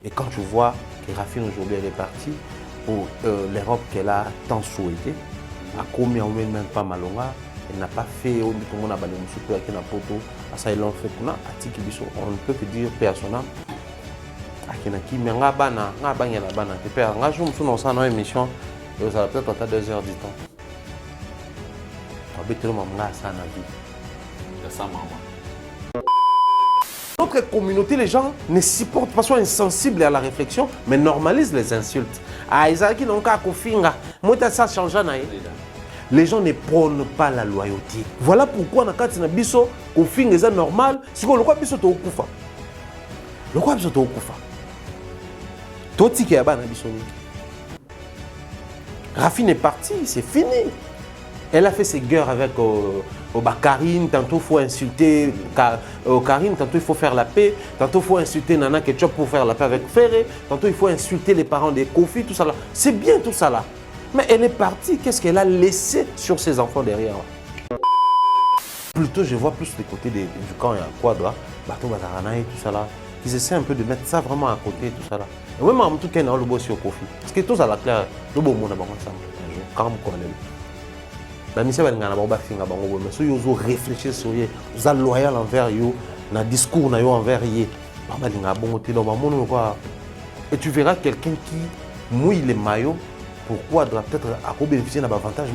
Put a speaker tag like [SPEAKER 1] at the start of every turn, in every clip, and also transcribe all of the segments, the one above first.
[SPEAKER 1] Et quand tu vois que Rafine aujourd'hui elle est partie pour l'Europe qu'elle a tant souhaité, à combien même pas Malonga, elle n'a pas fait on ne peut que dire personnel. Akinaki, mais nga bana la bana. Nga joue nous une émission et vous allez peut-être à 2 heures du temps. Notre communauté, les gens ne supportent pas, sont insensibles à la réflexion, mais normalisent les insultes. Ah, ils n'ont qu'à kofinga. Moi, ça change. Les gens ne prônent pas la loyauté. Voilà pourquoi, dans le cas de Bisso, kofinga est normal. Si on le voit, Bisso, tu es au koufa. Le quoi, Bisso, tu es au koufa. Toti qui est à Bisso. Rafine est partie, c'est fini. Elle a fait ses guerres avec Karine, tantôt il faut insulter Karine, tantôt il faut faire la paix, tantôt il faut insulter Nana Ketchup pour faire la paix avec Ferré, tantôt il faut insulter les parents des Kofi, tout ça là. C'est bien tout ça là. Mais elle est partie, qu'est-ce qu'elle a laissé sur ses enfants derrière? Plutôt je vois plus les côtés du camp et à Quadra, Bato Batarana et tout ça là. Ils essaient un peu de mettre ça vraiment à côté, tout ça là. Et même en tout cas, il y a le boss sur Kofi. Parce que tout ça là, clair, le bon monde a ensemble. Quand même, la mission est de mais si vous réfléchissez sur vous êtes loyal envers vous, dans le discours envers vous, et tu verras quelqu'un qui mouille les maillots, pourquoi doit peut-être bénéficier d'un avantage,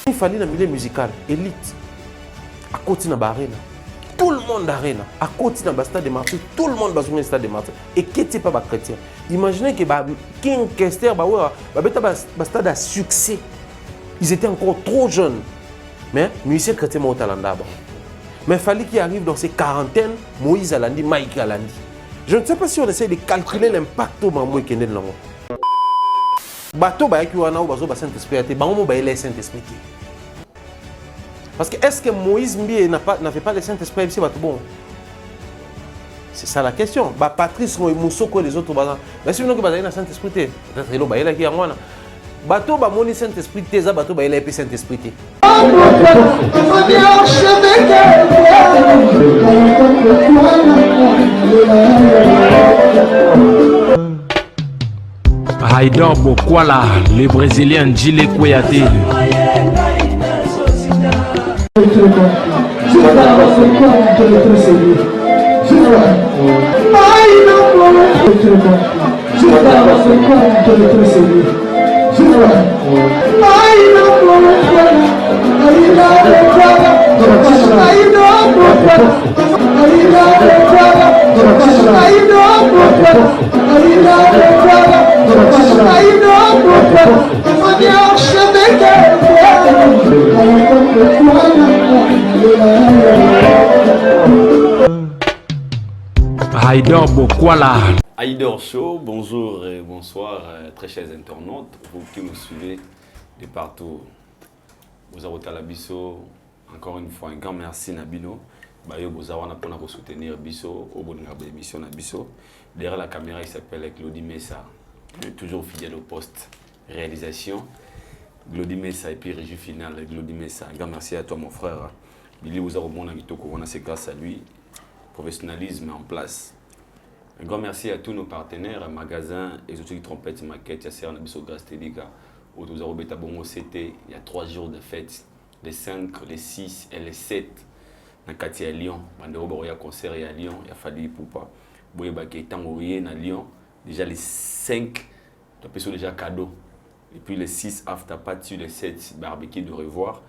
[SPEAKER 1] il fallait dans le milieu musical, élite, à côté de la arène. Tout le monde arène, à côté de stade de Marseille, tout le monde va sur le stade de Marseille. Et qui n'était pas chrétien. Imaginez que King Kester, stade à succès. Ils étaient encore trop jeunes. Mais musicien chrétien au talent d'abord. Mais il fallait qu'il arrive dans ces quarantaines, Moïse Alandi, Mike Alandi. Je ne sais pas si on essaie de calculer l'impact au moment où il est né. Bateau, Saint-Esprit. Parce que est-ce que Moïse n'avait pas le Saint-Esprit ici? Bon. C'est ça la question. Patrice Moussoko et les autres. Mais si vous avez le Saint-Esprit, peut-être qu'il y a qui en bateau, le Saint-Esprit, il y a le Saint-Esprit.
[SPEAKER 2] Haïdor Bokwala, le Brésilien Gilles Kouyaté. Haïdor Bokwala.
[SPEAKER 3] Haïdor Show, bonjour et bonsoir, très chers internautes, vous qui nous suivez de partout. Vous avez la Bisso, encore une fois, un grand merci Nabino. Vous avez pour soutenir Bisso, au bout de l'émission Bisso. Derrière la caméra, il s'appelle Claudie Messa, toujours fidèle au poste réalisation. Claudie Messa et puis régie finale, Claudie Messa. Un grand merci à toi, mon frère. Billy, vous avez bon c'est grâce à lui. Professionnalisme en place. Un grand merci à tous nos partenaires, magasins, Exotique Trompette, Maquette, Yasser, Nabiso Grastelica, Otozaro Betabongo CT. Il y a 3 jours de fête, les 5, les 6 et les 7. Dans le quartier à Lyon, il y a concert à Lyon, il y a Fadi Poupa. Il y a à Lyon, déjà les 5, tu as déjà cadeau. Et puis les 6, after party, les 7, barbecue de revoir.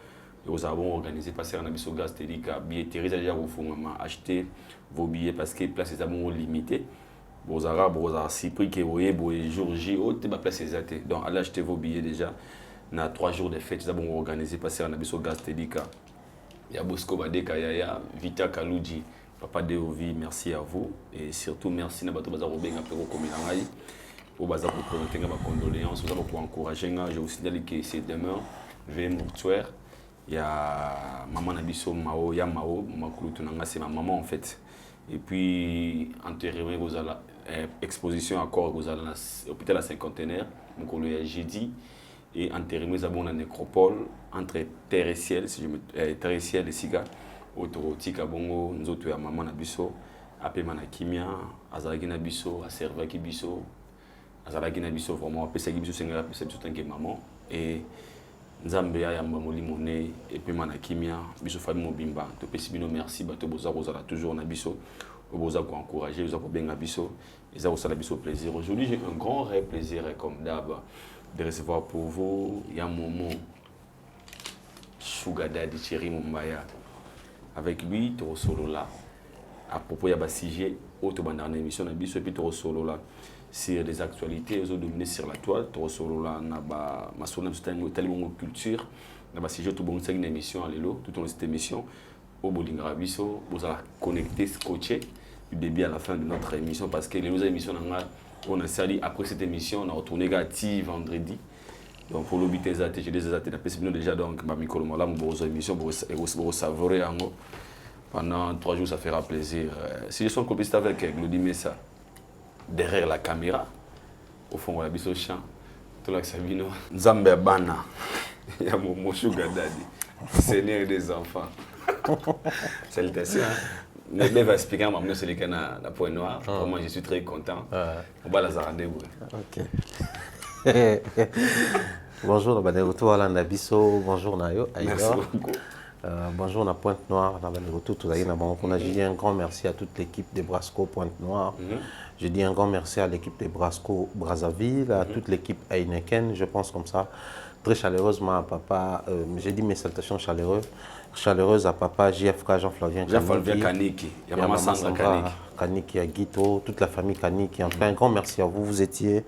[SPEAKER 3] Nous avons organisé passer un abisso gaz télica, billetterie, déjà vous faut acheter vos billets parce que les places sont limitées. Vous avez si prix que vous voyez, jour J, vous avez place exacte. Donc allez acheter vos billets déjà. Dans 3 jours de fête, nous avons organisé passer un abisso gaz télica. Il y a Bosco Badeka, Yaya, Vita Kalouji, Papa Deovi, merci à vous. Et surtout, merci à Bato Bazaro Benga Pero Komilangai. Pour Bazar pour présenter mes condoléances, vous avez pour encourager. Je vous signale que c'est demain, veille mortuaire. Il y a maman Nabiso Mao, il y a Mao, c'est ma maman en fait. Et puis, enterré, vous avez exposition à corps, vous avez l'hôpital à cinquantenaire, donc on l'a jeudi. Et enterré, nous avons la nécropole entre terre et ciel, si je me terre et ciel et siga, autorotique à Bongo, nous autres à maman Nabiso, apema na kimia azalaki na biso aservaki biso azalaki na biso vraiment apesaki biso sengela apesa biso tanke maman et nzambe ayamba molimo ne epema na kimia biso famille mobimba topesi bino merci bato boza kozala toujours na biso boza ko encourager boza ko benga biso et ça kosala biso plaisir. Aujourd'hui j'ai un grand réel plaisir comme d'hab de recevoir pour vous ya Momo Sugar Daddy Thierry Mumbaya. Avec lui to solo là à propos ya ba sujet auto bandana émission na biso et puis to solo là sur des actualités aux dominé sur la toile to solo là na ba masona mstango talimongo culture na ba sujet to bon une émission alelo tout dans cette émission au bolinga biso vous allez connecter scotché du début à la fin de notre émission parce que les émissions on a sali après cette émission on a retourné négatif vendredi donc pour l'obité j'ai des athées déjà donc ma micro là mon émission pour savourer pendant 3 jours ça fera plaisir si je suis en compétition avec Glody Messa derrière la caméra au fond on a biso chant tout là Sabino Nzambe Bana il y a mon Sugar Daddy Seigneur des enfants salutations mais va expliquer à moi c'est les canards la point noire pour moi je suis très content on va la rendez-vous.
[SPEAKER 1] OK. Bonjour, Baneroto Alanda Bisso, bonjour Nayo.
[SPEAKER 3] Merci beaucoup.
[SPEAKER 1] Bonjour na Pointe Noire, na Baneroto Toulaïna. Je dis un grand merci à toute l'équipe de Brasco Pointe Noire. Je dis un grand merci à l'équipe de Brasco Brazzaville, à toute l'équipe Heineken, je pense comme ça. Très chaleureusement à papa, j'ai dit mes salutations chaleureuse à papa JFK Jean-Flavien
[SPEAKER 3] Kaniki, il y a maman Sandra
[SPEAKER 1] Kaniki, à Guito, toute la famille Kaniki. En tout cas, un grand merci à vous. Vous étiez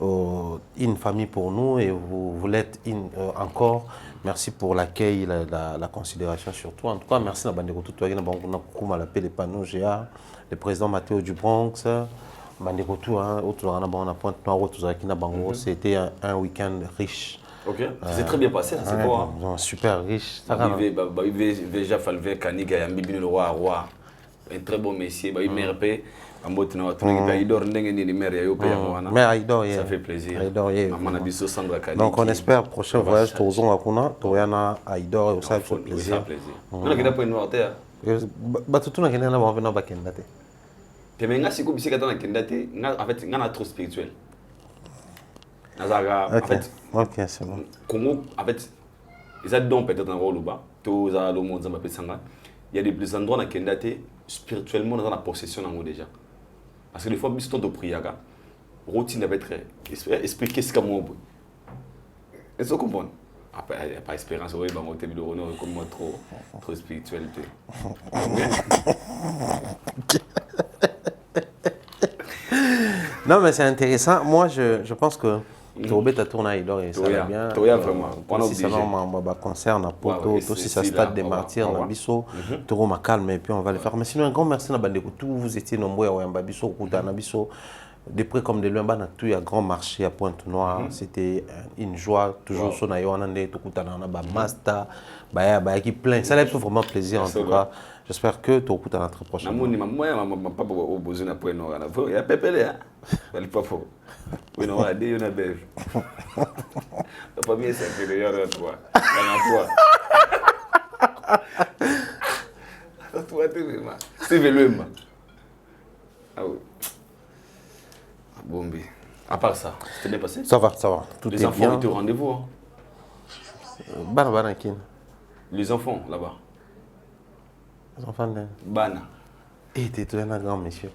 [SPEAKER 1] une famille pour nous et vous l'êtes encore. Merci pour l'accueil, la considération surtout. En tout cas, merci à Bandeko Toutoua, le panneau GA, le président Mathéo du Bronx, Bandeko Toutoua, c'était un week-end riche.
[SPEAKER 3] Ok, c'est très bien passé, c'est quoi?
[SPEAKER 1] Super riche.
[SPEAKER 3] Déjà, Falvé Kaniga, Yambi le roi, un très bon messier, il MRP. Ça fait plaisir.
[SPEAKER 1] Donc on espère prochain voyage Torzon Akuna, Toriana Aïdor et aussi ça fait plaisir.
[SPEAKER 3] On a gagné pour une noirteur.
[SPEAKER 1] Batutu na kenena ba vena ba kendate.
[SPEAKER 3] Temenga siku bisika tana kendate, en fait ngana trop spirituel. Nazaga en fait.
[SPEAKER 1] OK, c'est bon.
[SPEAKER 3] Congo en fait ils ont donc peut-être un rôle là-bas. Tous à le monde Zambapé Sanga. Il y a des endroits dans kendate spirituellement dans la possession en déjà. Parce que des fois, biston de priaga, routine avec expliquer ce que moi. Est-ce que vous comprenez? Après, il n'y a pas d'espérance, oui, bah, mon thème de honneur est comme moi trop spiritualité.
[SPEAKER 1] Non, mais c'est intéressant. Moi, je pense que Tourbe ta tourné et ça va bien.
[SPEAKER 3] Toya vraiment.
[SPEAKER 1] Si ça concerne à Poto, aussi ça stade des martyrs, Nabiso, Toro m'a calme et puis on va le faire. Mais sinon, un grand merci à Bandeko. Tous vous étiez nombreux à Wambabiso, Kouta Nabiso. De près comme de loin, tout il y a grand marché à Pointe-Noire. C'était une joie. Toujours son aïonandé, tout Koutana, Master, Baya qui plein. Ça laisse vraiment plaisir en tout cas. J'espère que tu écoutes à notre prochaine.
[SPEAKER 3] Moi, je n'ai pas besoin de point noir. Il y a pépé là. Il pas faux. Oui, non, il y a des belles. Tu pas bien c'est que d'ailleurs toi. Toi, tu es là. C'est vélo. Ah oui. Bon, à part ça, c'était bien passé?
[SPEAKER 1] Ça va. Tout
[SPEAKER 3] les
[SPEAKER 1] est
[SPEAKER 3] enfants
[SPEAKER 1] bien.
[SPEAKER 3] étaient au rendez-vous. Les enfants là-bas.
[SPEAKER 1] Les enfants de...
[SPEAKER 3] Bana.
[SPEAKER 1] Et tu es un grand monsieur.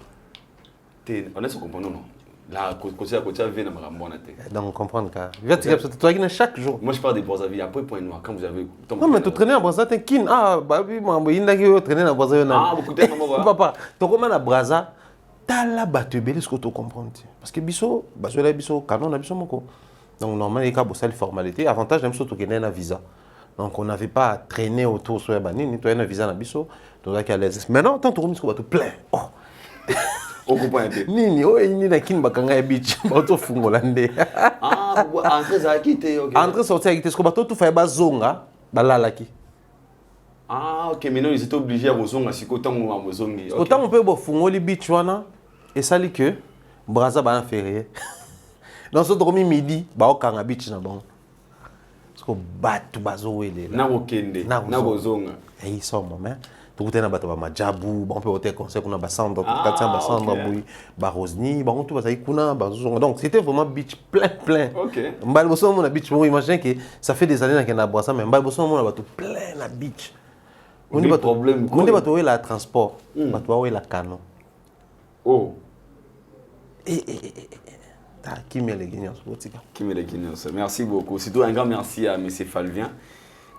[SPEAKER 3] On est sur comprendre non? Là, côté vient dans ma bonne tête.
[SPEAKER 1] Donc, comprendre que tu as chaque jour.
[SPEAKER 3] Moi, je parle des Brazzaville. Après, point noir, quand vous avez.
[SPEAKER 1] Non, mais tu traînes à Brazzaville, tu es ah, bah oui, il y a traîné à Brazzaville.
[SPEAKER 3] Ah, beaucoup de temps,
[SPEAKER 1] papa, tu commences à Brazzaville, tu as la battue, ce que tu comprends. Parce que Bisso, canon, Bisso, moko. Donc, normalement, il y a une formalité. Avantage, même si tu as un visa. Donc, on n'avait pas à traîner autour de Banini, tu as un visa à Bisso, tu as à l'aise. Maintenant, tant que tu as plein. Oh! Nini ni na kin bakanga ya beach bato fungolande
[SPEAKER 3] entre za kité OK
[SPEAKER 1] entre sortir kité ce que bato tout fa bazonga balalaki
[SPEAKER 3] OK maintenant ils étaient obligés à bozonga siko tango à bozongi
[SPEAKER 1] autant on peut bo fungoli beach wana et sali que braza ba férié dans ce dormi midi ba okanga beach na bon parce que bato bazowele
[SPEAKER 3] na okende na bozonga
[SPEAKER 1] et ils sont moment tout na bato ba majabu bon peut hôtel conseil kuna ba centre 400 ba centre boui ba Rosny ba tout ba ça kuna ba donc c'était vraiment beach plein
[SPEAKER 3] OK
[SPEAKER 1] mbal boso mon beach bon imagine que ça fait des années qu'on a boissé mais mbal boso mon bato plein na beach on dit bato
[SPEAKER 3] problème
[SPEAKER 1] on dit bato la transport bato la canon
[SPEAKER 3] oh
[SPEAKER 1] qui met les Guinéens
[SPEAKER 3] qui met les Guinéens merci beaucoup surtout un grand merci à monsieur Falvien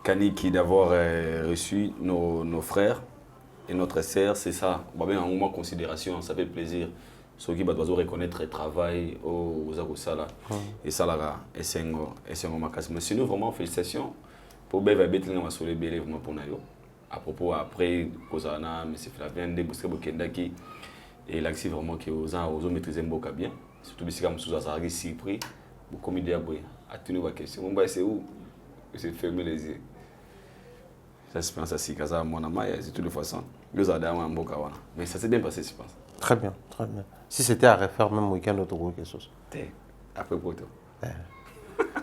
[SPEAKER 3] Kani qui d'avoir reçu nos frères et notre sœur, c'est ça. Bien, en moment considération, ça fait plaisir. Ceux qui doivent reconnaître le travail aux Agosala et ça là, et c'est un macasse. Mais sinon, vraiment, félicitations pour Beva Betlin Masole Bele vraiment pour Nayo. À propos, après, Kozana, M. Flavien, Debouske Bokendaki, et l'accès vraiment qui aux autres maîtriser Mboka bien. Surtout si comme sous Azaragi Sipri, beaucoup de diaboué. À tenir ma question. C'est où? C'est fermer les yeux. J'espère que c'est ça, mon ami, de toute façon. Mais ça s'est bien passé, je pense.
[SPEAKER 1] Très bien, très bien. Si c'était à refaire même week-end, autre quelque chose.
[SPEAKER 3] Après pour toi.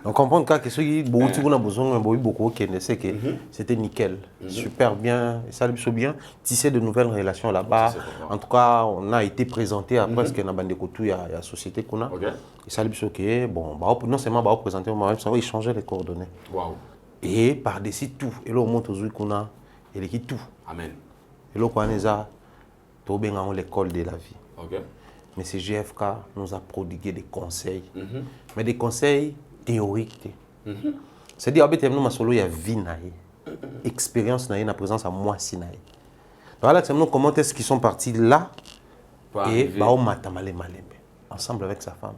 [SPEAKER 1] On comprend que ceux qui ont besoin beaucoup c'est que c'était nickel, super bien, ça lui bien, tisser de nouvelles relations là-bas. En tout cas, on a été présenté à presque dans bande de il y a la société qu'on a. Et ça lui OK, bon, non seulement bah présenter, mais ça va échanger les coordonnées.
[SPEAKER 3] Wow.
[SPEAKER 1] Et par-dessus tout, et là on monte aux qu'on a et l'équipe tout.
[SPEAKER 3] Amen.
[SPEAKER 1] Et là on a l'école de la vie.
[SPEAKER 3] OK.
[SPEAKER 1] Mais ce GFK nous a prodigué des conseils, mais des conseils théoriques. C'est-à-dire que nous avons il y a vie, expérience, la présence à moi. Donc voilà, comment est-ce qu'ils sont partis là et ensemble avec sa femme.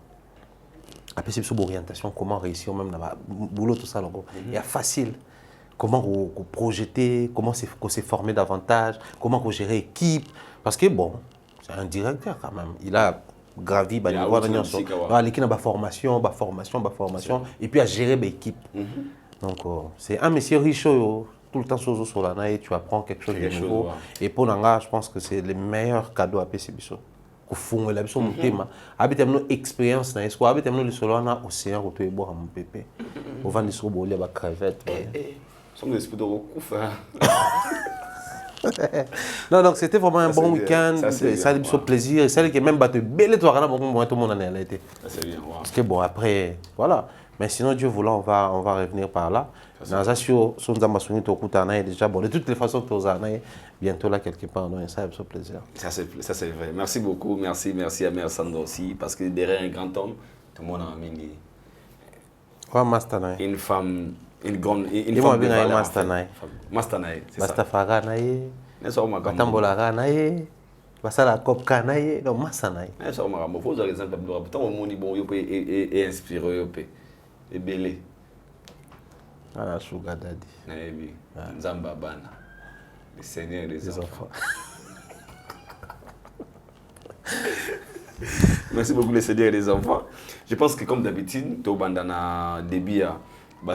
[SPEAKER 1] Après, c'est une orientation, comment réussir même dans le boulot, tout ça. Il y a facile. Comment vous projeter, comment se former davantage, comment gérer l'équipe. Parce que bon, c'est un directeur quand même. Il a gravi, l'équipe a formation, et puis à gérer l'équipe. Donc, c'est un monsieur riche, tout le temps sur la et tu apprends quelque chose de nouveau. Et pour Nanga, je pense que c'est le meilleur cadeau à PCBISO. Au fond, il a besoin de thème. Avec une expérience, avec une solo na océan, au tout boire mon pépé. Au vent de sobo, il y a crevette.
[SPEAKER 3] Sommes des esprits de recouf.
[SPEAKER 1] Non, donc c'était vraiment un bon week-end. Ça a eu plaisir. Et celle qui est même battu belle toi, tout le monde en a été.
[SPEAKER 3] C'est bien.
[SPEAKER 1] Parce que bon, après, voilà. Mais sinon, Dieu voulant, on va revenir par là. Dans la situation, si on a déjà, bon, de toutes les façons, bientôt là, quelque part, donc ça a fait plaisir.
[SPEAKER 3] Ça, c'est vrai. Merci beaucoup. Merci à Mère Sandra aussi. Parce que derrière un grand homme, tout le monde a mis une femme, une grande. Une femme de valeur. Mastanaï.
[SPEAKER 1] Mastafara naïe. Matambolara naïe. Basala kopka naïe. Donc, Mastanaï.
[SPEAKER 3] Il faut un exemple. Pourtant, on dit bon, et inspiré. Et belé.
[SPEAKER 1] Ah, Sugar Daddy.
[SPEAKER 3] Naïbi. Nzamba Bana. Le Seigneur des enfants. Merci beaucoup, le Seigneur des enfants. Je pense que, comme d'habitude, tu as début à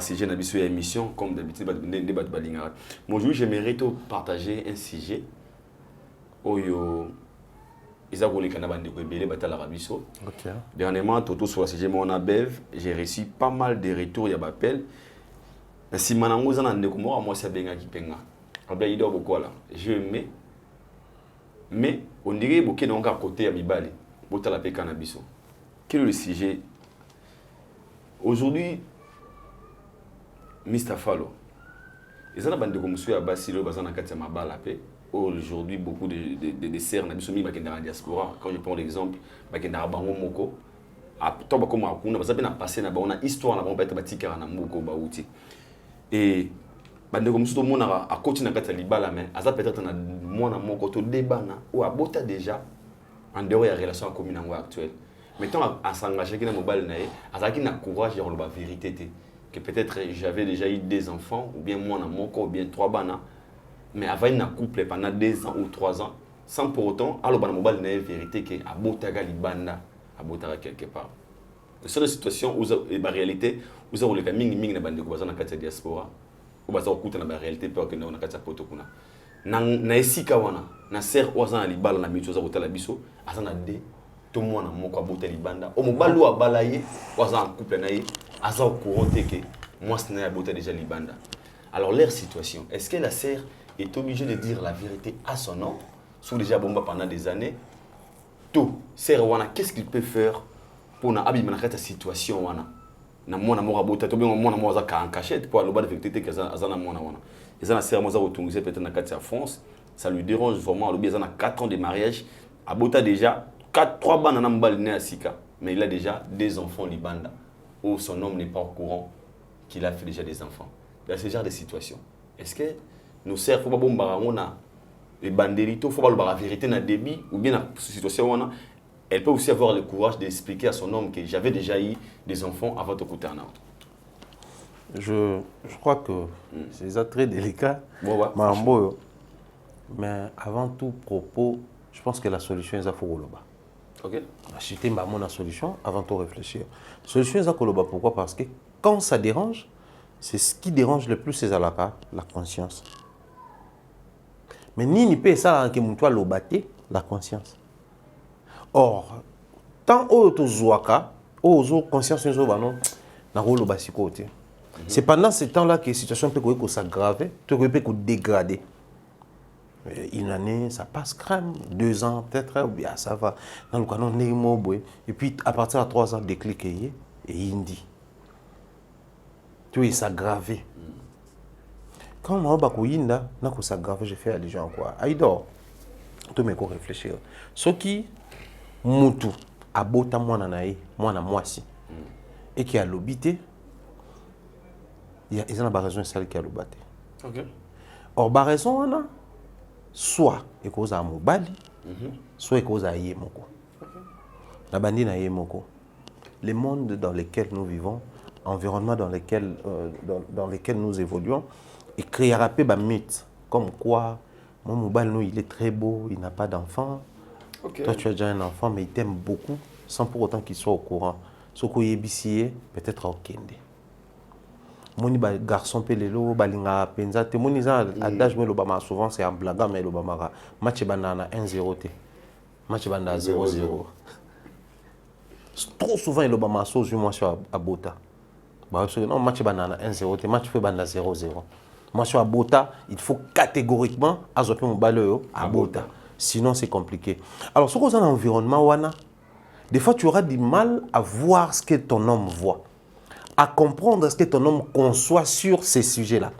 [SPEAKER 3] sujet dans une émission, comme d'habitude, débat de Balingara. Aujourd'hui, j'aimerais te partager un sujet. Dernièrement, Toto sur le sujet, j'ai reçu pas mal de retours et d'appels. Si manango zana ndeko moi c'est benga kipenga. Abla ido beaucoup là. Je mais on dirait beaucoup donc à côté à Mibali. Bota la pe cannabis. Quel est le sujet aujourd'hui? Mr. Fallo. Les gens bande de monsieur Abasilo bazana katia mabala pe. Aujourd'hui beaucoup de serres na biso mi bakenda en diaspora. Quand je prends l'exemple, bakenda bango moko. A to ba comme akuna bazabe na passé na ba on a histoire na ba peut-être batika na moko ba outi. Et bande comme tout le monde a côté na kata libala mais aza peut-être na mona moko to débana ou abota déjà en dehors ya relation commune actuelle. Mettons à s'engager qui na mobile na aza qui na courage de la vérité que peut-être j'avais déjà eu des enfants ou bien moi na moko ou bien 3 bana mais avant na couple pendant 2 ans ou 3 ans sans pour autant alors bana mobile na vérité que abota ga libanda abota quelque part. C'est une situation où la réalité où on le mingi na bande ko bazana kati diaspora ou baza okuta na réalité peur que na kati poto kuna na esika wana na ser ozana libala na mitu za kotala biso azana de to mwana moko abota libanda o mobalu abalaye ozana couple na ye aza au courant que moi ce n'est abota déjà libanda. Alors leur situation, est-ce que la sœur est obligé de dire la vérité à son homme, sous déjà bomba pendant des années. Tout, c'est Rwanda, qu'est-ce qu'il peut faire pour abîmer cette situation wana? Na mwana mora bota to bien mwana mwa za en cachette pour aloba de vérité que azana mwana wana. Ezana sert moza retungise peut-être na kati ya France, ça lui dérange vraiment alobi azana 4 ans de mariage, abota déjà 3 bana na mbali ne asika, mais il a déjà 2 enfants libanda où son homme n'est pas au courant qu'il a fait déjà des enfants. Dans ce genre de situation, est-ce que nous sert faut pas bomba on les banderitos, il faut pas la vérité dans le débit, ou bien dans cette situation, elle peut aussi avoir le courage d'expliquer à son homme que j'avais déjà eu des enfants avant de côté en autre.
[SPEAKER 1] Je crois que c'est très délicat, mais avant tout propos, je pense que la solution est à Fourouloba.
[SPEAKER 3] Ok.
[SPEAKER 1] Acheter la solution avant de réfléchir. La solution est à Fourouloba. Pourquoi? Parce que quand ça dérange, c'est ce qui dérange le plus, c'est la conscience. Mais ni peut ça que mon toit l'obaté la conscience. Or, tant auto zoaka, auto conscience nous non, na rôle basi côté. C'est pendant ce temps-là que la situation peut s'aggraver, peut dégrader. Une année, ça passe crème, 2 ans peut-être, ou bien ça va. Dans le canon, et puis à partir de 3 ans, déclic et indi. Tout est s'aggraver. Quand on va s'aggraver, je fais allusion à quoi? Aïdor, tout me réfléchir. Ce qui, Moutou, a bota moi si, et qui a l'obité, il y a une raison celle qui a l'obité. Or, la raison, on a soit et cause à Mobali, soit et cause à Yemoko. La bandine à Yemoko. Les mondes dans lesquels nous vivons, environnement dans lesquels nous évoluons, et créer un peu de mythe, comme quoi, mon Mobali, il est très beau, il n'a pas d'enfant. Toi, tu as déjà un enfant, mais il t'aime beaucoup, sans pour autant qu'il soit au courant. Ce qu'il est peut-être au Kende. Mon garçon pelelo, balinga penza, te mon adage me l'obama souvent c'est en blague mais l'obama match banana 1-0 te. Match banana 0-0. Trop souvent l'obama so je moi sur Abota. Bah non match banana 1-0 te, match fait banana 0-0. Moi sur Abota, il faut catégoriquement azoper mon baleo Abota. Sinon c'est compliqué. Alors ce qu'on a dans l'environnement wana, des fois tu auras du mal à voir ce que ton homme voit, à comprendre ce que ton homme conçoit sur ces sujets-là.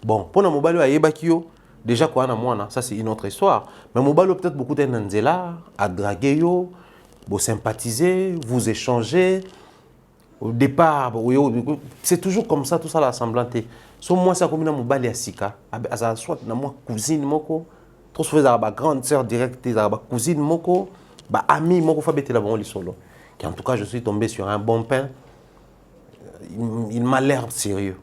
[SPEAKER 1] Bon, pour nos mobile ayebakio, déjà quoi na moi, ça c'est une autre histoire. Mais mobile peut-être beaucoup d'enzela, à draguer yo, vous sympathiser, vous échanger. Au départ, c'est toujours comme ça, tout ça l'assemblant. So moi ça comme na mobile ya sika, ça soit na moi cousine moko, trop souvent ba grande sœur directe, ba cousine moko, ba ami moko fa bete la bon li solo. En tout cas, je suis tombé sur un bon pain. Il m'a l'air sérieux.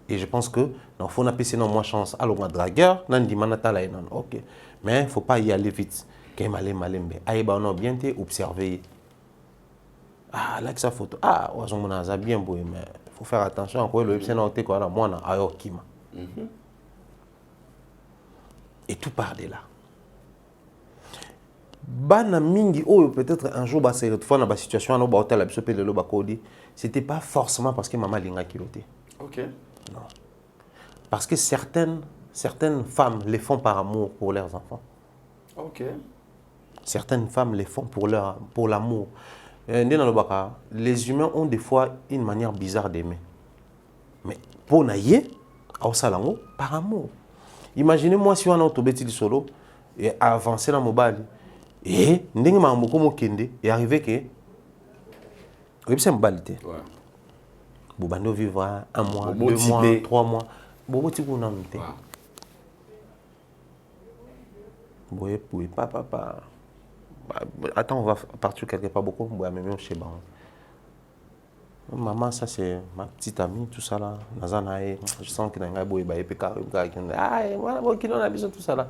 [SPEAKER 1] Et je pense que il faut appeler moins chance. Alors, un dragueur, ok. Mais il ne faut pas y aller vite. Quand on a bien observé. Ah, là, sa photo. Ah, on a bien beau, mais il faut faire attention. Et tout part de là. Bana mingi oh peut-être un jour se retrouve dans la situation où hôtel a chopé le loba kodi, c'était pas forcément parce que maman linga kiloté.
[SPEAKER 3] OK.
[SPEAKER 1] Non. Parce que certaines femmes les font par amour pour leurs enfants.
[SPEAKER 3] OK.
[SPEAKER 1] Certaines femmes les font pour l'amour. Les humains ont des fois une manière bizarre d'aimer. Mais pour naïe, par amour. Imaginez-moi si on a autobéti solo et avancer dans le mobile. Et ndenge mamoko mo kende et arrivé que c'est une balité. Ouais. Bobando vivra 1 mois, 2 mois, 3 mois. Bobo ti kuna mte. Boye pouye papa. Attends, on va partir quelque part beaucoup boye même chez ba. Maman, ça c'est ma petite amie, tout ça là. Nazanae, je sens que n'a boye ba epeka. Ah, voilà, bon qui a besoin tout ça là.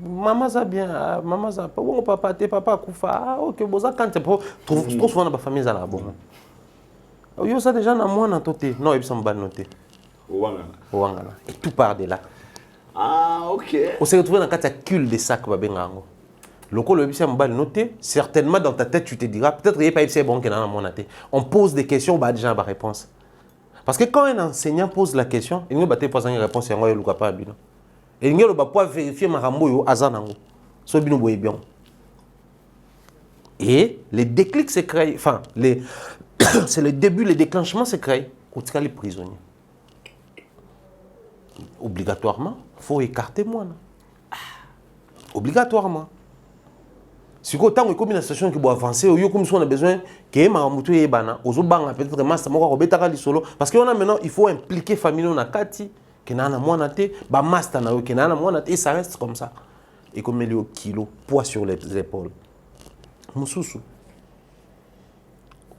[SPEAKER 1] Maman ça bien, maman ça. Bon papa, tes papa kufa. Ah OK, boza quand tu trop souvent dans la famille ça là bon. Yo ça déjà na moi na toté. Non, il sont ban noté. Wangala. Et tout part de là.
[SPEAKER 3] Ah, OK.
[SPEAKER 1] On s'est retrouvé dans la cul de sac ba bengango. Loco le bise mbal noté, certainement dans ta tête tu te diras peut-être il n'y a pas bon que dans mon até. On pose des questions, bah déjà pas réponse. Parce que quand un enseignant pose la question, il ne va pas poser une réponse, il ne va pas et il ne va pas vérifier ma rambo azanango. So bino boye bien. Et les déclics se créent, enfin, c'est le début, le déclenchement se crée au cas les prisonniers. Obligatoirement, il faut écarter moi. Obligatoirement. Si vous avez une situation qui doit avancer, on a besoin que les gens peut-être parce qu'on a maintenant, il faut impliquer la famille dans kati, et ça reste comme ça. Et comme il y a kilo, poids sur les épaules. Moussoussou.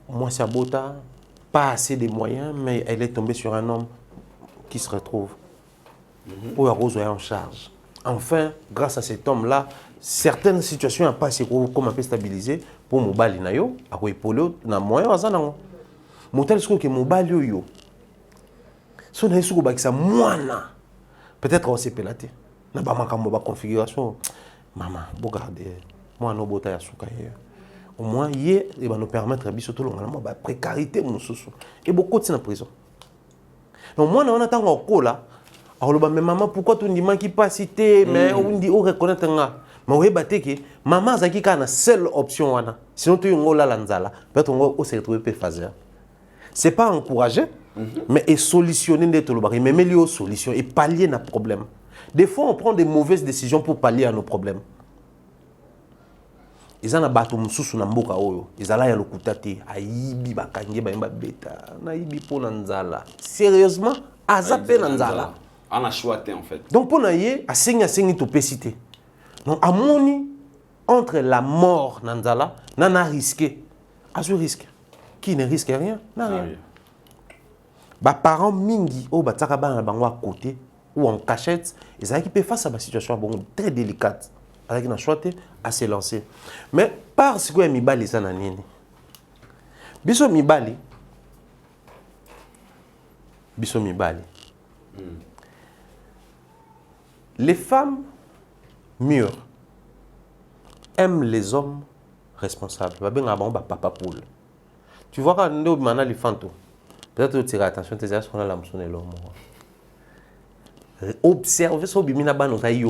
[SPEAKER 1] Moi, c'est Bota, pas assez de moyens, mais elle est tombée sur un homme qui se retrouve. Pour Rose est en charge. Enfin, grâce à cet homme-là, certaines situations n'ont pas été comme un peu stabilisées pour Mobali Nayo, à quoi épauler, na moyen à Zanango. Motel ce que Mobali yo. Si on a eu ça moana, peut-être on s'est pélaté. Na ba makamba configuration. Maman, regardez, moi no bota ya suka hier. Au moins hier, il va nous permettre de surtout la précarité mon sousou. Et beaucoup de en prison. Donc moi on attend encore là. Alors mais maman pourquoi tu dis manque pas cité mais on dit on reconnaître nga. Mais on batté que maman zaki kana seule option wana. Sinon tu ngola lanzala, peut-être on se retrouver pe fazer. C'est pas encourager mais et solutionner des tolobari mais améliorer solution et pallier nos problèmes. Des fois on prend des mauvaises décisions pour pallier à nos problèmes. Ils ont battu mususu na mboka oyo. Ils allaient à l'okutate, ayibi bakange ba beta, na yibi po nanzala. Sérieusement, azapé nanzala.
[SPEAKER 3] On a choisi en fait.
[SPEAKER 1] Donc pour naïe, à sengi topesité. Donc à moni entre la mort nanzala, nana risqué. À ce risque. Qui ne risque rien, n'a rien. Ba parents mingi o bataka ba na bango à côté ou en cachette, ils allaient qui peut face à la situation très délicate. Avec une choix à se lancer. Mais parce que Mibali ça n'a rien. Biso Mibali. Les femmes mûres aiment les hommes responsables. Papa poule. Tu vois quand nous avons les fantômes. Peut-être que tu tirer attention, tu as ce qu'on a la mousson et l'homme. Observez ce que nous avons fait.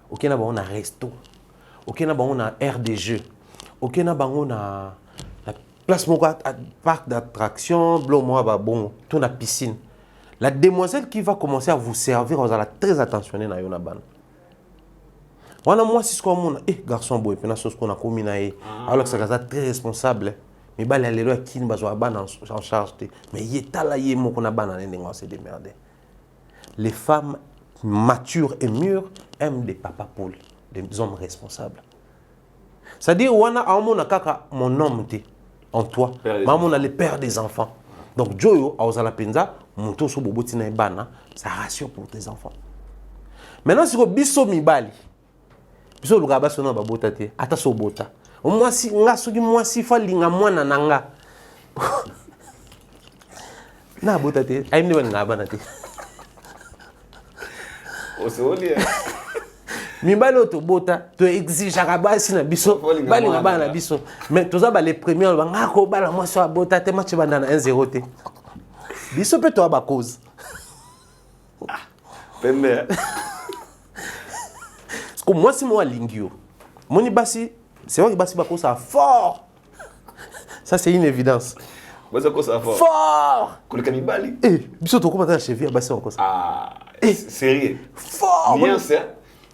[SPEAKER 1] Ok, na on a resto. Ok, na on a aire de jeu. Ok, na on a la place parc d'attraction, bon, tout la piscine. La demoiselle qui va commencer à vous servir, vous allez très attentionner na yona ban. Voilà moi si ce qu'on a garçon boy, puis na ce qu'on a commis na alors que ça très responsable. Mais bah les lois qui ne besoin ban en charge mais y est là y mon qu'on a ban en se démerder. Les femmes matures et mûres aiment des papas poules, des hommes responsables. C'est-à-dire, mon homme en toi, maman a le père des enfants. Donc, Joyo, à Ozalapenza, mon tour sur Bobotina et Bana, ça rassure pour tes enfants. Maintenant, si vous biso mibali, biso le rabat sonne babotate, attention bota. Moi, si moi si fali nga mwana nanga. Na botate, aïe ne nga banate. Mibalo to bota to exige basi na biso bali na bana biso mais toza ba les premiers ba ngako bala moi so bota te match banda na 1-0 te biso pe to ba cause
[SPEAKER 3] pembe
[SPEAKER 1] comme moi si moi lingio moni basi c'est vrai que basi ba cause fort ça c'est une évidence
[SPEAKER 3] basi cause fort
[SPEAKER 1] fort
[SPEAKER 3] koleka mibali
[SPEAKER 1] biso to komata cheville basi encore
[SPEAKER 3] ah sérieux
[SPEAKER 1] fort
[SPEAKER 3] bien ça.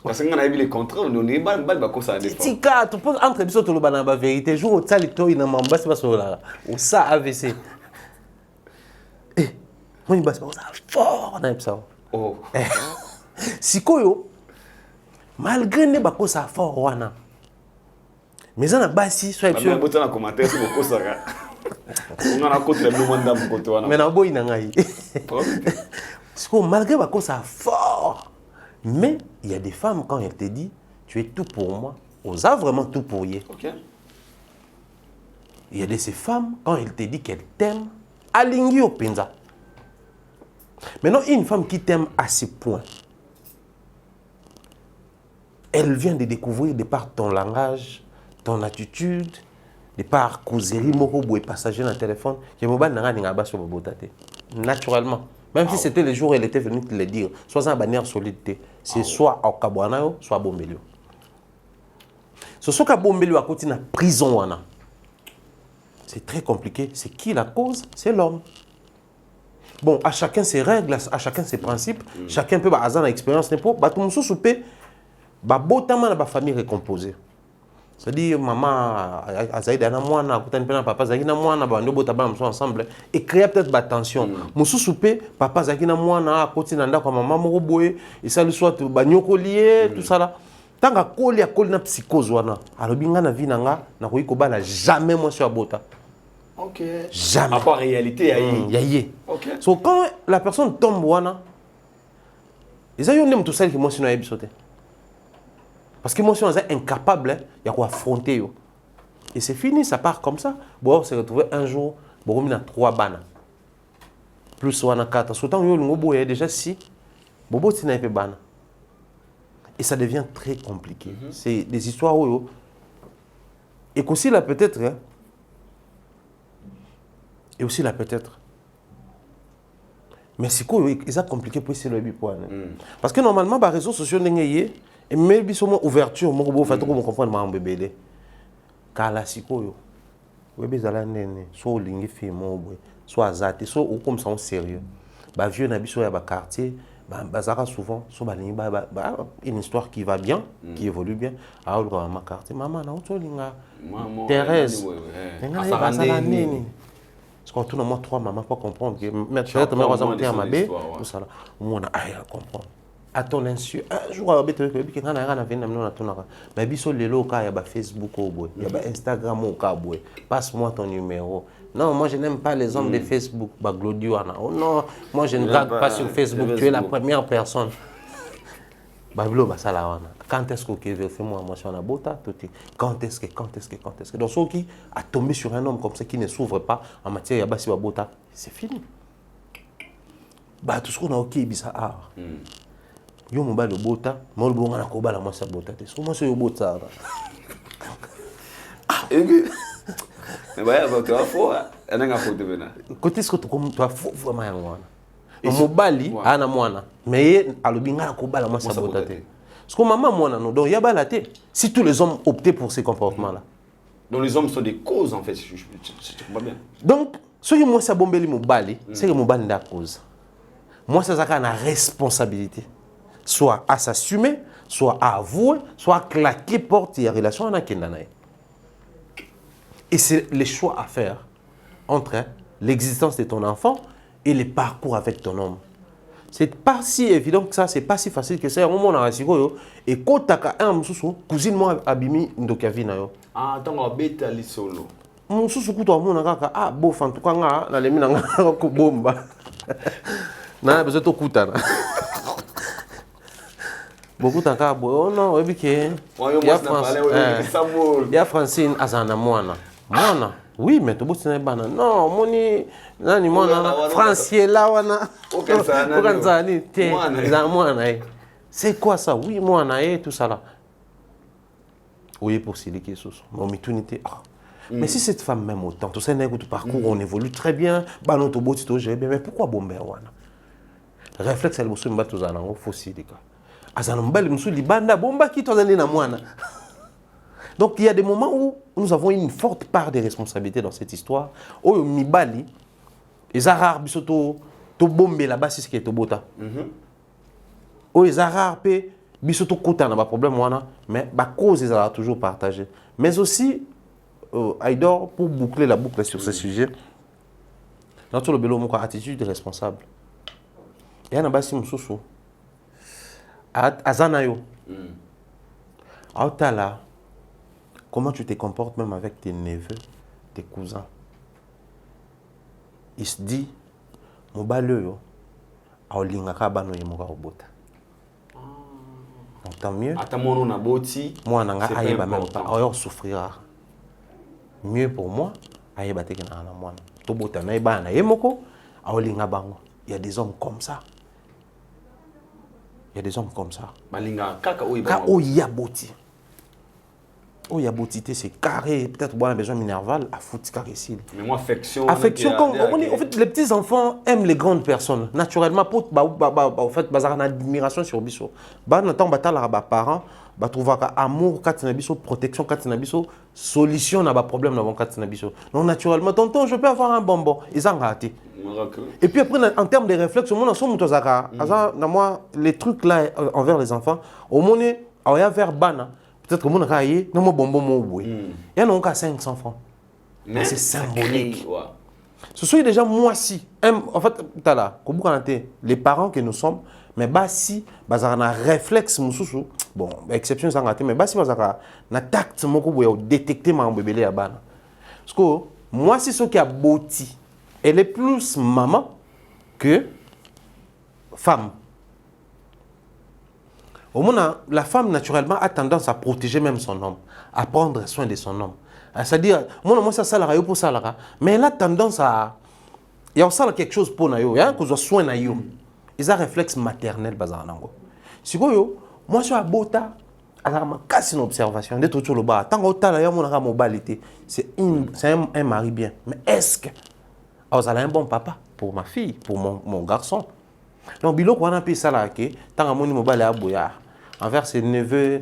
[SPEAKER 3] Parce qu'on a vu les contrats, on est mal à défendre.
[SPEAKER 1] Tika, tu penses entre biso to la vérité, jour où ça les toi il n'a pas pas sur là. Ou ça AVC. Moi il passe pas ça fort dans ça.
[SPEAKER 3] Oh.
[SPEAKER 1] Sikoyo malgré ne bako ça fort wana. Mais ça na basi soit
[SPEAKER 3] sûr. Mais botan commentaire sur bako ça. On a contre le monde dans côté wana.
[SPEAKER 1] Mais na boy na ngai. Sikoyo malgré bako ça fort. Mais il y a des femmes, quand elles te disent, tu es tout pour moi, on a vraiment tout pour eux.
[SPEAKER 3] Okay.
[SPEAKER 1] Il y a de ces femmes, quand elles te disent qu'elles t'aiment, alignées au penza. Maintenant, une femme qui t'aime à ce point, elle vient de découvrir de par ton langage, ton attitude, de par causerie, moko boue passager dans le téléphone, je me bats n'a pas sur le botate. naturellement. Même si c'était les jours où elle était venue te le dire, soit en bannière solide, c'est soit au Kabouanayo, soit à Bombelio. Ce soit qu'à Bombelio, à côté de la prison, c'est très compliqué. C'est qui la cause? C'est l'homme. Bon, à chacun ses règles, à chacun ses principes, chacun peut avoir l'expérience. Tout le monde soupe, la famille recomposée. C'est-à-dire, maman, Azaïda na mwana, papa Zagina mwana, ensemble, et créer peut-être la tension. Moussou soupé, papa Zagina mwana, côté nanda comme maman moroboé, et ça le soit banyoko lié, tout ça là. Tant que koli a koli na psychose wana, alors binga na vie nanga, na koyi kobala jamais moi sur abota.
[SPEAKER 3] Ok.
[SPEAKER 1] Jamais.
[SPEAKER 3] À part réalité,
[SPEAKER 1] yaye.
[SPEAKER 3] Ok.
[SPEAKER 1] So quand la personne tombe wana, ils ont eu tout ça qui moi sinon a sauté. Parce que moi, je suis incapable de affronter. Et c'est fini, ça part comme ça. Bon, on s'est retrouvé un jour, on a 3 bannes. Plus on a 4. Surtout, on a déjà 6. Bobo, c'est un peu ban. Et ça devient très compliqué. C'est des histoires où. Et aussi là, peut-être. Et aussi là, peut-être. Mais c'est quoi, ils ont compliqué pour essayer le point. Parce que normalement, les réseaux sociaux, et même si on ouverture, on peut comprendre que bébé. Car là, c'est quoi? Bébé, soit lingi film, soit azate, soit comme ça, sérieux. Bah vieux nabi sur le quartier, bah souvent, soit une histoire qui va bien, qui évolue bien. Alors ma quartier, maman, na auto linga. Thérèse. Parce qu'on tourne moi 3 mamans pour comprendre que peut-être moi on va ma bé, tout ça là. On a à comprendre. À ton insu, un jour à bête que quand on a vu na tona. Mais biso lelo ka ya ba Facebook au boy, ya ba Instagram au ka boy. Passe-moi ton numéro. Non, moi je n'aime pas les hommes de Facebook, ba Glodiana. Oh non, moi je ne regarde pas sur Facebook, tu es la première personne. Bablo ba sala wana. Quand est-ce que veut faire moi sur la bota tout quand est-ce que donc ceux qui a tombé sur un homme comme ça qui ne s'ouvre pas en matière ya basi ba bota, c'est fini. Bah tout ce qu'on a OK bisa ah. Yo mo ba le bota, mo le bonga na ko ba la moi sa bota te. So moi so yo bota.
[SPEAKER 3] Mais ouais, bah tu vas faux, elle n'a pas photo bena.
[SPEAKER 1] Côté ce que tu comme tu as faux vraiment yango wana. Mobali ana mwana mais alobinga na ko ba la moi sa bota te. Parce que maman, moi, non, donc il y a balaté. Si tous les hommes optaient pour ces comportements-là.
[SPEAKER 3] Donc les hommes sont des causes, en fait, si tu comprends bien.
[SPEAKER 1] Donc, ce que moi, ça bombeli mon bali, c'est que mon bali est la cause. Moi, ça a la responsabilité. Soit à s'assumer, soit à avouer, soit à claquer porte et relation à Kendanaï. Et c'est les choix à faire entre l'existence de ton enfant et les parcours avec ton homme. C'est pas si évident que ça, c'est pas si facile que ça. Au moment où on a et quand tu as un moussou, cousine moi abimi ndokavina yo.
[SPEAKER 3] Ah, attends, on va bêta li solo.
[SPEAKER 1] Moussou kuto amona kaka ah bof en tout cas nga na lemi nga ko bomba. Na besoin to kutana. Beaucoup taka bo non ebike. Ya Francine azana mwana. Mwana. Oui, mais tu bosses bana. Non, moni nani mwana Franciela wana. Okanzani te za mwana eh. C'est quoi ça? Oui, mwana eh tout ça là. Oui, pour siliki soso. Mon mitunité. Mais si cette femme même autant, tout ça n'est que tout parcours, on évolue très bien. Ballon to boti to j'ai bien, mais pourquoi bomber wana? Réflexe elle bosse mba to za nango fosilika. Azana mbali musu libanda bomba ki to zani na mwana. Donc il y a des moments où nous avons une forte part de responsabilité dans cette histoire. Oh mibali, les arabes bisoto to bombe là-bas c'est ce qui est au bota. Oh les arabes bisoto kota na ba problème wana, mais ba cause ils ont toujours partagé. Mais aussi Aïdor pour boucler la boucle sur ce sujet. Dans tout le bélo mon attitude responsable. Et na ba si mususu. Azanayo. Autala. Comment tu te comportes même avec tes neveux, tes cousins? Il se dit, mon baleo, aolingaka bano yemoka obota. Donc tant mieux.
[SPEAKER 3] Atamono na boti.
[SPEAKER 1] Moi nanga ayeba même pas, ayo souffrira. Mieux pour moi, ayeba te kena na mwana. To bota na yeba na yemoko, aolinga bango. Il y a des hommes comme ça. Il y a des hommes comme ça.
[SPEAKER 3] Balinga kaka oyi
[SPEAKER 1] ka oya boti. Oh, il y a beauté, c'est carré. Peut-être bon, on a besoin minerval, à foutre carré ici.
[SPEAKER 3] Mais moi, affection.
[SPEAKER 1] Affection, en fait, les petits enfants aiment les grandes personnes. Naturellement, en fait, ils ont une admiration sur Bisso. Nathan Batala, les parents, ils trouvent amour, protection, solution à problème dans Bisso. Donc, naturellement, tonton, je peux avoir un bonbon. Ils ont raté. Et puis après, en termes de réflexe, les trucs là envers les enfants, au moment où il y a vers Bana, peut-être que mon raillé, non, mon bonbon, mon boué. Il y en a encore 500 francs. Mais c'est symbolique. Ce sont déjà moi si. En fait, les parents que nous sommes, mais si, ils ont un réflexe, bon, exception, ils ont raté, mais si, ils ont un tact, pour détecter mon bébé à Bana. Parce que moi, si ce qui a beauté, elle est plus maman que femme. Au moins, la femme, naturellement, a tendance à protéger même son homme, à prendre soin de son homme. C'est-à-dire, moi, ça, ça l'a pour ça, mais elle a tendance à... Il y a aussi quelque chose pour nous, il y a un soin de nous. Ils ont un réflexe maternel. Si moi, je suis à Bota, c'est une observation. C'est un mari bien. Mais est-ce que vous avez un bon papa pour ma fille, pour mon garçon? Donc, bilo qu'on a pu ça là, tant que mon mobile est à Boya, envers ses neveux,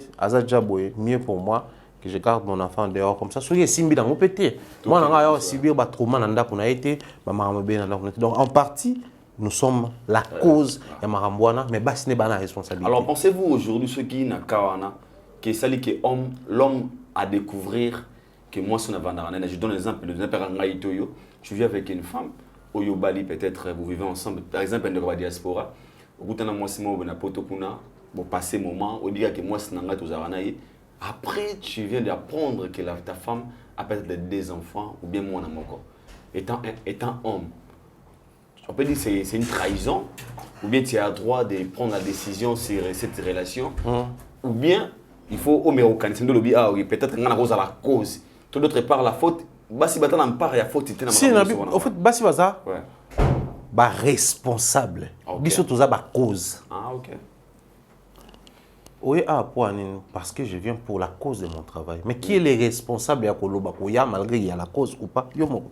[SPEAKER 1] mieux pour moi que je garde mon enfant dehors comme ça. Soyez simbi dans mon pété. Moi, on a subir des traumas dans qu'on a été, donc en partie, nous sommes la cause de Marambouana, mais ce n'est pas la responsabilité.
[SPEAKER 3] Alors, pensez-vous aujourd'hui, ceux qui n'ont qu'à que c'est que l'homme a découvrir que moi, je donne l'exemple de je vis avec une femme. Au Yobali, peut-être, vous vivez ensemble. Par exemple, dans la diaspora, vous passez un moment, vous dites que moi, c'est après, tu viens d'apprendre que ta femme a peut-être des enfants, ou bien moi, étant homme. On peut dire que c'est une trahison, ou bien tu as le droit de prendre la décision sur cette relation, ou bien il faut peut-être que la cause. D'autre part, la faute. Basi batana mpara ya faute tena
[SPEAKER 1] si en fait basi baza ba responsable biso toza ba cause.
[SPEAKER 3] OK.
[SPEAKER 1] Oui, parce que je viens pour la cause de mon travail. Mais qui est le responsable ya koloba ko ya malgré il y a la cause ou pas yo moko.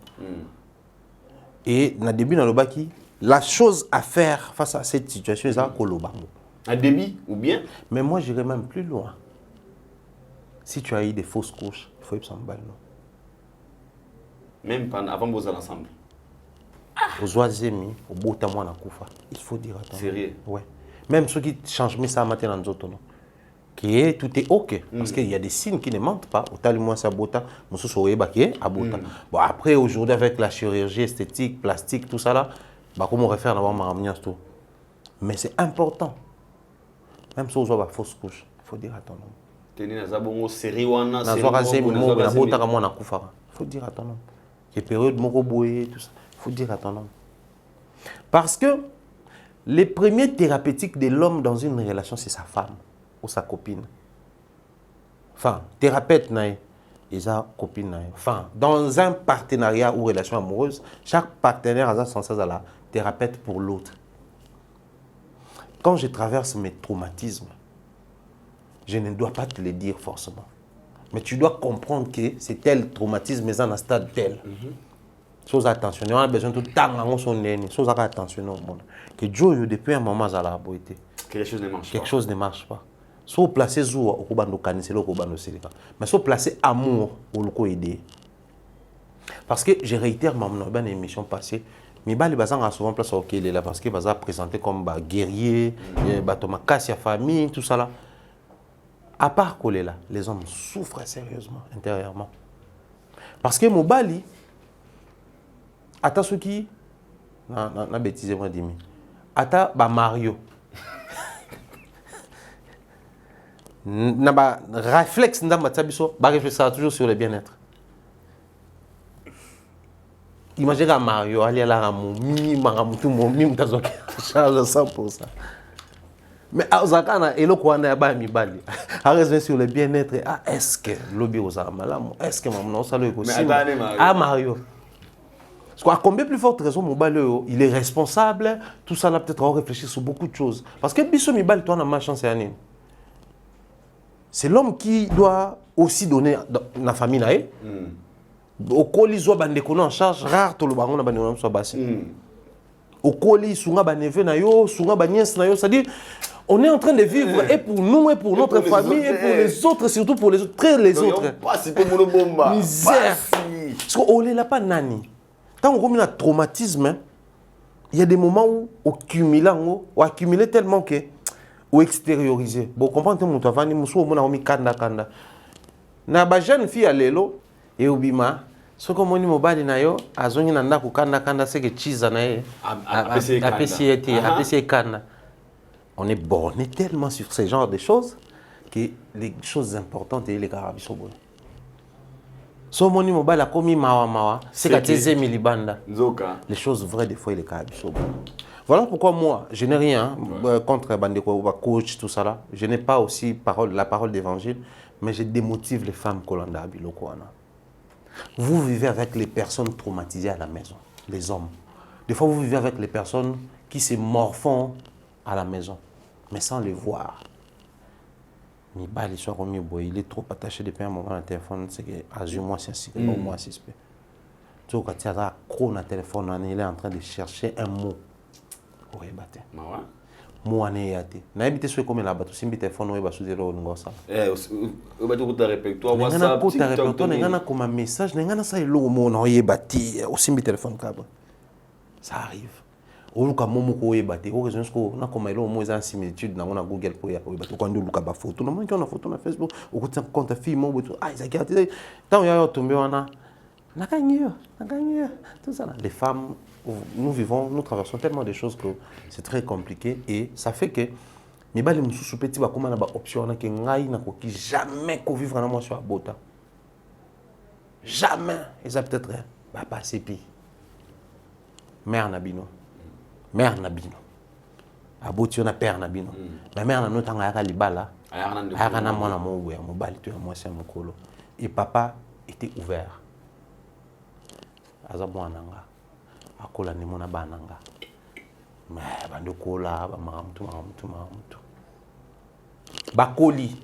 [SPEAKER 1] Et na début na lobaki la chose à faire face à cette situation c'est koloba.
[SPEAKER 3] À début ou bien
[SPEAKER 1] mais moi j'irai même plus loin. Si tu as eu des fausses couches, il faut y s'emballer.
[SPEAKER 3] Même avant de vous aller ensemble.
[SPEAKER 1] Aux oiseaux, au beau temps, il faut dire attends.
[SPEAKER 3] Sérieux?
[SPEAKER 1] Ouais. Même ceux qui changent ça maintenant dans d'autres noms. Qui tout est OK. Parce qu'il y a des signes qui ne mentent pas. Autant le moins ça bota, nous sommes à bota. Bon après aujourd'hui avec la chirurgie esthétique, plastique, tout ça là, comment on refaire d'avoir ma tout. Mais c'est important. Même si on a fausse couche, il faut dire attends.
[SPEAKER 3] Tenez na bongo série wana,
[SPEAKER 1] il faut dire attends. Les périodes tout ça. Il faut dire à ton homme. Parce que les premiers thérapeutiques de l'homme dans une relation, c'est sa femme ou sa copine. Enfin, thérapeute, et sa copine. Enfin, dans un partenariat ou relation amoureuse, chaque partenaire a son sens à la thérapeute pour l'autre. Quand je traverse mes traumatismes, je ne dois pas te le dire forcément. Mais tu dois comprendre que c'est tel traumatisme, mais en un stade tel. Chose attention, on a besoin de tout temps, chose attention au monde. Que Dieu, depuis un moment, ça a beauté.
[SPEAKER 3] Quelque chose ne marche pas.
[SPEAKER 1] Quelque chose ne marche pas. Soit placer Zoua, au Kobano Kanisé, au Kobano Selika. Mais soit placer amour, au Loko aider. Parce que je réitère dans l'émission passée, mais les gens ont souvent place au Kélé là parce qu'ils sont présentés comme guerriers, Thomas Kassia famille, tout ça là. À part Kolela, les hommes souffrent sérieusement, intérieurement. Parce que Mobali, attends ce qui, na bêtise moi dimi, attends Mario, na ba réflexe n'a pas tabiso, ba réfléchir toujours sur le bien-être. Imaginez à Mario, aller à la ramou, tout mon mimi tazoke, charge 100%. Mais Ozakana et le Kwana ba mi bali. À raison sur le bien-être. Ah est-ce que lobby aux amalam? Est-ce que maman ça le aussi? Ah Mario. Parce qu'à combien plus forte raison mon balio, il est responsable, tout ça là peut-être on réfléchir sur beaucoup de choses. Parce que biso mi bali toi na ma chance à nini. c'est l'homme qui doit aussi donner dans la famille. Au colis, soit bandeko en charge, rare tout le baron na bandeko soit bassi. Au colis, sunga baneve na yo, sunga banies na yo, c'est-à-dire on est en train de vivre et pour nous et pour notre famille et pour les autres, surtout pour les autres, très les autres. Misère. Parce qu'on ne l'a pas nani. Quand on a un traumatisme, il y a des moments où on accumule tellement que ou extérioriser. Bon, comprenez mon travail, nous sommes en kanda kanda. Na ba jeune fille à l'élo et obima. Ce que mon mobile na yo, azongi na ndako kanda kanda c'est que chiza na ye. APC kanda. On est borné tellement sur ce genre de choses que les choses importantes et les carabis sont bonnes. So moni mobile a commis mawa, c'est qu'à tes milibanda. Les choses vraies des fois les carabis sont bonnes. Voilà pourquoi moi, je n'ai rien contre Bandeko, coach, tout ça là. Je n'ai pas aussi la parole d'évangile, mais je démotive les femmes Kolanda Bilokwana. Vous vivez avec les personnes traumatisées à la maison, les hommes. Des fois, vous vivez avec les personnes qui se morfondent à la maison, mais sans les voir. Il est trop attaché depuis un moment à téléphone, c'est que moi c'est un moi c'est tu vois, quand il y a un téléphone, il est en train de chercher un mot. Oui, bâté. Moi, je suis habité sur comme la bateau, si je téléphone, je suis là, je suis là.
[SPEAKER 3] répertoire, WhatsApp, TikTok,
[SPEAKER 1] comme un message, je suis là, téléphone. Ça arrive. Au cas où je suis là, je suis là, similitude dans Google pour quand on a une photo, on a une photo sur Facebook, on a un compte film, quand on a tombé, on a gagné, tout ça. Les femmes, nous traversons tellement de choses que c'est très compliqué et ça fait que mais les gens petit comme une option que jamais qu'on vivre dans sur bota. Jamais. Et ça peut-être pas c'est pire. Mère Nabino. Aboti on a père Nabino. Ma mère n'a not en libala. Ayana mwana mo ya mobali to ya mwasi mon kolo. Et papa était ouvert. Aza mwananga. Akola ni mona bananga. Mais bande kola ba maramtu. Bakoli.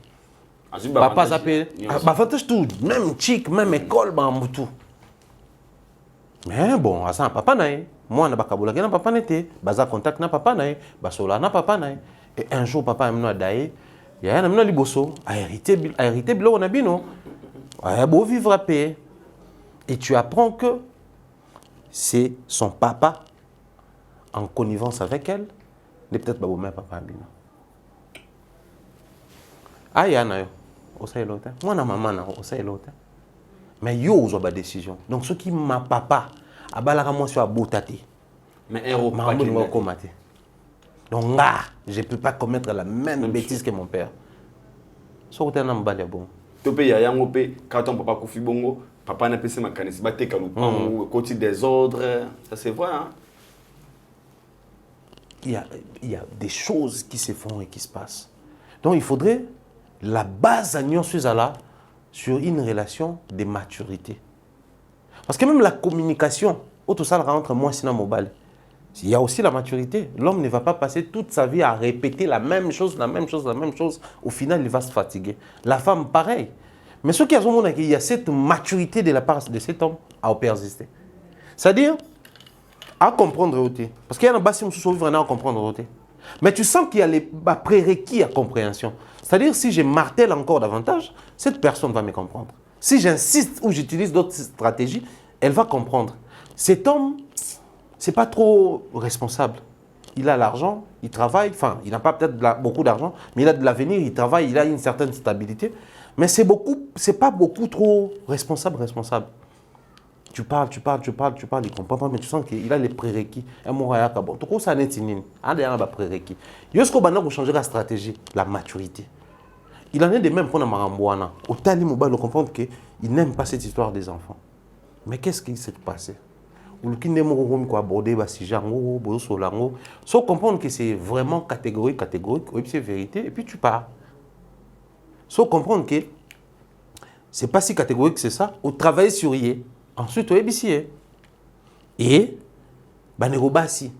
[SPEAKER 1] Papa s'appelle ba fantage tout, même chic, même école ba mutu. Mais bon, asa papa nae, moi na bakabula na papa nete, baza contact na papa nae, basola na papa nae. Et un jour papa amena daé, il y a un amena liboso, a hérité bilo na bino. A beau vivre à paix. Et tu apprends que c'est son papa, en connivence avec elle, n'est peut-être pas même papa. Ah, il y a un autre. Moi, ma maman, il y a l'autre. Mais yo, ils ont des décisions. Donc, ce qui m'a papa, moi, sur Boutati.
[SPEAKER 3] Mais héros,
[SPEAKER 1] donc, là, je ne peux pas commettre la même bêtise que mon père. Ce qui est un bon.
[SPEAKER 3] Tu peux y aller, quand ton papa Kofi Bongo, papa n'a pas fait ma canisse, batté Kaloupan, côté des ordres, ça se voit. Hein?
[SPEAKER 1] Il y a des choses qui se font et qui se passent. Donc il faudrait la base à Nyon Suzala sur une relation de maturité. Parce que même la communication, tout ça rentre moi sinon mobile. Il y a aussi la maturité. L'homme ne va pas passer toute sa vie à répéter la même chose. Au final, il va se fatiguer. La femme, pareil. Mais ce qui a il y a cette maturité de la part de cet homme à persister. C'est-à-dire, à comprendre aussi. Parce qu'il y a un bassin qui vivre à comprendre aussi. Mais tu sens qu'il y a les prérequis à compréhension. C'est-à-dire, si je martèle encore davantage, cette personne va me comprendre. Si j'insiste ou j'utilise d'autres stratégies, elle va comprendre. Cet homme, c'est pas trop responsable. Il a l'argent, il travaille, enfin, il n'a pas peut-être beaucoup d'argent, mais il a de l'avenir, il travaille, il a une certaine stabilité. Mais c'est pas beaucoup trop responsable. Tu parles, il comprend pas, mais tu sens qu'il a les prérequis. Un mot à bon, tout ça n'est pas des prérequis. Yosko bana pour changer la stratégie, la maturité. Il en est de même pour na marambouana. Au tali mobile, on comprend qu'il n'aime pas cette histoire des enfants. Mais qu'est-ce qui s'est passé? Ou le kinde mo ko aborder ba si jango, bo solango, sans comprendre que c'est vraiment catégorique, oui, c'est vérité et puis tu pars. Sans comprendre que c'est pas si catégorique que c'est ça, au travail sur y. Ensuite, au ébicier. Et, banegobasi.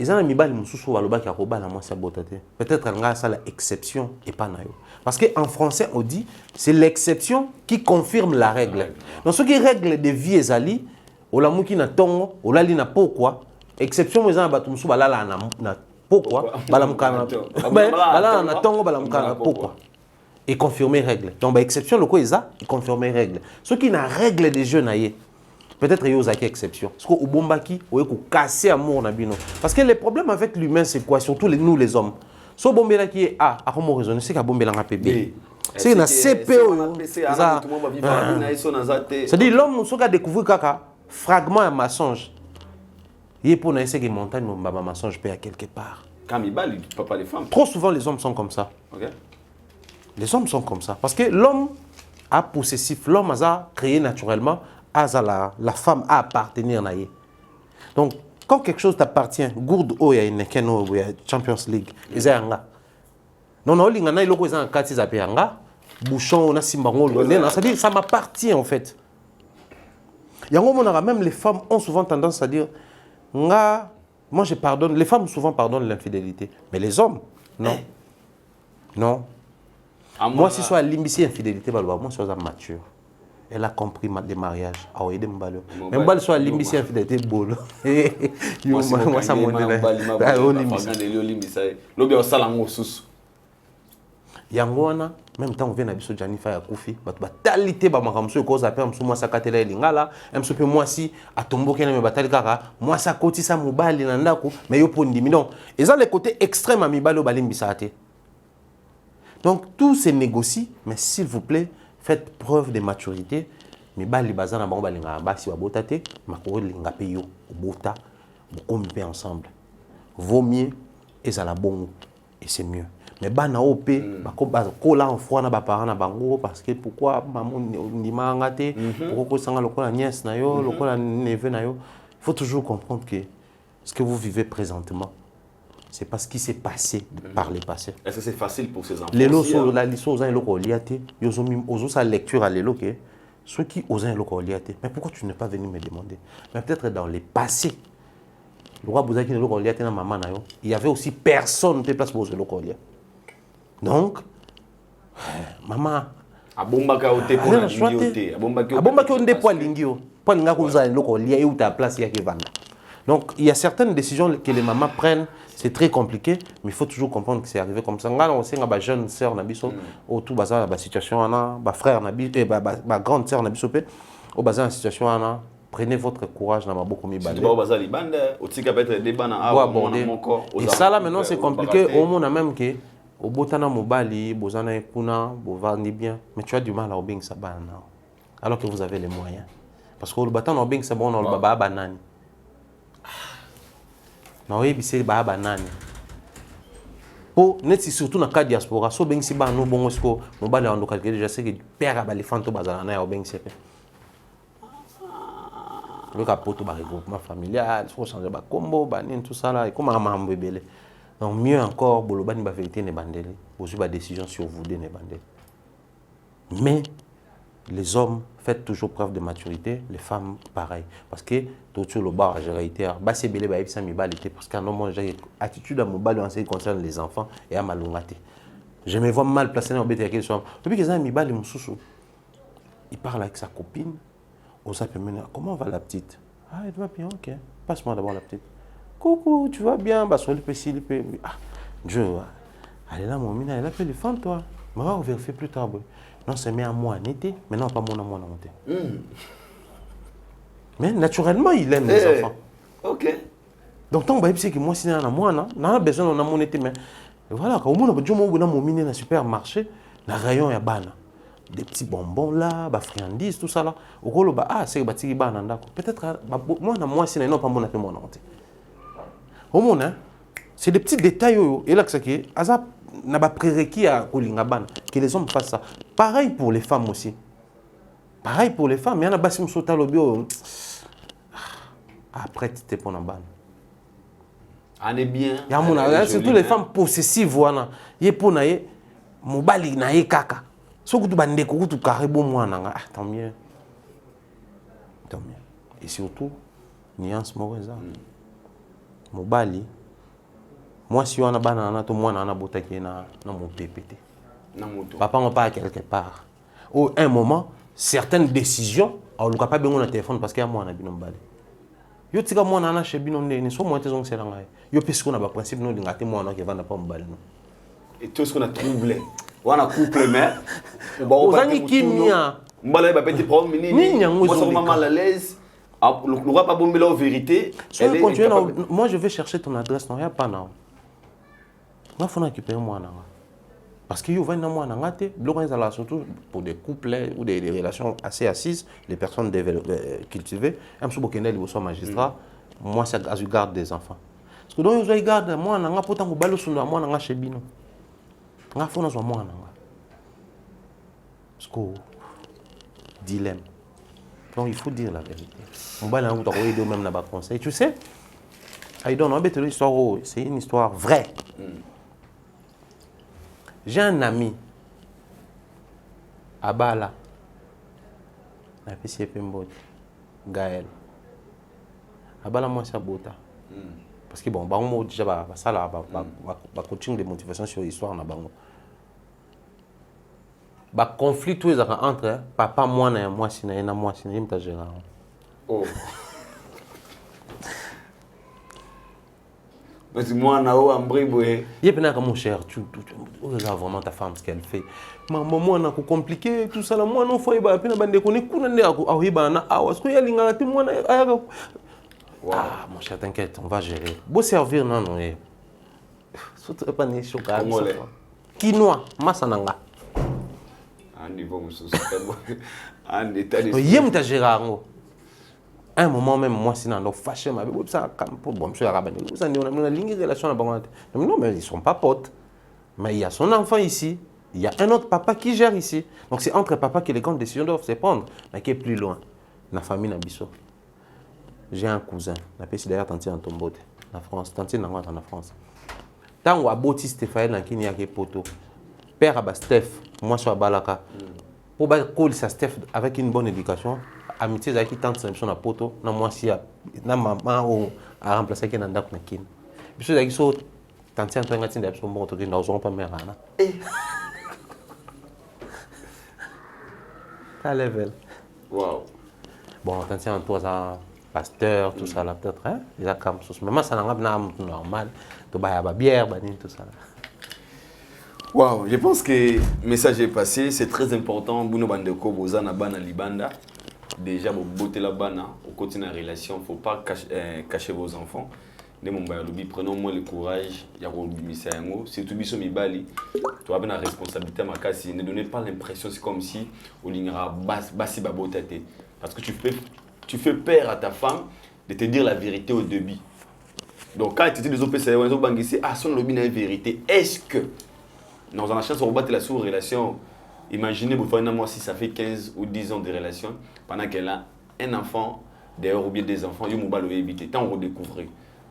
[SPEAKER 1] ils ont un mibali mususu balobaki akobala mwasi abota te. Peut-être nga ça la exception et pas nayo. Parce que en français on dit c'est l'exception qui confirme la règle. Donc ce qui règle de vie ezali olamuki na tongo olali na pokwa exception ils ont batu mususu balala na pokwa balamukana balala na tongo balamukana pokwa et confirmer règle. Donc exception le quoi eza et confirmer règle. Ce qui na règle des jeux naie. Peut-être qu'il y a une exception. Parce qu'au Bombaki, on peut casser amour na bino. Parce que les problèmes avec l'humain, c'est quoi? Surtout nous les hommes. Si on bombela qui est A, à comment raisonner, c'est qu'à bombela un PB. C'est une CPO. C'est-à-dire l'homme, qui a découvert kaka fragment à mensonge. Il est pour essayer de montagne, mais mensonge peut à quelque part.
[SPEAKER 3] Camibal, il ne pas les femmes.
[SPEAKER 1] Trop souvent, les hommes sont comme ça.
[SPEAKER 3] Okay.
[SPEAKER 1] Les hommes sont comme ça. Parce que l'homme a possessif, l'homme a créé naturellement. La femme a appartenir à. Donc, quand quelque chose t'appartient, gourde o ya ineken o ya Champions League, ezanga. Non non, lingana iloko ezanga kati za peanga, bouchon na simbango le, ça dit ça m'appartient en fait. Yango monara même les femmes ont souvent tendance à dire nga moi je pardonne, les femmes souvent pardonnent l'infidélité, mais les hommes non. Non. Moi si soit limbici infidélité balba, moi je suis mature. Elle a compris les mariages. Ah oui, même si soit limbici infidélité bolo. Moi ça monte là. Yangona même temps on vient na biso Janifa ya Kufi, ba talité ba makamso ko za pe mso moi sakatela elingala, mso pe moi si atomboke na me batali kaka, moi sa koti sa mobali na ndako, mais yo po ndimi non. Et ça le côté extrême à mibali o balimbisa te. Donc tout se négocie, mais s'il vous plaît, faites preuve de maturité. Mais bali bazana bango balinga basi babota te, makoro linga pe yo bota, bokomi pe ensemble. Vaut mieux et ça la bongo et c'est mieux. Mais bana opé bako là en froid na ba parents na bango parce que pourquoi maman ndima ngate, pourquoi ko sanga lokola nièce na yo, lokola neveu na yo. Il faut toujours comprendre que ce que vous vivez présentement c'est parce qu'il s'est passé par le passé.
[SPEAKER 3] Est-ce que c'est facile pour ces enfants?
[SPEAKER 1] Les lots sont la licence aux locaux liatés, ils ont sa lecture à l'élo que ceux qui osent un local liaté. Mais pourquoi tu n'es pas venu me demander? Mais peut-être dans le passé, le roi Bouzaki le local liaté na maman nayo, il y avait aussi personne de place pour le local liaté. Donc maman
[SPEAKER 3] abombaka ote pour la lingioté,
[SPEAKER 1] abombaka onde pour lingio, pour linga ko za le local liaté ou ta place ya ke vanda. Donc il y a certaines décisions que les mamans prennent. C'est très compliqué, mais il faut toujours comprendre que c'est arrivé comme ça. On sait que ma jeune sœur Nabiso, autour de la situation, ma frère Nabiso, ma grande sœur Nabiso, au bazar la situation, prenez votre courage dans ma beaucoup mieux. Et ça là maintenant c'est compliqué. Au monde même que au botana mobali, bozana ekuna, bovandi bien, mais tu as du mal à obéir ça banana. Alors que vous avez les moyens. Parce que le bâton obéir ça bon, on le baba banane. Oui, c'est baba nani. Pour net surtout dans le cas diaspora, so ben si ba no bon esko no ba la ndo calculer je sais que père a balé fanto bazana na ben c'est le capoto ba regroupement familial, faut changer ba combo ba nin tout ça là et comment maman bébé. Donc mieux encore boloba ni ba vérité ne bandele, vous ba décision sur vous de ne bandele. Mais les hommes, faites toujours preuve de maturité, les femmes, pareil. Parce que tout le bar, j'ai réité, c'est belé, parce qu'un homme, j'ai attitude à mon bal en ce qui concerne les enfants et à ma longate. Je me vois mal placé dans le bête. Depuis que j'ai mis bal, il parle avec sa copine. On s'appelle maintenant, comment va la petite? Ah, elle va bien, ok. Passe-moi d'abord la petite. Coucou, tu vas bien? Bah, sur le PC, le PC. Ah, Dieu, elle est là, mon mina, elle appelle les femmes, toi. Mais on va vérifier plus tard, boy. Non, c'est mis à moi en été, mais non, pas moi en été. Mais naturellement, il aime les enfants.
[SPEAKER 3] Ok.
[SPEAKER 1] Donc, tant que c'est que moi, si j'ai besoin de mon été, mais voilà, quand on a dans le supermarché, dans le rayon, il y a des petits bonbons là, des friandises, tout ça là. Ah, c'est que tu vas peut-être, moi, si non, pas mon été, mon été. Au monde, c'est des petits détails, et là, c'est que, n'a pas prérequis à Kolingaban, que les hommes fassent ça. Pareil pour les femmes aussi. Pareil pour les femmes. Il y en a qui sont au bio. Après, tu t'es pour la banne.
[SPEAKER 3] On est bien.
[SPEAKER 1] Il y a surtout les femmes possessives. Voilà. Il y a pour naïe, mobali naïe kaka. Ce que tu bandes, tu carré bon moi nanga. Tant mieux. Tant mieux. Et surtout, nuance mauvaise. Mobali, Moi, si on a banana, tout le monde a bota qui est dans mon PPT. Papa, on part quelque part. Au un moment, certaines décisions, on ne peut pas bien le téléphone parce qu'il y a moi qui a balé. Yo tika moi nana chez binom ne so moi tes on c'est là. Yo parce qu'on a pas principe non ngate moi qui va pas me balé.
[SPEAKER 3] Et tout ce qu'on a troublé. On a couple mais
[SPEAKER 1] bon on qui mia.
[SPEAKER 3] Mbala ba petit problème ni. Moi ça m'a mal à l'aise. Le roi pas bomber la vérité.
[SPEAKER 1] Moi je vais chercher ton adresse non y a pas non. Moi faut récupérer moi nana. Parce que yo va moi ngate, l'organisation surtout pour des couples ou des relations assez assises, les personnes cultivées, même si bokendel ils sont magistrats, moi c'est je garde des enfants. Parce que donc ils garde moi nanga pourtant ko balo sunda moi nanga chez bino. Nga fona zo moi nanga. Parce que dilemme. Donc il faut dire la vérité. On va là où tu as même dans conseil. Tu sais, I don't know, l'histoire, c'est une histoire vraie. J'ai un ami à Bala, la PCP Mbod, Gaël. À Bala, moi, c'est Bota. Parce que bon, on déjà ça là, coaching de motivation sur l'histoire na bango. Ba conflit tous entre papa moi na moi sina na moi sina imta Gérard.
[SPEAKER 3] Oh. Parce que moi na o ambriboé.
[SPEAKER 1] Il est comme mon cher, tu regardes vraiment ta femme ce qu'elle fait. Maman moi na ko compliqué tout ça là moi non faut ba pina bande ko ne kuna ne a hiba na awas ko yalinga te moi na aya. Ah, mon cher, t'inquiète, on va gérer. Beau servir, non, non. Surtout pas né chocolat. Quinoa, massananga.
[SPEAKER 3] Un niveau, un état de.
[SPEAKER 1] Yem ta Gérard. Un moment même, moi, si on fâché, ma vie, ça, pour bon, monsieur Arabani, vous avez une ligne de relation à Bangote. Non, mais ils ne sont pas potes. Mais il y a son enfant ici. Il y a un autre papa qui gère ici. Donc c'est entre papa que les grandes décisions doivent se prendre. Mais qui est plus loin. La famille Nabiso. J'ai un cousin, la PC d'ailleurs Tanti Antombote, en France, Tanti Nangote en France. Tant où a boti Stéphane dans qui a poto. Père à Steph, moi je suis à Balaka. Pour coller sa Steph avec une bonne éducation, amitié avec qui tente son à poto, na moi si na maman a remplacé qui n'anda pas kin. Puis ceux qui sont Tanti Antoine Gatin d'absolu bon autour nous n'osons pas mère ana. Ta level.
[SPEAKER 3] Wow.
[SPEAKER 1] Bon, Tanti Antoine pasteur, tout ça là, peut-être, hein? Il a comme ça. Mais moi, ça n'a pas normal. Tu vas à bière, tout ça là.
[SPEAKER 3] Wow, je pense que le message est passé. C'est très important. Bouno Bandeko, Bozana Bana Libanda. Déjà, vous bottez la bana, au côté de la relation, il ne faut pas cacher vos enfants. Prenons moins le courage, il y a un surtout si tu as la responsabilité, ne donnez pas l'impression, c'est comme si on a bassi babotate. Parce que tu fais peur à ta femme de te dire la vérité au début. Donc quand tu dis des OPC, ah, son lobby n'a vérité. Est-ce que, dans la chance, on va battre la sous-relation, imaginez, moi, si ça fait 15 ou 10 ans de relation, pendant qu'elle a un enfant, d'ailleurs, ou bien des enfants, il y a éviter. Tant on redécouvre.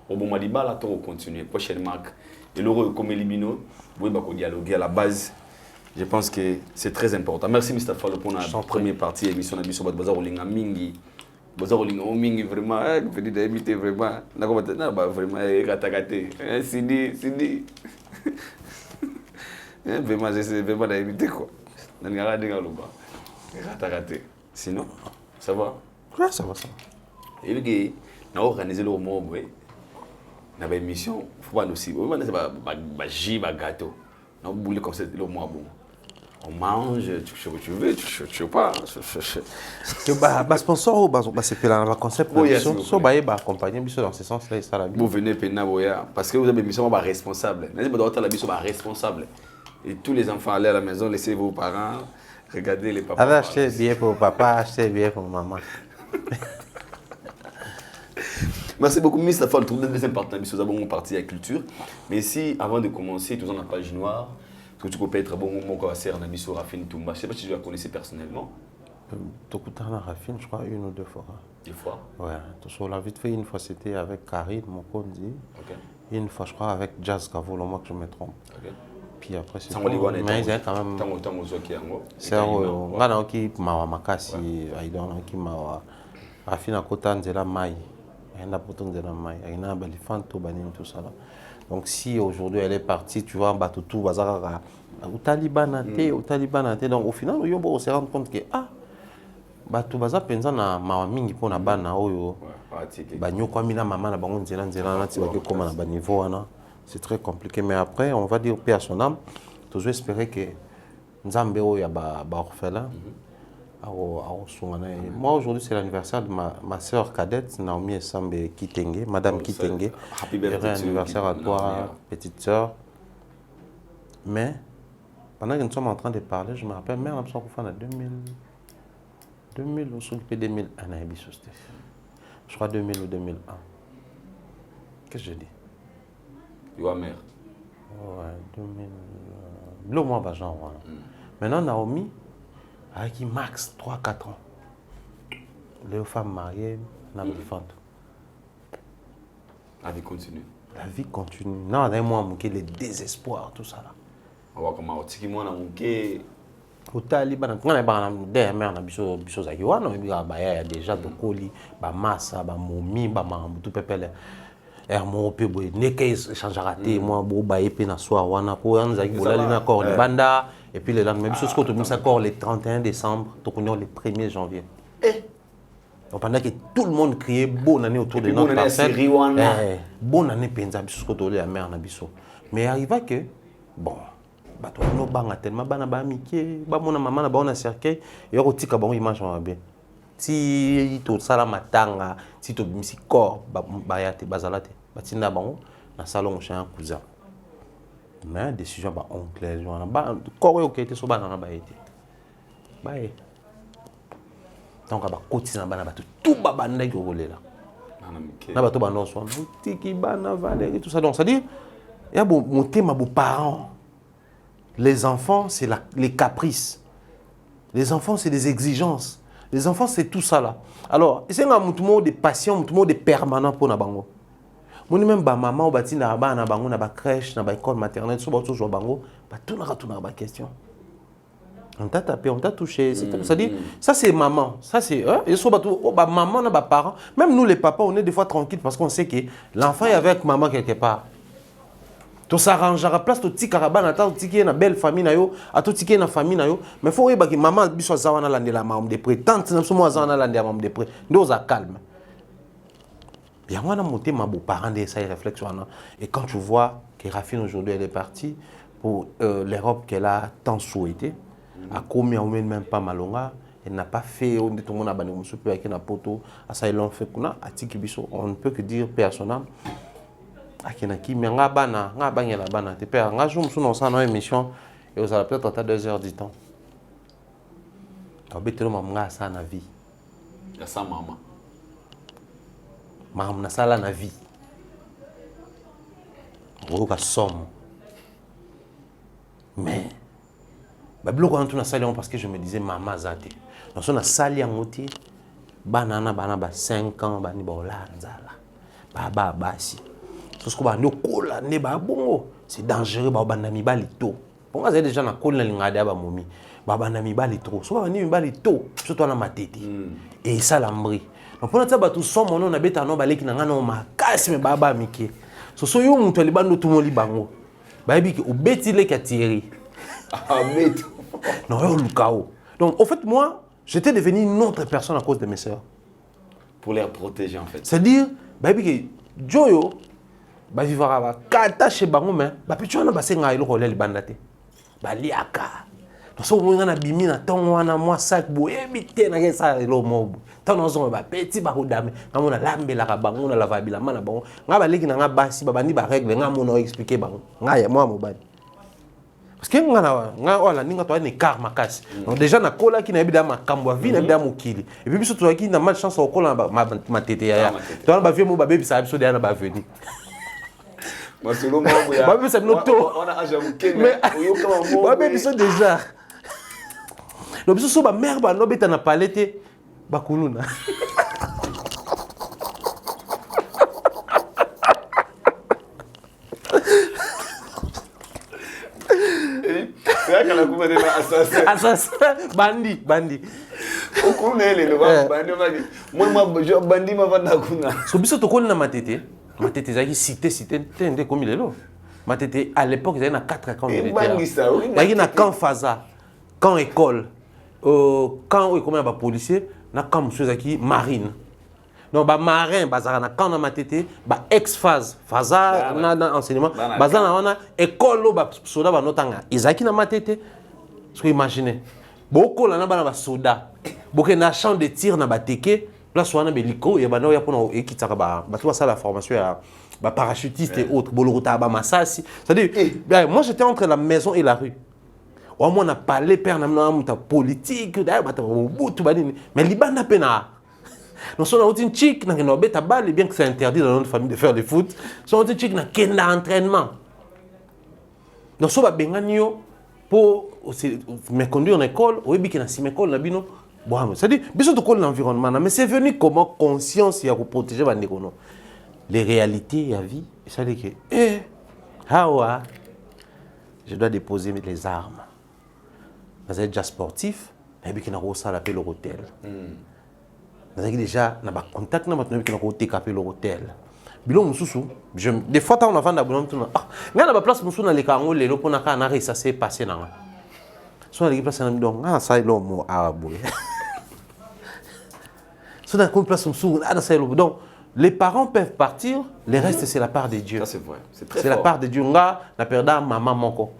[SPEAKER 3] Au bon Maliba, là, on continue. Prochaine marque. Et le comme Elimino, vous pouvez dialoguer à la base. Je pense que c'est très important. Merci, Mr. Fallo, pour la première partie de l'émission. Nous avons Bazar Olinga Mingi. Bazar Olinga Mingi, vraiment. Vous pouvez inviter vraiment. Vraiment, Ratakate. Sidi. Vraiment, j'essaie vraiment d'inviter quoi. Nous avons Ratakate. Sinon, ça va?
[SPEAKER 1] Ouais, ça va.
[SPEAKER 3] Et le gars, nous avons organisé le moment. Dans l'émission, il faut pas nous aussi. On va gâteau. On boule comme ça le mois bon. On mange, tu fais ce que tu veux, tu sais pas.
[SPEAKER 1] Le sponsor, c'est le concept de l'émission. Si vous voulez accompagner dans ce sens-là, ça la vie.
[SPEAKER 3] Vous venez parce que vous avez une mission responsable. Vous avez une mission responsable. Et tous les enfants aller à la maison, laissez vos parents, regardez les papas.
[SPEAKER 1] Achetez bien pour papa, achetez bien pour maman.
[SPEAKER 3] Merci beaucoup, Mr. Fall. Tout le deuxième partenaire, nous avons parti à la culture. Mais ici, avant de commencer, tout dans la page noire, parce que tu peux être bon moment quand on a mis sur Rafine Toumba. Je ne sais pas si tu la connaissais personnellement.
[SPEAKER 1] Tokuta Rafine, je crois, 1 ou 2 fois.
[SPEAKER 3] 2 fois?
[SPEAKER 1] Ouais. Sur la vite fait, une fois c'était avec Karine, mon condi.
[SPEAKER 3] Okay.
[SPEAKER 1] Et une fois, je crois, avec Jazz Kavolo, moi que je me trompe.
[SPEAKER 3] Okay.
[SPEAKER 1] Puis après, c'est
[SPEAKER 3] mais
[SPEAKER 1] il y a quand même. C'est un qui m'a makasi, qui m'a Rafine à Kota Nzela Mai. Il y a un peu de mai, il y a un peu de tout ça. Donc si aujourd'hui elle est partie, tu vois, Batutu, Bazara, au Taliban, donc au final, on se rend compte que Batu Baza penza na mawamingi pour na bana oyo. Banyo kwa mina maman na bango nzela na ti baki koma na ba niveau wana. C'est très compliqué, mais après on va dire paix à son âme. Toujours espérer que Nzambe oyo ba orphelin. Moi aujourd'hui c'est l'anniversaire de ma sœur cadette Naomi Esambe Kitenge, Madame Kitenge.
[SPEAKER 3] Happy birthday,
[SPEAKER 1] anniversaire à toi, petite sœur. Mais pendant que nous sommes en train de parler, je me rappelle même en 2000 ou 2001, je crois 2000 ou 2001. Qu'est-ce que je dis?
[SPEAKER 3] Tu vois, mère.
[SPEAKER 1] Ouais, 2000. Le mois bas genre. Maintenant Naomi avec max 3-4 ans. Les femmes mariées, n'a pas de femme.
[SPEAKER 3] La vie continue.
[SPEAKER 1] La vie continue. Non, d'un mois, le désespoir, tout ça là.
[SPEAKER 3] On va comment tu moi na munke.
[SPEAKER 1] Au Taliban, quand on est dans des mères na biso zakiwa, non, il y a déjà de colis, ba massa, ba momi, ba mambu tout pepele. Mon pe boy neke changera té moi bo ba épé na soir wana ko anzaki bolali na corps de banda et puis le lendemain biso ce que tout ça corps le 31 décembre to connait le 1er janvier. Donc pendant que tout le monde criait bonne année autour de notre parcelle. Bonne année penza biso ce que to la mère na biso. Mais arriva que bon bato no banga tellement bana ba miké ba mona maman na ba on a cercueil et on tika bon image en bien. Si to sala matanga si to bimisi corps ba yate bazalate batinda bango na salon chez un cousin. Mais décision ba oncle joana ba corps OK était so bana na ba été. Ba e. Donc ba kotina bana ba tout ba banda ki rolela. Na ba to bana so tiki bana Valérie tout ça donc ça dit il y a bon monter ma beau parents. Les enfants c'est les caprices. Les enfants c'est des exigences. Les enfants, c'est tout ça là. Alors, c'est un mot de passion, un mot de permanent pour Nabango. Moi, même ma maman, ou bâti na bango, na ba crèche, na ba école maternelle, sur bateau, bango, bah tout n'a pas question. On t'a tapé, on t'a touché. C'est-à-dire, ça c'est maman, ça c'est et sur bateau, bah maman, na ba parents. Même nous les papas, on est des fois tranquilles parce qu'on sait que l'enfant est avec maman quelque part. To s'arrangera place to ti karabana ta ti ki na belle famille na yo a to ti ki na famille na yo mais faut yeba ki maman biso zawana landela mam de près tante na so mo zawana landela mam de près ndo za calme bien moi na monter ma beau parents de ça réflexion et quand tu vois que Rafine aujourd'hui elle est partie pour l'Europe qu'elle a tant souhaité a commis au même pas malonga elle n'a pas fait on dit tout le monde a bané musu pe avec na poto a ça ils l'ont fait kuna a ti ki biso on ne peut que dire personnel. Akinaki mais nga bangela bana te père nga jour musu non ça na émission et vous allez peut-être à 2 heures du temps. Abetelo mamnga ça na vie.
[SPEAKER 3] Ya sa maman.
[SPEAKER 1] Maman na sala na vie. Roka somme. Mais bablo quand on a salé parce que je me disais maman zate. Donc on a sali ngoti banana bana ba 5 ans bani bola nzala. Baba basi. C'est dangereux ba banda mibali to. Bon nga déjà na kola lingade aba momi. Ba banda mibali trop. So ba ni mibali to, surtout na matete. Et ça l'ambri. Donc pour ça ba tout somme on a beta no baleki na ngana ma kasi me baba miki. So yo mutu libando tout mon libango. Ba yebi ki obeti le katiri.
[SPEAKER 3] Ah mais
[SPEAKER 1] non yo lukao. Donc en fait moi, j'étais devenu une autre personne à cause de mes sœurs.
[SPEAKER 3] Pour les protéger en fait.
[SPEAKER 1] C'est-à-dire ba yebi ki Joyo ba vivra ba kata chez bango mais ba pichona ba senga ilo koleli bandate ba liaka to so mo ngana bimi na tongo wana moi sac boye bité na ke sa ilo mobu tono zo ba petit ba kodame ngamona lambela ka bango na lavabila mana bango ngaba leki na ngabasi ba bandi ba règle ngamona expliquer bango ngaya moi mobali parce que nga wala ninga to ni karma kasi donc déjà na kola ki na bida makambo vie na bida mokili et puis biso to ki na malchance au kola ma tete ya to na ba vie mo ba bebi sa biso de na ba venir
[SPEAKER 3] Masolo mambo ya.
[SPEAKER 1] Babe c'est notre
[SPEAKER 3] On a âge à bouquet mais yo kama mo.
[SPEAKER 1] Babe biso déjà. No biso so ba mère ba no beta na palette ba kuluna.
[SPEAKER 3] C'est vrai qu'elle a couvert des assassins.
[SPEAKER 1] Assassin bandi.
[SPEAKER 3] O kuluna ele no bandi ma. Moi bandi ma vanda kuna.
[SPEAKER 1] So biso to kolina matete. matete ezalaki cité nde komi lelo matete à l'époque ezalaki na 4 camps militaires ezalaki na camp Faza camp école camp oyo ekomi na bapolicier na camp mosusu ezalaki marine donc bamarin bazalaka na camp na matete baex-phase Faza na enseignement baza na wana école oyo basoda banotanga ezalaki na matete soki imagine bokola na bana basoda boke na champ de tir na bateke place wana beliko ya bana ya pona ekitaka bato basala la formation ya parachutiste et autres bolorota ba masasi c'est-à-dire moi j'étais entre la maison et la rue au moins on a parlé père na muta politique d'ailleurs bata bobutu banini mais libanda pena non son autre une chic na no beta balle bien que c'est interdit dans notre famille de faire le foot son autre chic na kenda entraînement non so ba benganio pour me conduire en école ou bien que na si école na bino bon c'est-à-dire besoin de l'environnement mais c'est venu comment conscience ya pour protéger bandeko non les réalités à vie ça dit que hawa je dois déposer les armes vous êtes déjà sportif et puis qui n'a pas ça l'appel au hôtel vous avez déjà na ba contact na maintenant qui n'a pas capé le hôtel bilo mususu des fois on a vendu abonnement tout ah ngana ba place mususu na le kango lelo pona ka na ça s'est passé na so na place na donc ah ça lo mo arabo so na ko place mususu ah ça lo donc les parents peuvent partir, le reste c'est la part de Dieu.
[SPEAKER 3] Ça c'est vrai,
[SPEAKER 1] c'est la part de Dieu. Nga na perda maman moko.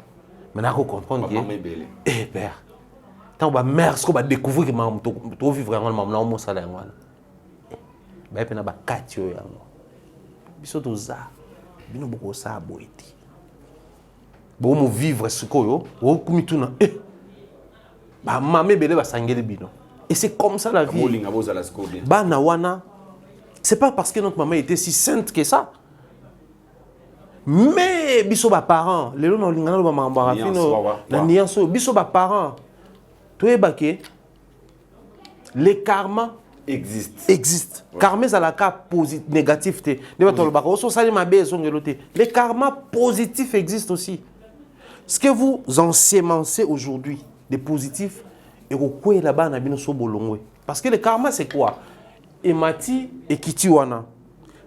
[SPEAKER 1] Mais na ko comprendre que eh père. Tant ba mère ce qu'on va découvrir que maman to vivre vraiment maman na mo sala ngwana. Ba pe na ba katio yango. Biso to za. Bino boko sa boiti. Bo mo vivre ce koyo, o kumituna ba maman belé ba sangeli bino. Et c'est comme ça la vie. Ba na wana c'est pas parce que notre maman était si sainte que ça. Mais biso ba parents, les gens lingana ba mamba fino na nianso biso ba parents. Toi baké les karma existe. Karma za la cas positif négatif te. Ne ba tolo ba ko so sali mabe zongelote. Les karma positifs existent aussi. Ce que vous ensemencez aujourd'hui des positifs et ko kwe là-bas na bino so bolongwe. Parce que le karma c'est quoi? Et mati et kiti wana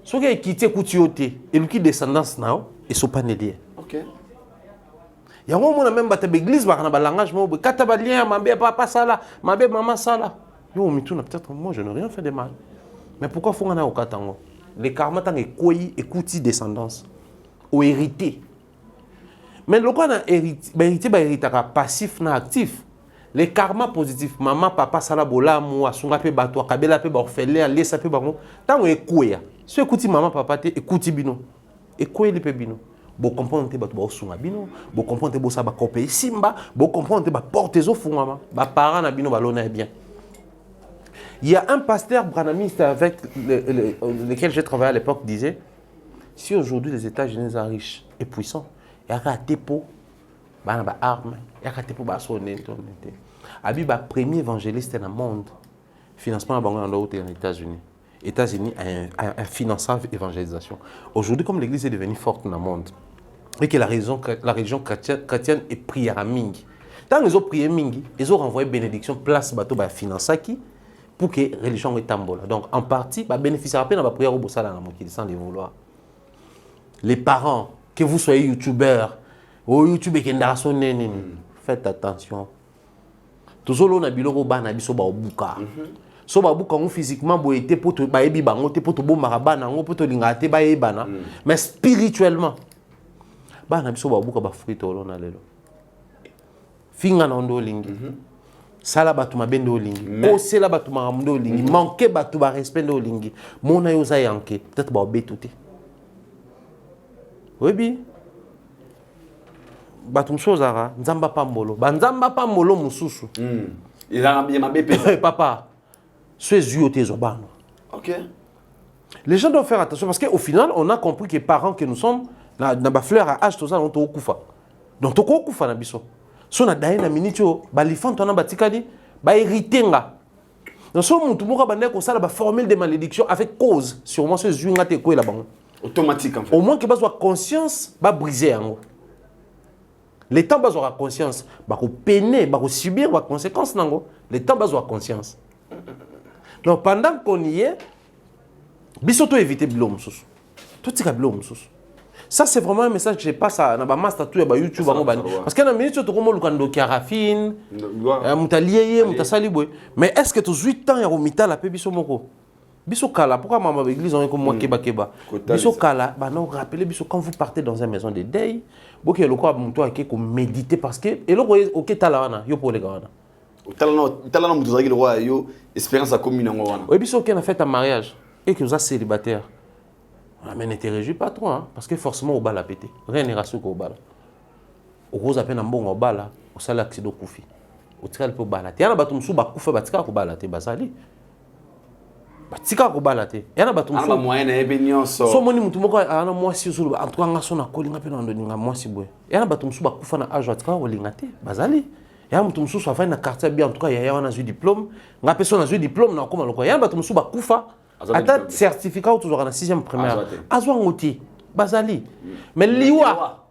[SPEAKER 1] so ke kiti kuti yote et luki descendance nao et so pas lié.
[SPEAKER 3] OK.
[SPEAKER 1] Ya mo na même bata l'église ba na ba langage mo kata ba lien mabe papa sala mabe maman sala yo mituna peut-être moi je n'ai rien fait de mal mais pourquoi faut ngana okatango les karma tant ekoyi ekuti descendance ou hérité mais le quoi na hérité ba héritaka passif na actif. Les karma positifs, maman, papa, sala bola, moi, sunga pe bato, kabela pe ba orphelin, lesa pe bango. Tango ekouya. Si écouti maman, papa te écouti bino. Ekouya li pe bino. Bo comprendre te bato ba sunga bino, bo comprendre te bo sa ba kopé simba, bo comprendre te ba porter zo fungama, ba parents na bino ba lona bien. Il y a un pasteur branamiste avec lequel j'ai travaillé à l'époque disait si aujourd'hui les États-Unis sont riches et puissants, il y a un dépôt ba armes, il y a un dépôt ba sonner Abi ba premier évangéliste dans le monde. Financement aux États-Unis. États-Unis a un financement d'évangélisation. Aujourd'hui, comme l'Église est devenue forte dans le monde, et que la religion chrétienne est prière à Mingi. Tant qu'ils ont prié Mingi, ils ont renvoyé bénédiction, place bateau ba financer qui pour que la religion est tambola. Donc en partie, ba bénéficier à peine de la prière au bossala dans mon sans les vouloir. Les parents, que vous soyez youtubeurs, ou youtubeur qui est faites attention. Tozolo na biloko bana biso ba obuka. So ba buka ngo physiquement boyete poto ba yebi bango te poto bomaka bana ngo poto linga te ba yebana. Mais spirituellement bana biso ba buka ba fruit tolo na lelo. Finga na ndo lingi. Sala batu mabendo lingi. Osela batu mamundo lingi. Manquer batu ba respect ndo lingi. Mona yo za yanke peut-être ba obetuté. Oui. Batum sozara nzamba pambolo banzamba pambolo mususu
[SPEAKER 3] ils ont bien mabé
[SPEAKER 1] papa ce zioté zobano.
[SPEAKER 3] OK.
[SPEAKER 1] Les gens doivent faire attention parce qu'au final on a compris que les parents que nous sommes na ba fleur à âge tout ça on to kufa donc to ko kufa na biso so na daina minitio balifant on a batikali ba héritenga donc so mutu moka bande ko sala ba formule de malédiction avec cause sûrement ce zuinga te ko la bango
[SPEAKER 3] automatique en fait
[SPEAKER 1] au moins que ba soit conscience ba briser yango. Les temps bas aura conscience, bah peiner, bah subir les conséquences nango. Les temps bas aura conscience. Donc pendant qu'on y est, bisoto éviter blom sous. Tout est câblé au ça, c'est vraiment un message que j'ai pas ça. Dans ma master tout sur YouTube, parce que dans la minute, tu as comme le kando carafine, mutalié, mutasaliboué. Mais est-ce que tu as 8 ans et au la paix biso moko? Biso kala, pourquoi maman l'église on est comme moi keba? Biso kala, bah non, rappelez biso quand vous partez dans une maison de deuil, beaucoup de quoi muto ake ko méditer parce que et là ok talawana yo pour les gars.
[SPEAKER 3] Talana muto zaki le roi yo expérience à commune en wana.
[SPEAKER 1] Oui, biso qui a fait un mariage et que vous êtes célibataire. Mais ne te réjouis pas trop, hein, parce que forcément, au bal a pété. Rien n'est rassuré au bal. Au gros, à peine un bon au bal, au sale accident koufi. Au tirel pour balater. Il y a un bateau sous bakoufa, batika pour balater, basali. Batika pour balater. Il y a un bateau sous.
[SPEAKER 3] Ah, moyen est béni so.
[SPEAKER 1] So moni mutu moko ana moi si sous en tout cas ngaso na kolinga pe na ndonga moi si boy. Il y a un bateau sous bakoufa na age batika o lingate, basali. Il y a un mutu sous soit fait na quartier bien en tout cas il y a un diplôme, nga personne a eu diplôme na koma loko. Il y a un bateau sous bakoufa. Attends, certificat toujours en 6e première. Azwa ngoti, bazali. Mais liwa,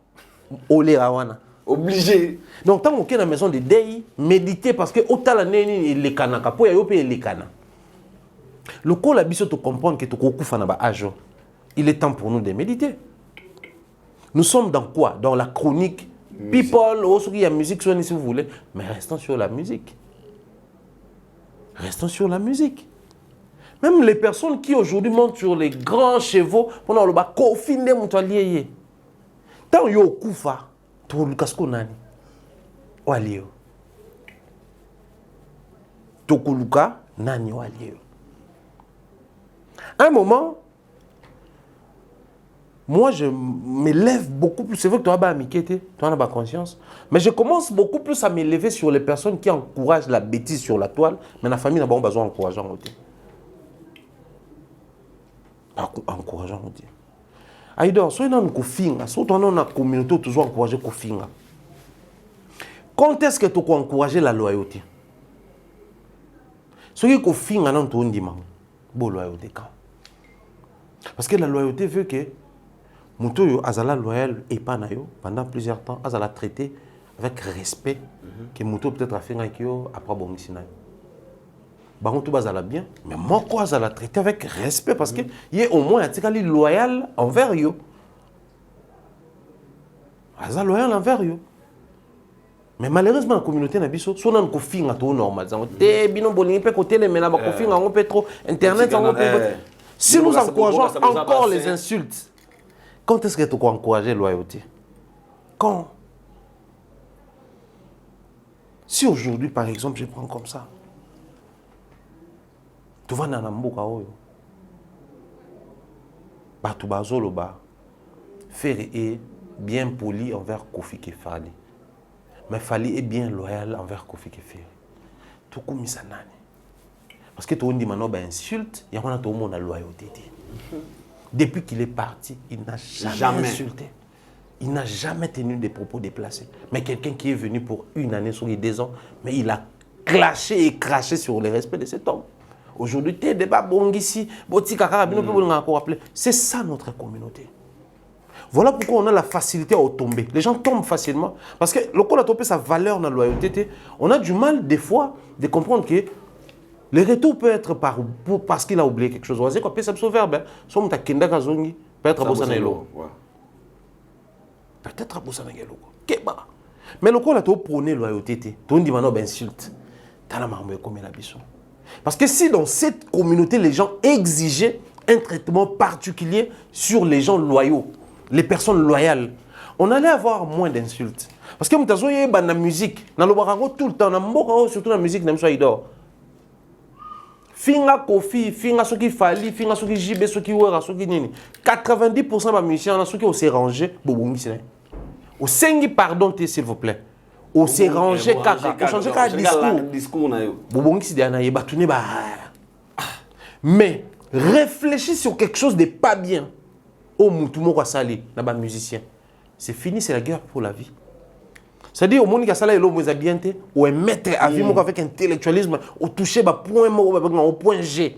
[SPEAKER 1] olé rawana.
[SPEAKER 3] Obligé.
[SPEAKER 1] Donc, tant que dans la maison de deuil, méditer parce que autant la neni les kanaka, pour y aller les kana. Le col a besoin de comprendre que tu as un âge. Il est temps pour nous de méditer. Nous sommes dans quoi? Dans la chronique. People, oh, il y a musique, si vous voulez. Mais restons sur la musique. Restons sur la musique. Même les personnes qui aujourd'hui montent sur les grands chevaux, pendant le bas, confiner mon toilier. Tant yo koufa, to Lucas Konani. Walio. Tokoluka nani walio. À un moment, moi je m'élève beaucoup plus. C'est vrai que tu as pas tu as pas conscience. Mais je commence beaucoup plus à m'élever sur les personnes qui encouragent la bêtise sur la toile. Mais la famille n'a pas besoin d'encourageant. Encourageant. Aïdor, soit dans une finga, soit dans une communauté toujours encourager la finga. Quand est-ce que tu peux encourager la loyauté? Ce qui est finga dans ton dimanche, bon loyauté quand? Parce que la loyauté veut que Moutoyo azala loyal et pas nayo pendant plusieurs temps, azala traité avec respect que Mouto peut-être a fait un kio après bon misinayo. Bah on tout bazala bien, mais moi quoi azala traité avec respect parce que il est au moins atikali loyal envers yo. Azala loyal envers yo. Mais malheureusement la communauté na biso so nan ko finga to normal ça te bino bolingi pe ko télé mais na ba ko finga on peut trop internet on peut. Si nous encourageons encore les insultes, quand est-ce que tu peux encourager la loyauté? Quand? Si aujourd'hui, par exemple, je prends comme ça, tu vas dans Namboka, tu vas Zoloba, faire est bien poli envers Kofi Kefali. Mais Fali est bien loyal envers Kofi Kefali. Tout comme ça, parce que tout le monde dit insulte, il y a tout le monde a loyauté. Depuis qu'il est parti, il n'a jamais insulté. Il n'a jamais tenu des propos déplacés. Mais quelqu'un qui est venu pour une année, sur les 2 ans, mais il a clashé et craché sur le respect de cet homme. Aujourd'hui, tu es débat ici, c'est ça notre communauté. Voilà pourquoi on a la facilité à tomber. Les gens tombent facilement. Parce que le coup, on a tombé sa valeur dans la loyauté. On a du mal, des fois, de comprendre que le retour peut être parce qu'il a oublié quelque chose. On va dire quoi, c'est un verbe. Somme ta kenda kazongi, peut-être à Bossanelo. Peut-être à Bossanelo. Mais le coup, on a tout prôné loyauté. Tout le monde dit insulte. Parce que si dans cette communauté, les gens exigeaient un traitement particulier sur les gens loyaux, les personnes loyales, on allait avoir moins d'insultes. Parce que nous avons dans la musique, dans le barango tout le temps, surtout dans la musique, nous avons Finga Kofi, finga ce qui fali, finga ce qui jibe, ce qui ouera, ce qui nini. 90% des musiciens, ceux qui s'est rangé, au sengi pardon, s'il vous plaît. Au s'est rangé kaka, au changé kaka discours. Mais réfléchis sur quelque chose de pas bien. Au moutumo kwa sali, na musicien. C'est fini, c'est la guerre pour la vie. C'est-à-dire, au monde qui a salé l'homme bien, ou un maître à vivre avec intellectualisme, ou toucher au point G.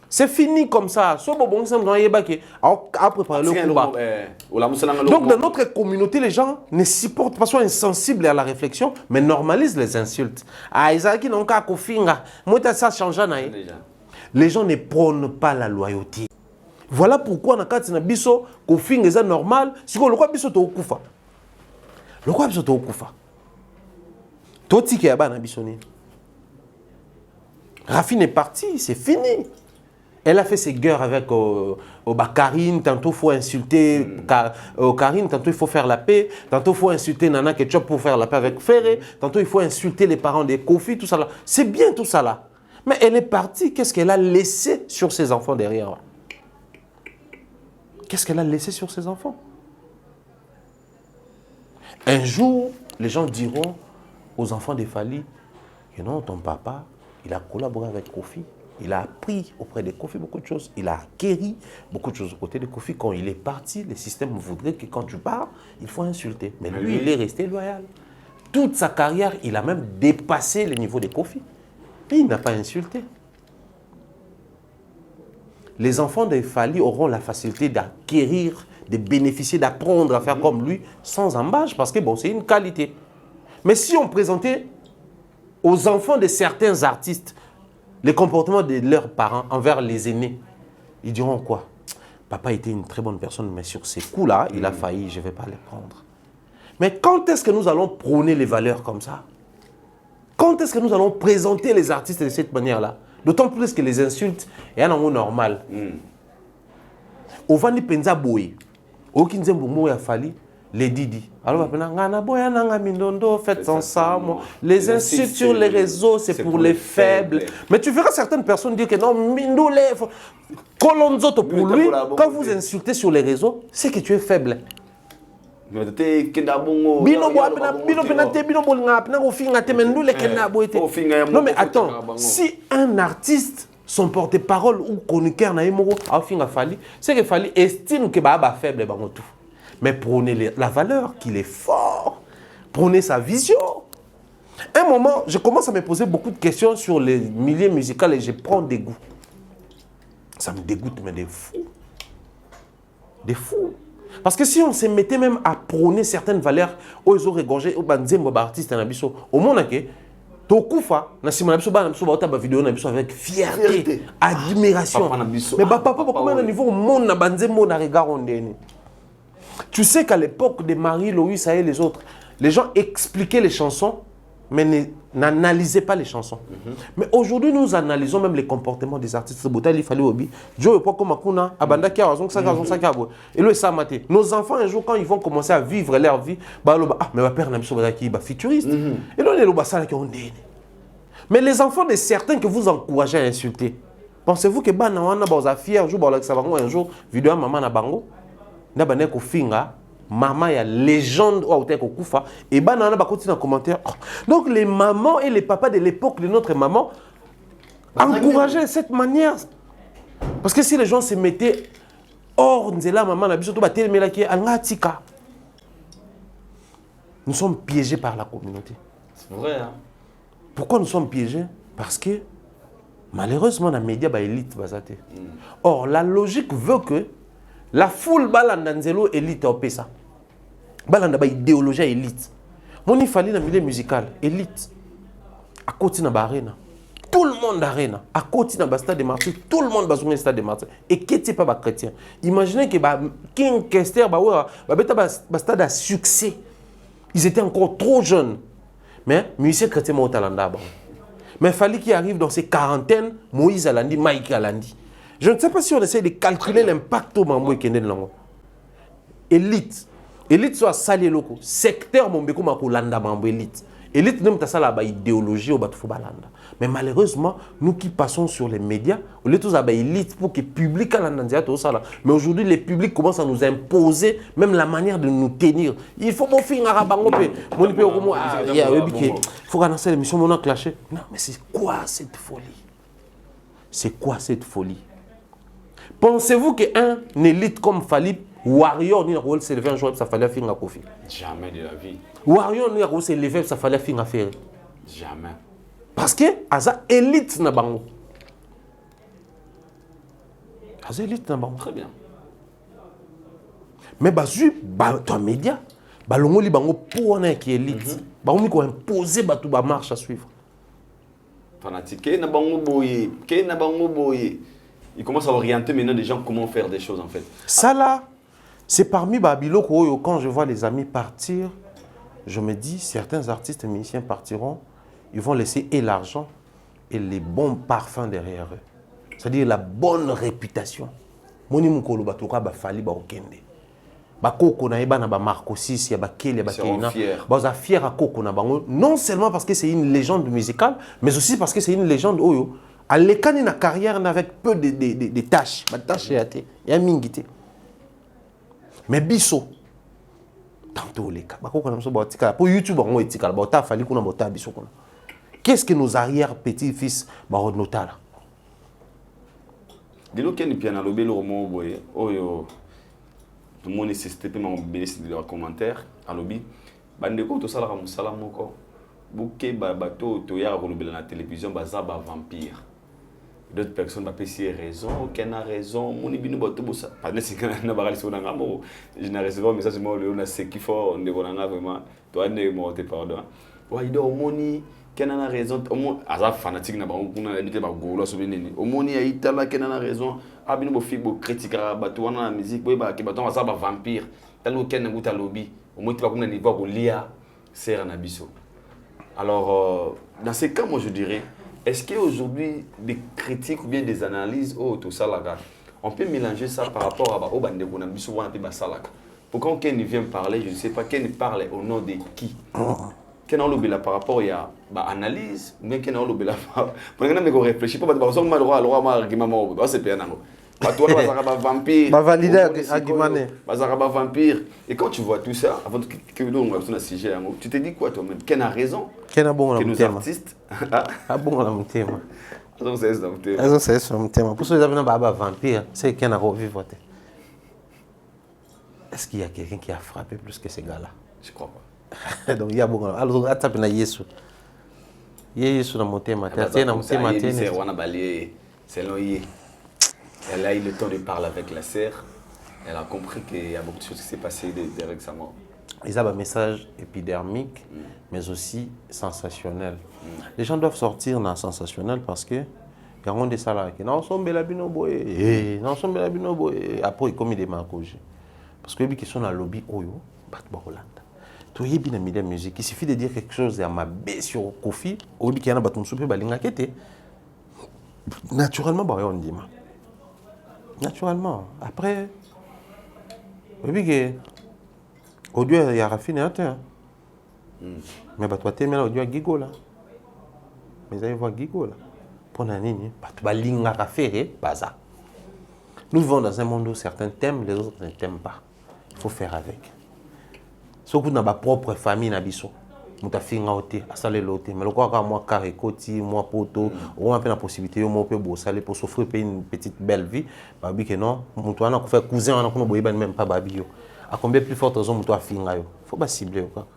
[SPEAKER 1] C'est fini comme ça. Donc, dans notre communauté, les gens ne supportent pas, sont insensibles à la réflexion, mais normalisent les insultes. Les gens ne prônent pas la loyauté. Voilà pourquoi na kati na biso ko finga eza normal, siko lokwa biso to okufa. Lokwa biso to okufa. To tike ya bana biso ni. Rafine est partie, c'est fini. Elle a fait ses guerres avec Karine, tantôt il faut insulter Karine, tantôt il faut faire la paix, tantôt il faut insulter Nana Ketchup pour faire la paix avec Ferré, tantôt il faut insulter les parents des Kofi, tout ça là. C'est bien tout ça là. Mais elle est partie, qu'est-ce qu'elle a laissé sur ses enfants derrière? Qu'est-ce qu'elle a laissé sur ses enfants? Un jour, les gens diront aux enfants des Fally que non, ton papa, il a collaboré avec Kofi. Il a appris auprès de Kofi beaucoup de choses. Il a acquéri beaucoup de choses aux côtés de Kofi. Quand il est parti, le système voudrait que quand tu pars, il faut insulter. Mais lui, il est resté loyal. Toute sa carrière, il a même dépassé le niveau de Kofi. Et il n'a pas insulté. Les enfants de Fally auront la facilité d'acquérir, de bénéficier, d'apprendre à faire comme lui, sans embâche, parce que bon, c'est une qualité. Mais si on présentait aux enfants de certains artistes les comportements de leurs parents envers les aînés, ils diront quoi? Papa était une très bonne personne, mais sur ces coups-là, il a failli, je ne vais pas les prendre. Mais quand est-ce que nous allons prôner les valeurs comme ça? Quand est-ce que nous allons présenter les artistes de cette manière-là? D'autant plus que les insultes, il y a un mot normal. Au Vandi Penza Boy, au Kinzembo Moya Fally, les Didi. Alors, faites ensemble. Les insultes sur les réseaux, c'est pour les faibles. Mais tu verras certaines personnes dire que non, Mindole, Kolonzoto pour lui, quand vous insultez sur les réseaux, c'est que tu es faible. Non mais attends, si un artiste, son porte-parole ou chroniqueur n'a pas Fally, c'est que Fally estime que Baba faible. Mais prenez la valeur, qu'il est fort. Prenez sa vision. Un moment, je commence à me poser beaucoup de questions sur les milieux musicaux et je prends des goûts. Ça me dégoûte, mais des fous. Des fous. Parce que si on se mettait même à prôner certaines valeurs, aux regorgés, aux artistes, au monde, Tokufa, vidéo avec fierté, admiration. Mais papa, comment au niveau monde na banzembo na regard ondeni. Tu sais qu'à l'époque de Marie-Louise et les autres, les gens expliquaient les chansons, mais n'analysaient pas les chansons. Mais aujourd'hui, nous analysons même les comportements des artistes. Il fallait oublier. Nos enfants, un jour, quand ils vont commencer à vivre leur vie, mais père n'a pas futuriste. Mais les enfants de certains que vous encouragez à insulter, pensez-vous que un jour, vidéo maman na bango, maman ya légende ou kufa et banana ba continue en commentaire. Donc les mamans et les papas de l'époque de notre maman encourageaient cette manière. Parce que si les gens se mettaient hors nzela maman na biso to ba telemela ki angatika. Nous sommes piégés par la communauté.
[SPEAKER 3] C'est vrai hein.
[SPEAKER 1] Pourquoi nous sommes piégés? Parce que malheureusement les médias ba élite bazate. Or la logique veut que la foule balanda nzelo élite au pesa. Balanda ba idéologie élite. Mon il fallait dans le milieu musical élite. À côté na arena. Tout le monde arena. À côté na stade de martyrs, tout le monde bazonga stade de martyrs. Et qui était pas chrétien. Imaginez que King Kester stade à succès. Ils étaient encore trop jeunes. Mais musicien chrétien mo talanda ba. Mais il fallait qu'il arrive dans ces quarantaines, Moïse Alandi, Mike Alandi. Je ne sais pas si on essaie de calculer l'impact au Mambo Kenden Lango. Élite. Élite soit salé loco. Secteur Mombeko Mako Landa Mambo élite. Élite n'aime pas ça la idéologie au Batufo Balanda. Mais malheureusement, nous qui passons sur les médias, on est tous à élite pour que le public a l'andandia tout ça là. Mais aujourd'hui, les publics commencent à nous imposer même la manière de nous tenir. Il faut bon finir à Bango. Mon épée au Romo. Il faut annoncer l'émission mon clashé. Non, mais c'est quoi cette folie? C'est quoi cette folie? Pensez-vous qu'un élite comme Fally, Warrior, ni rôle s'élever un jour, ça fallait faire un Kofi?
[SPEAKER 3] Jamais de la vie.
[SPEAKER 1] Warrior, ni rôle s'élever, ça fallait faire un Ferré?
[SPEAKER 3] Jamais.
[SPEAKER 1] Parce que, Aza élite na bango. Aza élite na bango.
[SPEAKER 3] Très bien.
[SPEAKER 1] Mais toi, média, balongo li bango pour un qui élite. Bango ko imposer batu ba marche à suivre.
[SPEAKER 3] Fanatique, na bango boye, ke na bango boye. il commence à orienter maintenant des gens comment faire des choses en fait.
[SPEAKER 1] Ça là, c'est parmi Babilo quand je vois les amis partir, je me dis certains artistes et musiciens partiront, ils vont laisser et l'argent et les bons parfums derrière eux. C'est-à-dire la bonne réputation. Moni mukolo batoka ba fali ba okende. Ba koko na eba na ba Marco 6 ya ba Kelly ba Kelina. Ba za fier à koko na bango non seulement parce que c'est une légende musicale mais aussi parce que c'est une légende oyo à l'écane na carrière avec peu de tâches, ba tâches ya té, ya mingité. Mais biso tantôt les cas ba koko na so ba tika pour YouTube bango etika ba ta fali kuna ba ta biso kuna. Qu'est-ce que nos arrière-petits-fils ba notala?
[SPEAKER 3] De l'eau qui est bien à l'obé le roman boy, oh yo, tout le monde est systémé en bénéfice de leurs commentaires à l'obé. Bandeko tout ça la ramusala moko, bouquet bateau to ya relobé dans la télévision baza ba vampire. D'autres personnes m'appellent raison, aucun a raison, mon ibino bateau bossa. Pas nécessairement na bagali sur nanga mo. Je n'ai reçu un message moi le on a ce qu'il faut on devant nanga vraiment. Toi ne m'ont pardon. Ouais il moni Kenan a raison, aza fanatique na bango kuna nite ba golo so benene. Omoni ya itala Kenan a raison. Abino bo fi bo critiquer ba to wana na musique boy ba ke ba to ba vampire. Talo Kenan buta lobby. Omoni ba kuna niveau ko lia sera na biso. Alors dans ces cas moi je dirais est-ce qu'aujourd'hui des critiques ou bien des analyses tout ça là on peut mélanger ça par rapport à au bande ko na biso wana pe ba salaka. Pourquoi Ken vient parler, je ne sais pas Ken parle au nom de qui. Qu'est-ce que par rapport à l'analyse, mais qu'est-ce que pour que nous réfléchissons pas parce que nous avons le droit à argument, c'est bien non. Toi, tu vas vampire.
[SPEAKER 1] Va valider argument.
[SPEAKER 3] Vampire. Et quand tu vois tout ça, avant que nous on un sujet, tu te dis quoi toi-même? Quel a raison?
[SPEAKER 1] Quel a bon
[SPEAKER 3] que nos artistes?
[SPEAKER 1] Ah bon la thème.
[SPEAKER 3] Donc c'est ça le thème.
[SPEAKER 1] Raison c'est ça le thème. Pour ceux qui ont un vampire, c'est qu'un a revivre. Est-ce qu'il y a quelqu'un qui a frappé plus que ces gars-là?
[SPEAKER 3] Je crois pas.
[SPEAKER 1] Donc il y a beaucoup. Alors attrape na Yesu. Yesu na motema. Tiens na motema tiens.
[SPEAKER 3] C'est wana balé. C'est loyer. Elle a eu le temps de parler avec la sœur. Elle a compris qu'il y a beaucoup de choses qui s'est passé derrière sa mort.
[SPEAKER 1] Ils ont un message épidermique, mais aussi sensationnel. Les gens doivent sortir dans le sensationnel parce que il y a des salariés qui non sont belabino boy, non sont belabino boy. Après ils commettent des marquages. Parce que ils sont dans le lobby oyo, bat Hollande. Tu es bien dans la musique. Il suffit de dire quelque chose à ma baie sur Kofi, au lieu qu'il y a un bâton soupe, balinga kete. Naturellement, bah on dit ma. Naturellement. Après, oui que audio il y a raffiné un temps. Mais bah toi t'es là audio Gigo là. Mais ça y voit Gigo là. Pour nani, bah tu balinga faire baza. Nous vivons dans un monde où certains t'aiment, les autres ne t'aiment pas. Il faut faire avec. Surtout dans ma propre famille nabiso muta finga oté asale loté mais le quoi quand moi carré koti moi poto on a la possibilité moi peut bosser pour s'offrir une petite belle vie babi que non muto ana ko faire cousin ana ko boyeba même pas babi yo à combien plus forte raison muto finga yo faut pas cibler quoi.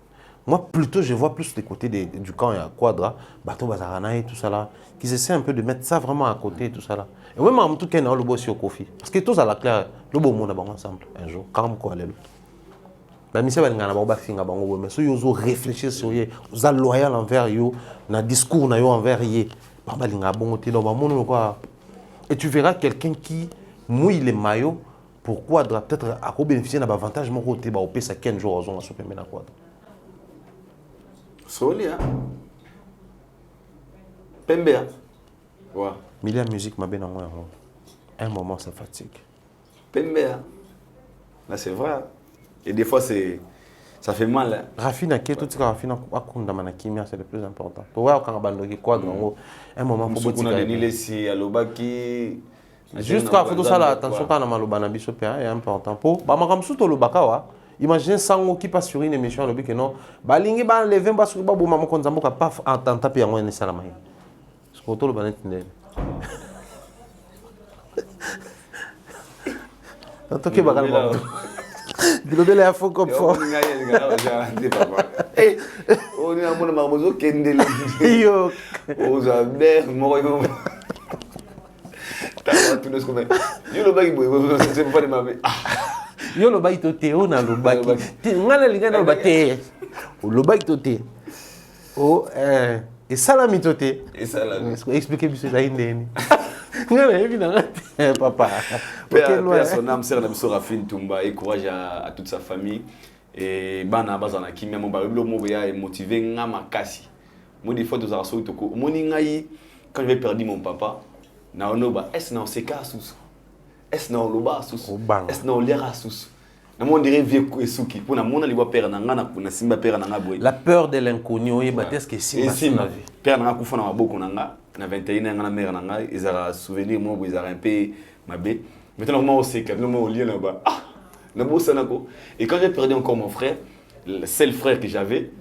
[SPEAKER 1] Moi plutôt je vois plus les côtés du camp et à Quadra bateau bazarana et tout ça là qu'ils essaient un peu de mettre ça vraiment à côté tout ça là et même en tout cas dans le boss au Kofi parce que tous à la claire le beau monde ensemble un jour comme quoi aller. La mission va ngana ba finga bango mais so yozo réfléchir sur yé za loyal envers yo na discours na yo envers yé ba balinga bongo ti do ba mono quoi et tu verras quelqu'un qui mouille les maillots pourquoi peut-être à ko bénéficier d'un avantage mon côté ba opé ça 15 jours on se permet na quoi
[SPEAKER 3] Solia Pembea ouais
[SPEAKER 1] mais la musique m'a bien en un moment ça fatigue
[SPEAKER 3] Pembea là c'est vrai. Et des fois, ça fait mal. Hein.
[SPEAKER 1] Rafina, qui est tout ce que Rafina a kimia, c'est le plus important. Tu vois, quand on a quoi, un moment
[SPEAKER 3] pour que
[SPEAKER 1] juste quand on a attention, quand on a le c'est important. Pour le bakawa, imaginez Sango qui passe sur une émission, le but non, balingi ba lever ba sur ba bo maman kon zambo ka paf en taper en ne salama. Ce que le banet ne. Tanto que bagala. Dilobele ya foko po.
[SPEAKER 3] Eh, on est à mon marmozo kendele.
[SPEAKER 1] Yo.
[SPEAKER 3] Oza ber moro. T'as tout ce qu'on fait. Yo le bagi boy, c'est pas de mamé.
[SPEAKER 1] Yo le bagi toté on a le bagi. Ngana lingana le bagi. Le bagi toté. Oh et salami toté.
[SPEAKER 3] Et salami.
[SPEAKER 1] Expliquer monsieur ça indeni. Papa.
[SPEAKER 3] Paix à son âme, sœur Namiso Rafine Toumba, et courage à toute sa famille. Et Bana Bazana qui m'a motivé Ngama Kassi. Moi, des fois, quand je vais perdre mon papa, est-ce que c'est cas sous? Est-ce que c'est loba sous? Est-ce que c'est l'air sous? La
[SPEAKER 1] peur de l'inconnu, est-ce que c'est ma vie?
[SPEAKER 3] Père n'a pas na 21 ans, mère n'a ils ont souvenir moi ils ont un peu mabé. Maintenant moi aussi quand nous au lien là-bas. Ah, na bossa nako. Et quand j'ai perdu encore mon frère, le seul frère que j'avais,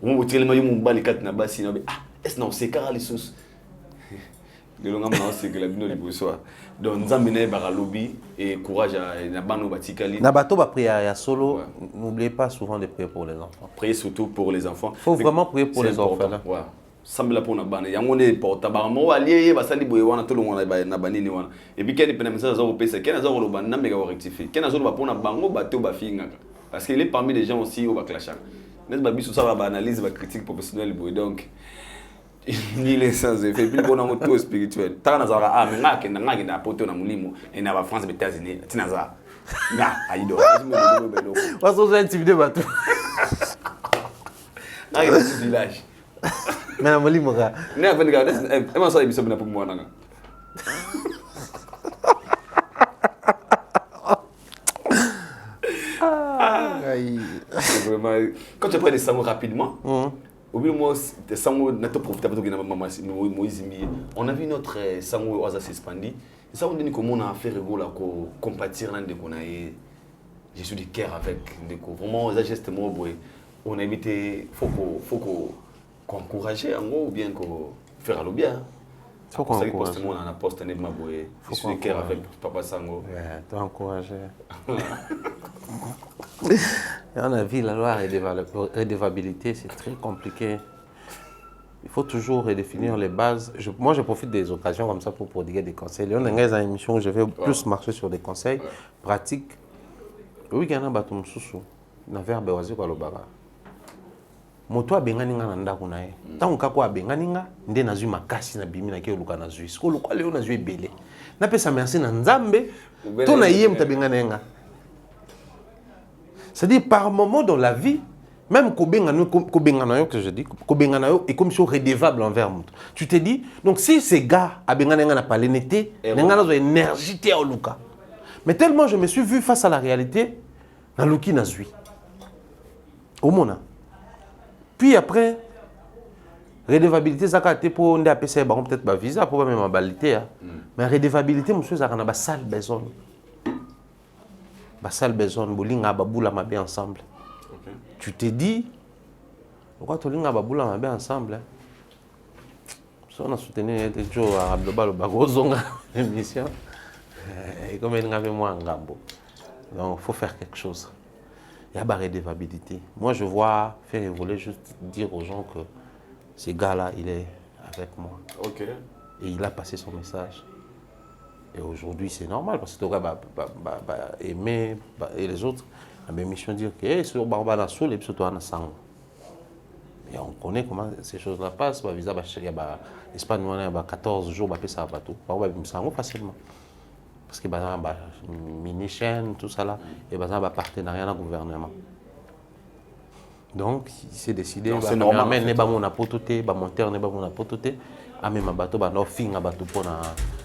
[SPEAKER 3] on me tirait mon bal et quatre na bas sinon ah, est-ce non c'est car les sous. Le long maintenant c'est que la bino les bosoa. Donc nzambene bara lobby et courage à na bano batikali.
[SPEAKER 1] Na bato ba prier à solo, n'oubliez pas souvent de prier pour les enfants.
[SPEAKER 3] Priez surtout pour les enfants.
[SPEAKER 1] Faut vraiment prier pour les enfants là.
[SPEAKER 3] Ouais. Sambela pour na bana yango ne porta ba mo alié ba sali boye wana to lo wana ba na banini wana et puis kene pena message za opesa kene za lo bana mega rectifier kene za lo ba pona bango ba te ba finga parce qu'il est parmi les gens aussi au ba clasher n'est-ce pas biso ça ba analyse ba critique professionnelle boye donc ni les sans effet puis bon en tout spirituel ta na za ah ngake na poto na mulimo et na ba France États-Unis tina za na aido
[SPEAKER 1] waso za intimider ba tout
[SPEAKER 3] na le village.
[SPEAKER 1] Mais la molie moka.
[SPEAKER 3] Ne pas regarder. Et moi ça il me pour moi nanga. Vraiment quand tu prends des sangs rapidement. Au bout de moi des sangs n'a pas profité parce que maman Moïse on a vu notre sang au hasard suspendu. Ça on dit comment on a fait rigoler ko compatir nan de qu'on a je suis de cœur avec de ko vraiment ça geste moi boy on a évité faut encourager en gros ou bien faire le bien.
[SPEAKER 1] Faut qu'on encourage.
[SPEAKER 3] On a posté un maboué. Je suis cœur avec Papa Sango.
[SPEAKER 1] Ouais, tu encourager. On a vu la loi redevabilité, c'est très compliqué. Il faut toujours redéfinir les bases. Moi, je profite des occasions comme ça pour prodiguer des conseils. On a une émission où je vais plus marcher sur des conseils pratiques. Oui, il y a un bâton sous-sous. Il y a un verbe oisé quoi le baga. Moto abengani nga na ndako na ye tango kako abengani nga nde nazwi makasi na bimi na ke luka nazwi siko luka leo nazwi ebele na pesa merci na nzambe to na ye mutabengana nga c'est-à-dire par moment dans la vie même kobengana yo que je dis kobengana yo est comme si redevable envers moto tu te dis donc si ces gars abengana nga na palenete nga nazo énergie te au luka mais tellement je me suis vu face à la réalité na luki nazwi au mona. Puis après, redevabilité, ça a été pour on a peut-être un visa, pour même ma mais redevabilité, monsieur, ça a une salle besoin. Une salle besoin, bolinga baboula ma bien ensemble. Tu te dis, pourquoi tu linga baboula ma bien ensemble? Si on a soutenu des jours à Global Bagozonga, émission, et comme il y avait moi en gambo. Donc il faut faire quelque chose. Il y a une redevabilité. Moi, je vois faire évoluer, juste dire aux gens que ce gars-là, il est avec moi.
[SPEAKER 3] Ok.
[SPEAKER 1] Et il a passé son message. Et aujourd'hui, c'est normal parce que tu vas aimer et les autres. La même mission dire que c'est sur Barbara Soul et puis toi, et on connaît comment ces choses-là passent. Il y a l'Espagne, il y a 14 jours, il y a tout. Facilement. Parce que mini-chaîne, tout ça là, et un partenariat dans le gouvernement. Donc, il s'est décidé,
[SPEAKER 3] c'est normal.
[SPEAKER 1] Mais pas mon apototé, monteur n'est pas mon apototé, à même un bateau, no fin à bateau pour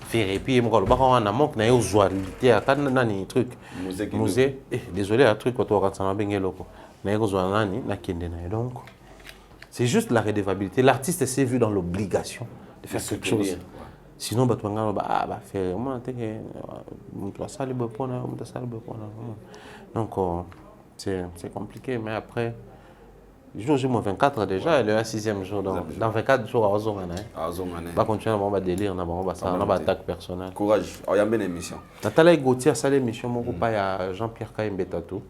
[SPEAKER 1] faire et puis moi le baron en amont n'a eu joie à nani truc. Musée. Désolé un truc quand on rentre dans bien loco. N'a eu joie nani n'a kende na donc. C'est juste la redevabilité. L'artiste s'est vu dans l'obligation de faire quelque chose. Sinon, faire donc c'est compliqué, mais après, le jour j'ai 24 déjà, le 6e jour, donc dans 24 jours, on va continuer à délire, on va attaque personnelle.
[SPEAKER 3] Courage, il y a une émission.
[SPEAKER 1] Nathalie Gauthier, ça l'émission, mon copain, il y a Jean-Pierre Kaïmbetatou.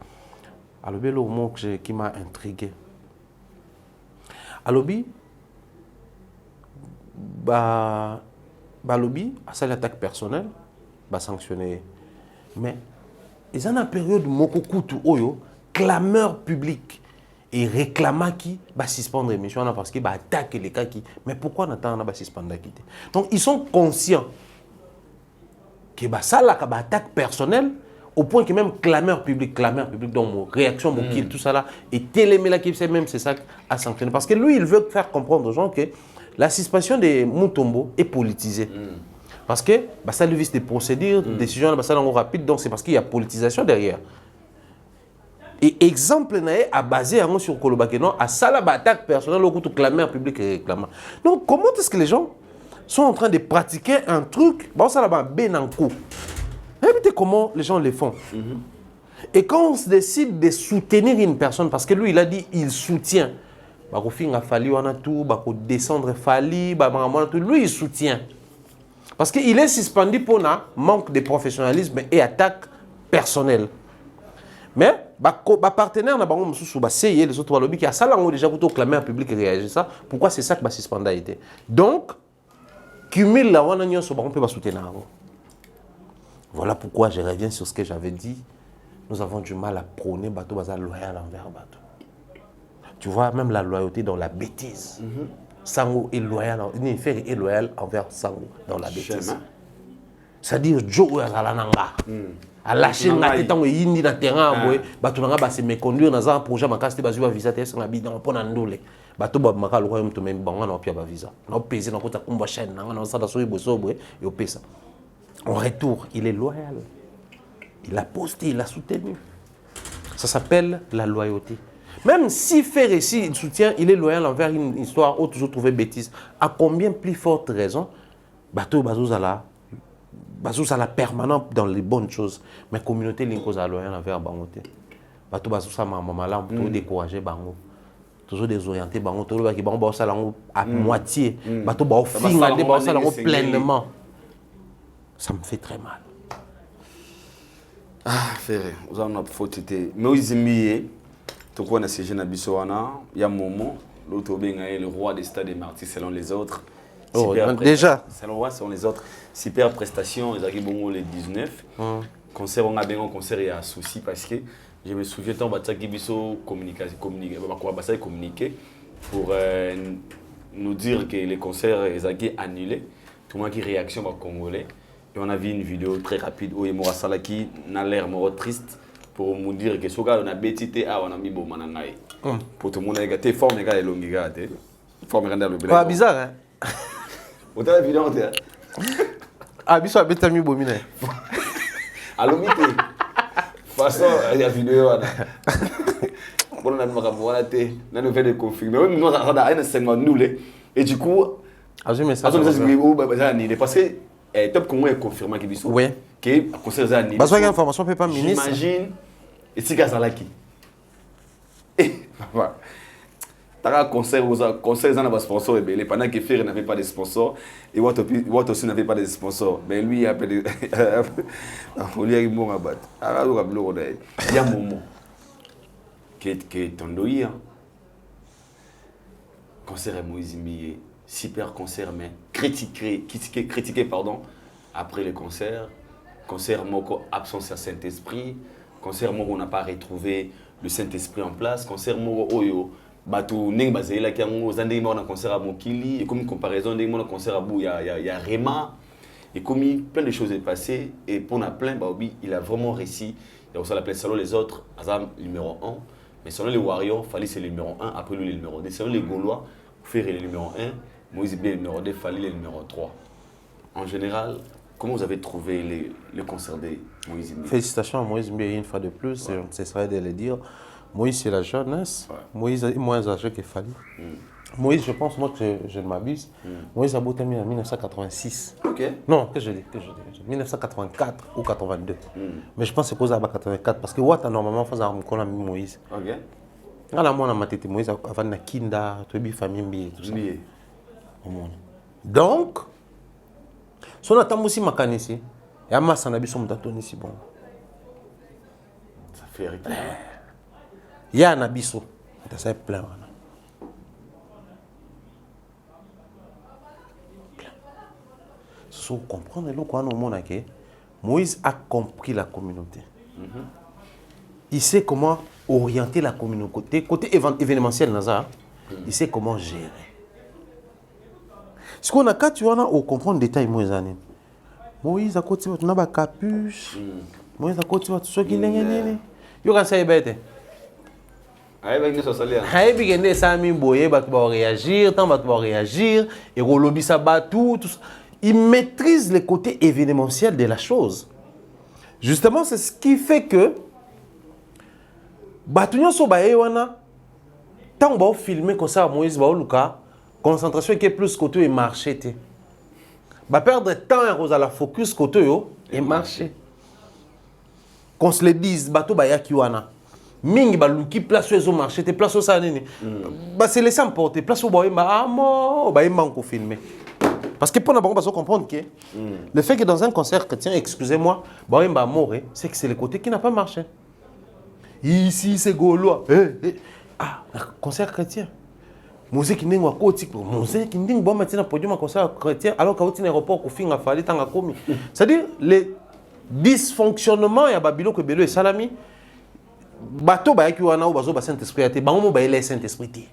[SPEAKER 1] Alors, le mot qui m'a intrigué. Alors, lobby, à ça l'attaque personnelle, va sanctionner. Mais ils ont une période où oyo clameur publique et réclamant qui va suspendre l'émission parce qu'il va attaquer les cas qui. Mais pourquoi on attend va suspendre la quitter? Donc ils sont conscients que ça là attaque personnelle au point que même clameur public donc mon réaction mon kill tout ça là et télémé là qui c'est même c'est ça à sanctionner parce que lui il veut faire comprendre aux gens que la suspension de Mutombo est politisée. Parce que ça lui vise des procédures, décisions là ça rapide donc c'est parce qu'il y a politisation derrière. Et exemple à basé sur Kolobake non à ça la attaque personnelle au tout clameur public et réclamant. Donc comment est-ce que les gens sont en train de pratiquer un truc bon ça là-bas ben en coup. Écoutez comment les gens le font. Et quand on se décide de soutenir une personne, parce que lui, il a dit il soutient. Descendre lui, il soutient. Parce qu'il est suspendu pour un manque de professionnalisme et attaque personnelle. Mais partenaire, les autres lobbies qui a ça, on déjà clamer un public et réagir ça. Pourquoi c'est ça que suspendu a été. Donc, cumule la on peut soutenir. Voilà pourquoi je reviens sur ce que j'avais dit. Nous avons du mal à prôner Bateau Bazar loyal envers Bateau. Tu vois, même la loyauté dans la bêtise. Sango est loyal, est loyal envers Sango dans la bêtise. C'est-à-dire, Joe Azalananga. À lâcher la tête en indi dans le terrain, Bateau Nanga se méconduire dans un projet, ma casse, Bateau visa, c'est un bidon, pour n'andole. Bateau Bamaka, le royaume, tu même bangan, on a visa. On a payé dans la combat chaîne, on a ça dans le sobo, et on paye ça. En retour, il est loyal. Il a posté, il a soutenu. Ça s'appelle la loyauté. Même si fait récit, il soutient, il est loyal envers une histoire où toujours trouver bêtise. À combien plus forte raison, Bateau Bazouza la permanent dans les bonnes choses. Mais la communauté est loyale envers Bangote. Bateau Bazouza maman pour décourager Bango. Toujours désorienté Bango. Tout le monde va à moitié. Bateau va pleinement. Ça me fait très mal.
[SPEAKER 3] Ah, frère, vous avez une faute. Mais vous aimez, tout le monde a siégé dans Bissoana, il y a un moment, l'autre est le roi des stades des martyrs selon les autres.
[SPEAKER 1] Oh, déjà.
[SPEAKER 3] Selon le roi, selon les autres. Super prestation, ils arrivent bon les 19. Concert, on a bien un concert, il y a un souci parce que je me souviens tant que Bisso communiquer pour nous dire que les concerts ont été annulés. Tout le monde qui réaction au Congolais. Et on a vu une vidéo très rapide où Emora Salaki n'a l'air triste pour nous dire que ce gars on a bêtité on a mis bon manangai. Pour tout le monde a forme les gars et longue gars forme rendre le
[SPEAKER 1] pas bizarre hein.
[SPEAKER 3] Autant la vidéo
[SPEAKER 1] ah biso a bêta mi bomine.
[SPEAKER 3] Alors mité. Façon la vidéo là. Bon on a voilà té, on a fait des confirmer. Nous on a un segment nous et du coup
[SPEAKER 1] je message.
[SPEAKER 3] Parce que top comment est confirmé que Bissou
[SPEAKER 1] oui
[SPEAKER 3] que concert ça
[SPEAKER 1] parce que information peut pas ministre
[SPEAKER 3] j'imagine et si Gazalaki voilà t'as concert ça n'a pas sponsor et pendant que Ferre n'avait pas de sponsor et Watt aussi n'avait pas de sponsor mais lui il a appelé Olivier bon abat il y a un moment que Tondoïa concert à Moïse Mbié super concert mais critiqué pardon après le concert moko absence à Saint-Esprit concert moko on n'a pas retrouvé le Saint-Esprit en place concert moko oyo bato ning bazela ki ngo zande mo na concert à Mokili et comme comparaison ning mo na concert à Bou il y a Rema et comme plein de choses est passé et pour na plein Baobi il a vraiment réussi il y a aussi la place selon les autres Azam numéro 1 mais selon les Warriors fallait c'est le numéro 1 après lui le numéro 2 selon les Gaulois faire le numéro 1 Moïse B, le numéro 2, Fali, le numéro 3. En général, comment vous avez trouvé le concert de Moïse B?
[SPEAKER 1] Félicitations à Moïse B une fois de plus, ouais. Ce serait de le dire. Moïse, c'est la jeunesse. Ouais. Moïse est moins âgé que Fali. Moïse, je pense, moi, que je ne m'abuse. Moïse a beau en 1986.
[SPEAKER 3] Ok.
[SPEAKER 1] Non, que je dis 1984 ou 82. Mais je pense que c'est cause de 84 parce que Watt a normalement fait un con avec Moïse.
[SPEAKER 3] Ok.
[SPEAKER 1] Alors, moi, on a été Moïse avant la Kinda, tout le famille, tout ça. Donc, si on attend aussi Makanisi, il y a masse en abyss ici bon.
[SPEAKER 3] Ça fait rire.
[SPEAKER 1] Il y a un abyss, ça est plein. Si vous comprenez, Moïse a compris la communauté. Il sait comment orienter la communauté. Côté événementiel, il sait comment gérer. Ce qu'on a quand tu as au comprendre détail Moïse Moïse akoti bato na ba capuche. Moïse akoti bato soki ndenge nini. Yo kan sa ebete.
[SPEAKER 3] Ayebi ngeso salia.
[SPEAKER 1] Ayebi kende sami boye bato ba réagir, tant bato ba réagir et rolobisa batou tout ça. Il maîtrise les côtés événementiels de la chose. Justement, c'est ce qui fait que bato nyonso ba wana tant ba filmer comme ça Moïse ba luka concentration qui est plus côté et marché té. Ba perdre temps à la focus côté yo et marché. Qu'on se le dise bato ba yaki wana. Mingi ba luki place au marché té place au ça nini. Ba se laisser emporter place au ba amo ba ko filmer. Parce que pour nous comprendre que le fait que dans un concert chrétien, excusez-moi, c'est que c'est le côté qui n'a pas marché. Ici, c'est Gaulois. Ah, concert chrétien. Musique n'est pas côté. Musique n'est pas maintenant podium concert chrétien alors qu'au aéroport au fin a fallu tant commis. C'est-à-dire les dysfonctionnements ya Babylone que Bélo et Salami bateau ba ki wana ou bazo ba Saint-Esprit ate bango ba le Saint-Esprit.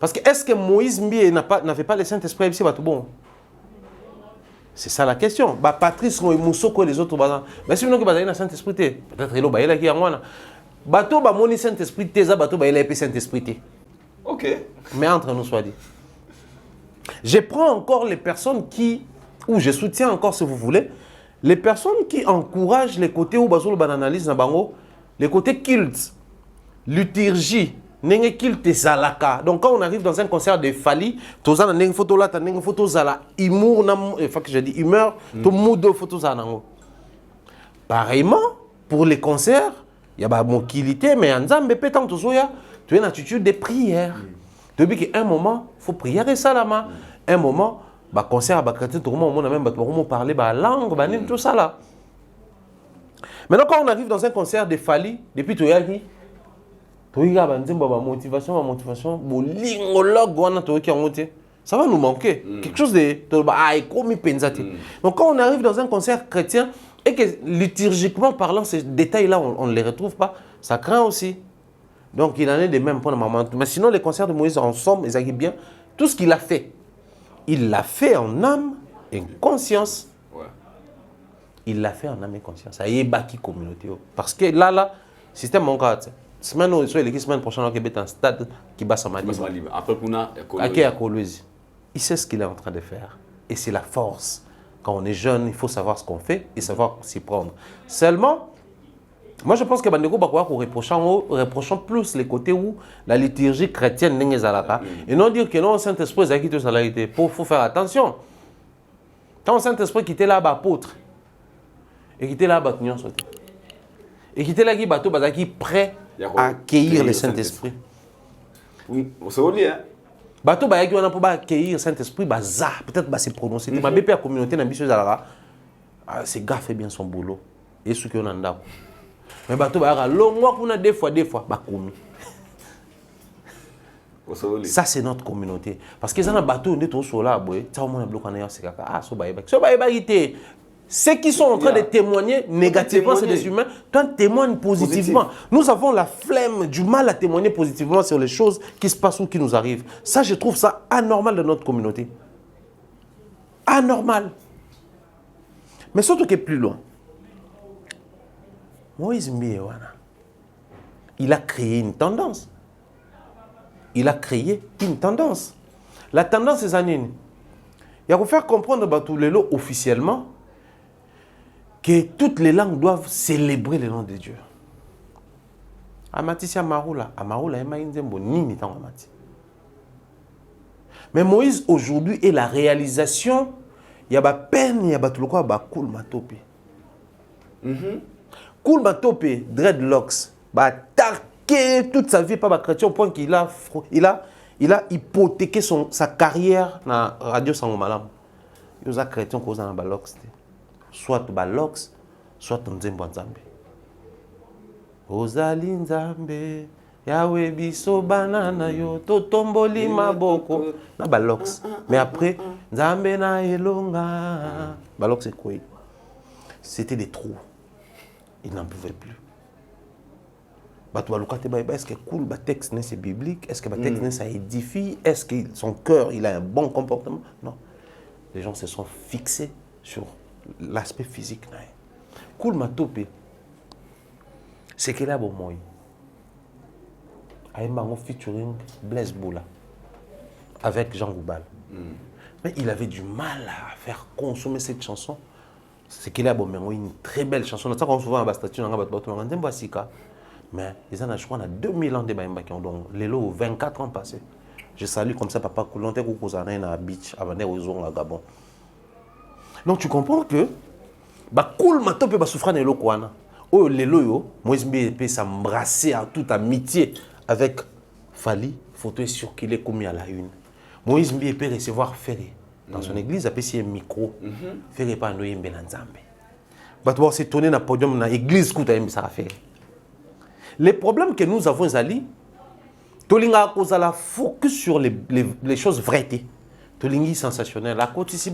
[SPEAKER 1] Parce que est-ce que Moïse Mbie n'avait pas le Saint-Esprit ici, bon? C'est ça la question. Bah, Patrice Moussoko et les autres, mais si vous n'avez pas le Saint-Esprit, peut-être qu'il y a qui a un bateau, bah, mon Saint-Esprit, bateau, bah, il a Saint-Esprit.
[SPEAKER 3] Ok.
[SPEAKER 1] Mais entre nous, soit dit. Je prends encore les personnes qui, ou je soutiens encore si vous voulez, les personnes qui encouragent les côtés où bazo le analyse na bango, les côtés culte, liturgie. Donc quand on arrive dans un concert de Fali, tu as une photo là, tu as une photo là, humour, humeur, tu as deux photos là. Pareillement, pour les concerts, il y a une mobilité, mais en Zambie, tu as une attitude de prière. Depuis qu'un moment, il faut prier et salama. Un moment, le concert, tout le monde a même parlé la langue, tout ça là. Maintenant, quand on arrive dans un concert de Fali, depuis tu as dit, motivation, ça va nous manquer. Quelque chose de... Donc quand on arrive dans un concert chrétien et que liturgiquement parlant, ces détails-là, on ne les retrouve pas, ça craint aussi. Donc il en est de même pour le moment. Mais sinon, les concerts de Moïse ensemble, ils arrivent bien. Tout ce qu'il a fait, il l'a fait en âme et conscience. Il l'a fait en âme et conscience. Ça y est, bâti communauté. Parce que là, système mon cas. Semaine prochaine, on va un stade qui bat Samali.
[SPEAKER 3] Après,
[SPEAKER 1] il sait ce qu'il est en train de faire. Et c'est la force. Quand on est jeune, il faut savoir ce qu'on fait et savoir s'y prendre. Seulement, moi je pense que Bandeko Bakoua reprochant plus les côtés où la liturgie chrétienne n'est pas. Et non dire que non, Saint-Esprit est quitté sa laïcité. Il faut faire attention. Quand Saint-Esprit quitté là, apôtre, et quitté là, et quitté là, qui est prêt à accueillir le Saint-Esprit.
[SPEAKER 3] Oui, c'est au lit, hein.
[SPEAKER 1] Bateau ba yaki wana pour accueillir le Saint-Esprit, peut-être c'est prononcé. Ma BP à communauté na biso zalaka. C'est gars fait bien son boulot. Et ce qu'on a ndako. Mais bateau ba yaka longwa kuna deux fois ba komi. Ça c'est notre communauté parce que ça na bateau ndé to sola boy, ça au moins bloc na yo c'est kaka. Ah so ba yeba. So ba yeba ité. Ceux qui sont en train de témoigner négativement, c'est des humains. Toi, témoigne positivement. Nous avons la flemme, du mal à témoigner positivement sur les choses qui se passent ou qui nous arrivent. Ça, je trouve ça anormal dans notre communauté. Anormal. Mais surtout qui est plus loin. Moïse Mbiewana, il a créé une tendance. Il a créé une tendance. La tendance, c'est ça. Il y a pour faire comprendre Batulelo officiellement que toutes les langues doivent célébrer le nom de Dieu. Amati si Amaroula, ema inzembo nini tango amati. Mais Moïse aujourd'hui est la réalisation, il y a ba peine, il y a ba tuloko ba cool matope. Cool matope, dreadlocks, ba tarqué toute sa vie par ba chrétien au point qu'il a hypothéqué sa carrière na radio Sangomalam. Il a chrétien cause na ba locks. Soit balox, soit nzembo nzambe. Ozali nzambe, yawe biso banana yo, totomboli maboko, na balox. Mais après, nzambe na elonga. Balox c'est quoi? C'était des trous. Il n'en pouvait plus. Est-ce que cool, texte c'est biblique? Est-ce que texte ça édifie? Est-ce que son cœur il a un bon comportement? Non. Les gens se sont fixés sur l'aspect physique. Cool Matope, c'est qu'il a bon moi. Aïmango featuring Blaise Boula avec Jean Goubal. Mais il avait du mal à faire consommer cette chanson. C'est qu'il a bon une très belle chanson. On a souvent un statut dans le mais ils en ont, je crois, 2000 ans de Baïmba qui ont donc les lots 24 ans passés. Je salue comme ça papa Koulonte Koukouzana à beach avant d'aller au Gabon. Donc tu comprends que bah cool maintenant peut souffrir de l'eau quoi. Oh les lots Moïse peut s'embrasser à toute amitié avec Fali, photo est circulée comme à la une. Moïse peut recevoir Ferré dans son église, après c'est un micro. Ferré pas nous yembe nzambe. Bah tu vas se tourner dans le podium dans l'église que tu as ça faire. Les problèmes que nous avons, Ali, Tolinga a la focus sur les choses vraies. Tolinga est sensationnel. La côte ici,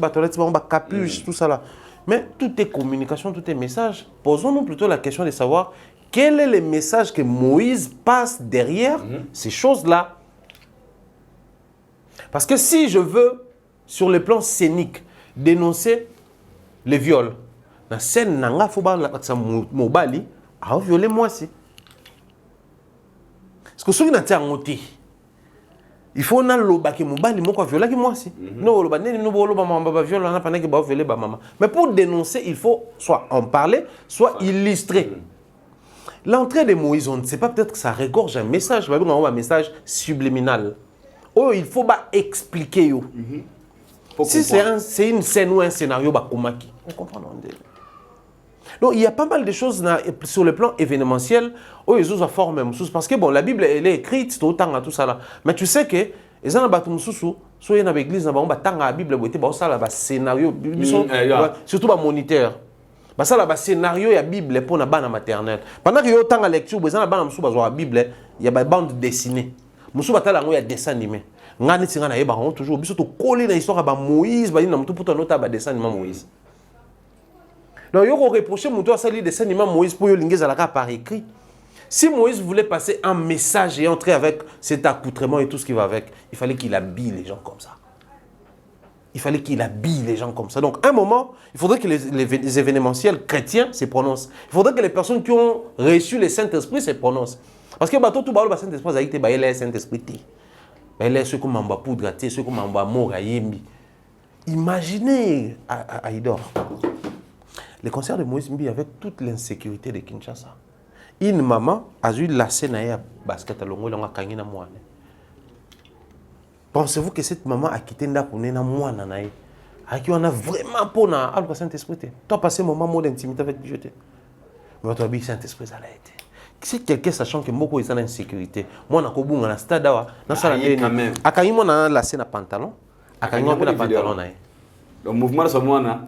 [SPEAKER 1] capuche, tout ça là. Mais tout est communication, tout est message. Posons-nous plutôt la question de savoir quel est le message que Moïse passe derrière ces choses-là. Parce que si je veux, sur le plan scénique, dénoncer les viols, dans la scène, il faut violer moi aussi. Parce que ceux qui n'ont pas été, il faut que les gens violent moi aussi. Mais pour dénoncer, il faut soit en parler, soit illustrer. L'entrée de Moïse, on ne sait pas, peut-être que ça regorge un message, un message subliminal. Oh, il faut expliquer. Si c'est une scène ou un scénario, on comprend. Donc, il y a pas mal de choses sur le plan événementiel où ils ont formé parce que bon, la Bible elle est écrite tout temps tout ça là. Mais tu sais que les gens battu mususu, soit dans l'église na ba tanga la Bible boité ba ça là ba scénario, surtout ba moniteur. Ba ça là ba scénario ya Bible pour na bana maternelle. Pendant que yo tanga lecture, les gens bana mususu ba zo la Bible, il y a ba bande dessinée. Mususu ba tala ngo ya dessin animé. Ngani tinga na yeba on toujours biso to coller na histoire ba Moïse, ba na mutu pour nota ba dessin animé Moïse. Donc, il faut reprocher à des dessin animé Moïse pour linguer à par écrit. Si Moïse voulait passer un message et entrer avec cet accoutrement et tout ce qui va avec, il fallait qu'il habille les gens comme ça. Il fallait qu'il habille les gens comme ça. Donc, à un moment, il faudrait que les événementiels chrétiens se prononcent. Il faudrait que les personnes qui ont reçu le Saint-Esprit se prononcent. Parce que tout le Saint-Esprit, il y a le Saint-Esprit. Il y a ceux qui ont poudre, ceux qui ont amour. Imaginez, Aïdor. Les concerts de Moïse Mbi avec toute l'insécurité de Kinshasa. Une maman a eu la scène à basket à l'ongo et a gagné na moine. Pensez-vous que cette maman a quitté nda pour na moine na ye? A qui on a vraiment pour na algo Saint-Esprit. Tu as passé un moment d'intimité avec Dieu. Mais tu as dit Saint-Esprit ça l'a été. Si quelqu'un sachant que beaucoup est en insécurité, moi na kobunga na stade wa na sala ndeni. Akanyi mo na la scène à pantalon, akanyi mo na pantalon na ye.
[SPEAKER 3] Le mouvement de ce moine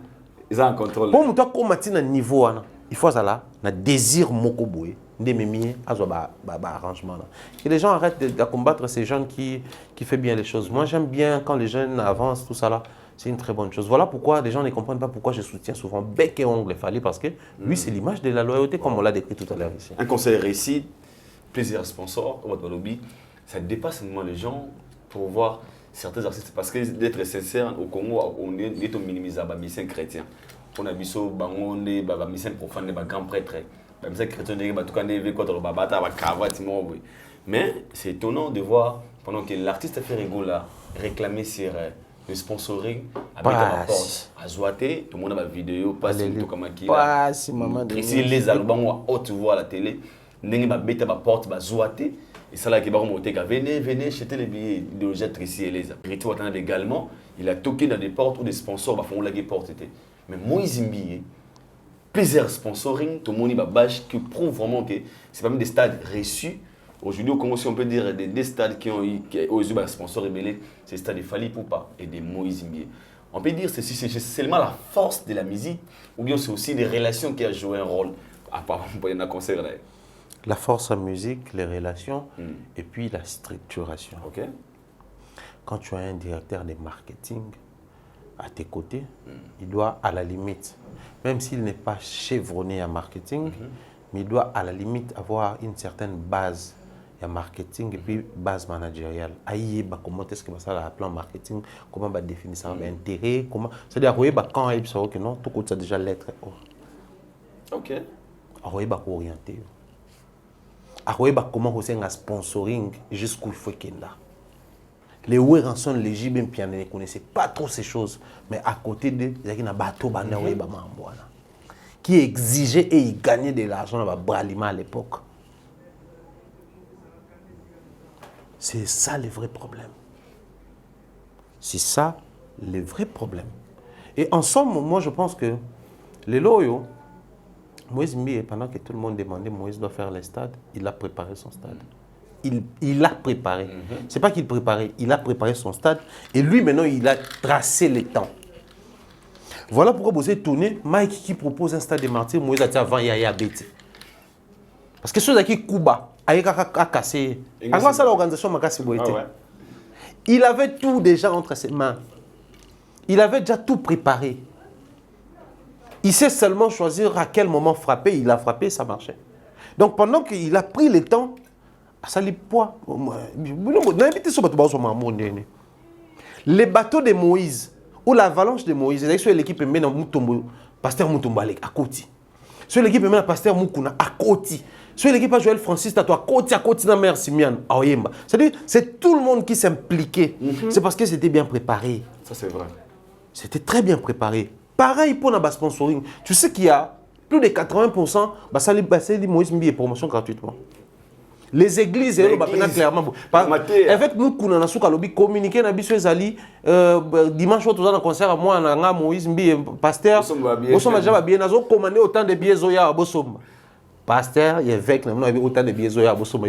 [SPEAKER 3] ils ont un contrôle.
[SPEAKER 1] Pour nous combattre à niveau, il faut ça là, un désir mokoboué, des mémiers, arrangement. Et les gens arrêtent de combattre ces gens qui font bien les choses. Moi j'aime bien quand les jeunes avancent, tout ça là, c'est une très bonne chose. Voilà pourquoi les gens ne comprennent pas pourquoi je soutiens souvent bec et ongle Fali, parce que lui c'est l'image de la loyauté comme on l'a décrit tout à l'heure ici.
[SPEAKER 3] Un conseil réussi, plusieurs sponsors, ça dépasse vraiment les gens pour voir certains artistes, parce que d'être sincère, au Congo, on est minimisé à mission chrétien. On a biso bangonde, mission profane, grand prêtre. Mission chrétien, mais c'est étonnant de voir, pendant que l'artiste a fait rigoler, réclamer sur le sponsoring, avec la porte à Zouate, tout le monde a une vidéo, pas tout comme qui là. Ici, les albums, haute voix à la télé, n'est pas porte, à Zouate. Et ça là qui va remonter, venez jeter les billets de jet ici et les Rito également, il a toqué dans des portes où des sponsors bah font la porte. Mais Moïse Mbi, plusieurs sponsoring, tout le monde va bâche qui prouve vraiment que c'est pas même des stades reçus. Aujourd'hui au Congo, si on peut dire des stades qui ont eu des sponsors rebellés, c'est des stades de Fali Poupa et de Moïse Mbi. On peut dire que c'est seulement la force de la musique ou bien c'est aussi les relations qui ont joué un rôle. Apparemment, il y a un concert là.
[SPEAKER 1] La force en musique, les relations et puis la structuration.
[SPEAKER 3] Okay.
[SPEAKER 1] Quand tu as un directeur de marketing à tes côtés, il doit à la limite, même s'il n'est pas chevronné en marketing, mais il doit à la limite avoir une certaine base il y a marketing et puis base managériale. Aïe, comment est-ce que ça a plan marketing, comment va définir ça, intérêt, comment. C'est-à-dire, quand il y a que non, tout le monde a déjà lettre.
[SPEAKER 3] Ok.
[SPEAKER 1] Il va orienter. Comment on a sponsoring jusqu'où il faut qu'il y ait là. Les Ouéranson, les Jibem Piané ne connaissaient pas trop ces choses, mais à côté d'eux, il y a un bateau qui exigeait et il gagnait de l'argent dans Bralima à l'époque. C'est ça le vrai problème. C'est ça le vrai problème. Et en somme, moi je pense que les loyaux, Moïse Mbie, pendant que tout le monde demandait Moïse doit faire les stades, il a préparé son stade. Il a préparé. C'est pas qu'il préparait, il a préparé son stade. Et lui, maintenant, il a tracé les temps. Voilà pourquoi vous êtes tourné. Mike qui propose un stade de martyrs, Moïse a dit avant Yaya Béti. Parce que ceux qui Kuba, a cassé. Avant ça, l'organisation m'a cassé. Il avait tout déjà entre ses mains. Il avait déjà tout préparé. Il sait seulement choisir à quel moment frapper. Il a frappé, ça marchait. Donc pendant qu'il a pris le temps, ça lui poids. Les bateaux de Moïse, ou l'avalanche de Moïse, c'est l'équipe mène Moutombo, Pasteur Moutombo à Koti. Sur l'équipe mène Pasteur Moukouna à Koti. Sur l'équipe à Joël Francis Tato à Koti dans Mère Simian à Oyemba. C'est-à-dire, c'est tout le monde qui s'impliquait. C'est parce que c'était bien préparé.
[SPEAKER 3] Ça, c'est vrai.
[SPEAKER 1] C'était très bien préparé. Pareil pour le sponsoring. Tu sais qu'il y a plus de 80%, de Moïse Mbie est promotion gratuitement. Les églises, clairement. Avec nous, nous avons communiqué avec les dimanche, nous avons un concert à moi, Moïse Mbie, pasteur. Nous sommes déjà bien. Nous avons commandé autant de billets à Bosom. Pasteur, il y a avec nous avons autant de billets à Bosom.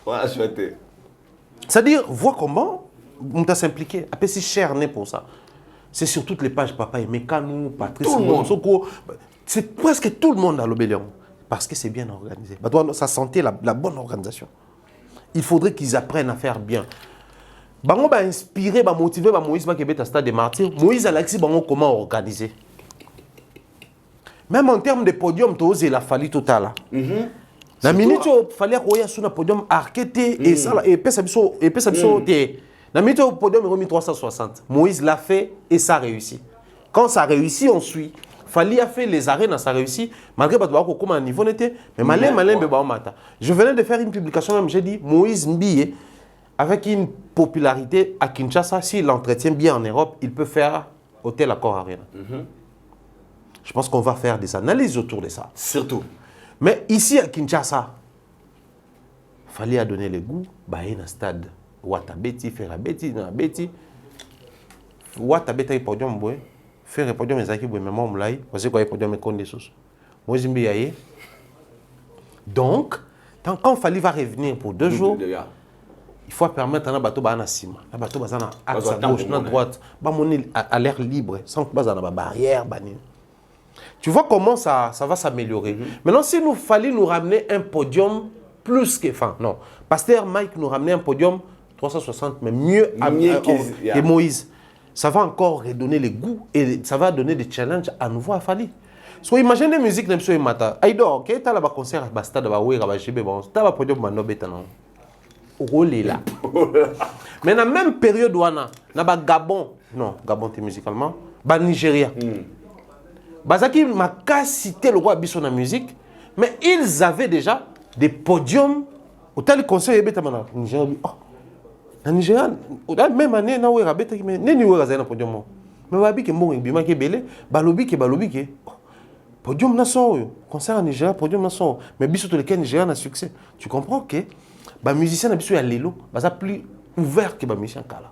[SPEAKER 3] Voilà, chouette.
[SPEAKER 1] C'est-à-dire, vois comment on t'a s'impliqué. Après, c'est cher pour ça. C'est sur toutes les pages, Papa et Mekanou, Patrice, Monsoko. C'est presque tout le monde à l'Obélion. Parce que c'est bien organisé. Ça sentait la bonne organisation. Il faudrait qu'ils apprennent à faire bien. Bango va inspirer, va motiver, va Moïse va Québec à stade des martyrs. Moïse Alexis, bango comment organiser. Même en termes de podium, il a fallu total. La minute il fallait qu'il y ait sur un podium arqueté et ça et pèse la minute au podium il remis 360. Moïse l'a fait et ça a réussi. Quand ça a réussi, on suit. Fali a fait les arènes, ça a réussi, malgré que comment niveau n'était, mais malin, je venais de faire une publication, même j'ai dit, Moïse Mbie, avec une popularité à Kinshasa, s'il l'entretient bien en Europe, il peut faire Hôtel Accor Arena. Je pense qu'on va faire des analyses autour de ça.
[SPEAKER 3] Surtout.
[SPEAKER 1] Mais ici à Kinshasa, il fallait donner le goût, il y a un stade, Ouattabeti, Ferrabeti, Nabeti, Ouattabeti, podium, faire un podium mais moi parce que quoi podium mais sous moi donc quand Fali va revenir pour 2 jours il faut permettre à un bateau à cima un bateau à axe à gauche à droite à l'air libre sans que na barrière tu vois comment ça va s'améliorer. Maintenant si nous fallait nous ramener un podium plus que non Pasteur Mike nous ramener un podium 360 mais mieux que Moïse. Ça va encore redonner le goût et ça va donner des challenges à nouveau à Fali. So imagine la musique nem so mata. Aido, OK, tu as la concert à stade ba wera ba jibe bon. Tu as podium mano betana. Rôle là. Mais dans la même période wana, na ba Gabon, non, Gabon c'est musicalement, ba Nigeria. Bazaki maka cité le roi biso na musique, mais ils avaient déjà des podiums au tel concert betana Nigeria. En Nigeria, même année, na wera beta mais neni wera za na podium. Mais babi ke mbongo bima ke belé, balobi ke podium na son concert en Nigeria, podium na son. Mais biso to lequel Nigeria na succès. Tu comprends que ba musicien na biso ya lelo, baza plus ouvert que ba musicien kala.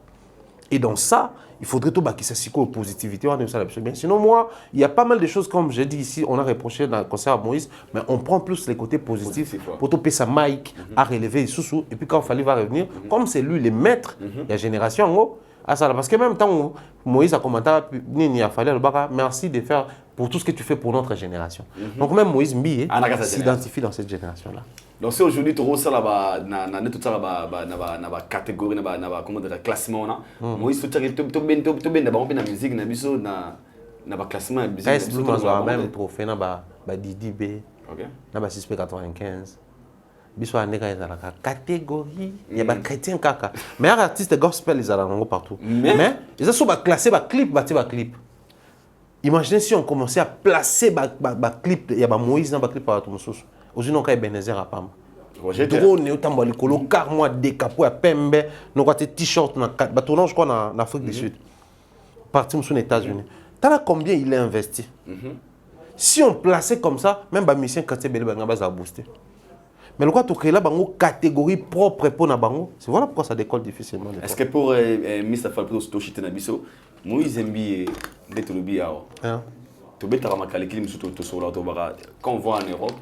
[SPEAKER 1] Et dans ça, il faudrait tout bâtir ça positivité, on aime ça bien. Sinon moi, il y a pas mal de choses comme j'ai dit ici, on a reproché dans le concert à Moïse, mais on prend plus les côtés positifs pour tout payer sa mic à relever sous et puis quand il fallait va revenir, comme c'est lui le maître de la génération en haut, à ça parce que même temps Moïse a commenté il a fallu le baka merci de faire pour tout ce que tu fais pour notre génération. Donc même Moïse Mbie s'identifie dans cette génération là.
[SPEAKER 3] Donc si aujourd'hui tu ressens là-bas tout ça là-bas catégorie là-bas comment dire classement là Moïse tout bien d'abord bien la musique na biso na classement
[SPEAKER 1] est-ce que nous avons même trophée na ba Didi B
[SPEAKER 3] Ok.
[SPEAKER 1] Na ba 6P95. Biso aneka ezalaka catégorie ya ba chrétien kaka. Meilleur artiste gospel ezalaka partout. Mais ils ont ba classé ba clip, ba clip. Imaginez si on commençait à placer ba clip ya ba Moïse dans ba clip par tout mususu. Aujourd'hui on ka Ebenezer à Pamba. Drone et autant le colo car moi décapo à Pembe, nous avons t-shirt na ba tournage je crois en Afrique du Sud. Parti aux États-Unis. T'as combien il a investi? Si on plaçait comme ça, même ba mission quand c'est belle ba ça booster. Mais le quoi tu crées là bango catégorie propre pour na bango, c'est voilà pourquoi ça décolle difficilement.
[SPEAKER 3] Est-ce que pour Mr. Falpro Toshite Nabiso, Moïse Mbi de Tolobi ao. Tu beta ma calcul musu to so la to bara. Quand on voit en Europe,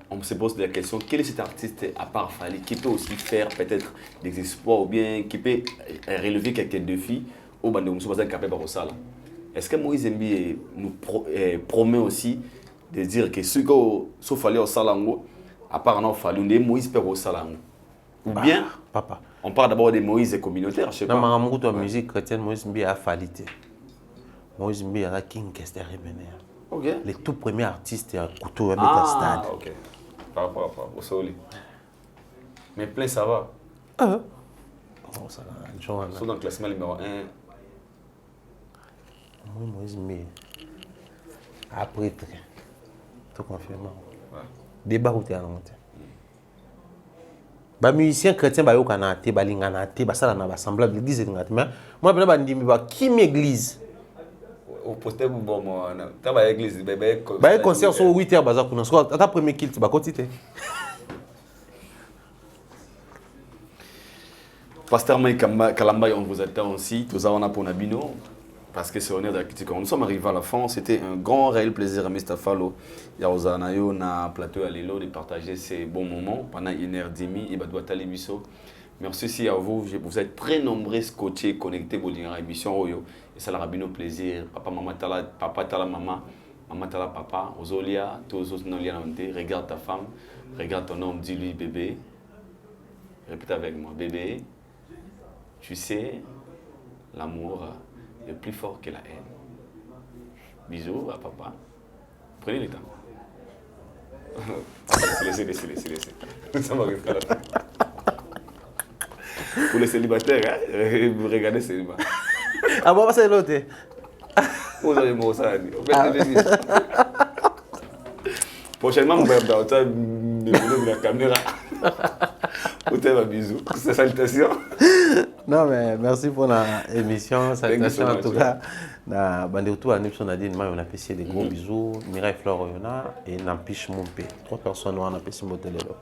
[SPEAKER 3] on se pose la question, quel est cet artiste à part Fali qui peut aussi faire peut-être des exploits ou bien qui peut relever quelques défis au bande musu pas capable de ça là. Est-ce que Moïse Mbi nous promet aussi de dire que ce que sauf aller au salango à part non Falunde Moïse peut au salango ou bien
[SPEAKER 1] papa
[SPEAKER 3] on parle d'abord des Moïse communautaires, je sais pas.
[SPEAKER 1] Dans ma musique chrétienne, Moïse Mbi a falité. Moïse Mbi a King Kester Ebener.
[SPEAKER 3] Ok.
[SPEAKER 1] Les tout premiers artistes à couteau à mettre stade.
[SPEAKER 3] Ok. Par rapport au Soli. Mais plein ça va.
[SPEAKER 1] Oh, ça va.
[SPEAKER 3] Sont dans le classement numéro 1.
[SPEAKER 1] Moïse Mbi. Après, tout confirmé. Débat où tu es à la montée. Les musiciens chrétiens ba yokana te ba lingana te ba sala na ba semblable l'église ngati mais moi bena ba ndimi ba qui m'église
[SPEAKER 3] au poster bon moi ta ba église
[SPEAKER 1] ba concert so 8h baza kuna so ata premier kilt ba kotite
[SPEAKER 3] Pasteur Mike Kalamba on vous attend aussi tous on a pour Nabino parce que c'est honnête de critiquer. Nous sommes arrivés à la fin, c'était un grand réel plaisir à Mr. Fallo Yaozanayo na plateau à Lilo de partager ces bons moments pendant 1h30 et doit aller biso. Merci aussi à vous, vous êtes très nombreux scotchés connectés pour l'émission Oyo et ça leur a bien plaisir. Papa maman tala papa tala maman, maman tala papa, Ozolia, tous les autres non liés regarde ta femme, regarde ton homme, dis-lui bébé. Répète avec moi, bébé. Tu sais, l'amour est plus fort que la haine. Bisous à papa. Prenez le temps. Laissez. Ça m'arrive à la fin. Pour les célibataires, hein, vous regardez célibat.
[SPEAKER 1] Ah bon, c'est l'autre.
[SPEAKER 3] Vous avez mon ça. Prochainement, on va avoir la caméra. Bisous. C'est salutations.
[SPEAKER 1] Non, mais merci pour l'émission. Salutations en tout cas. Na Bandeutu à Nipson Nadine, on a apprécié des gros bisous. Mireille Flore et Nampiche Mompé. 3 personnes ont apprécié mon téléphone.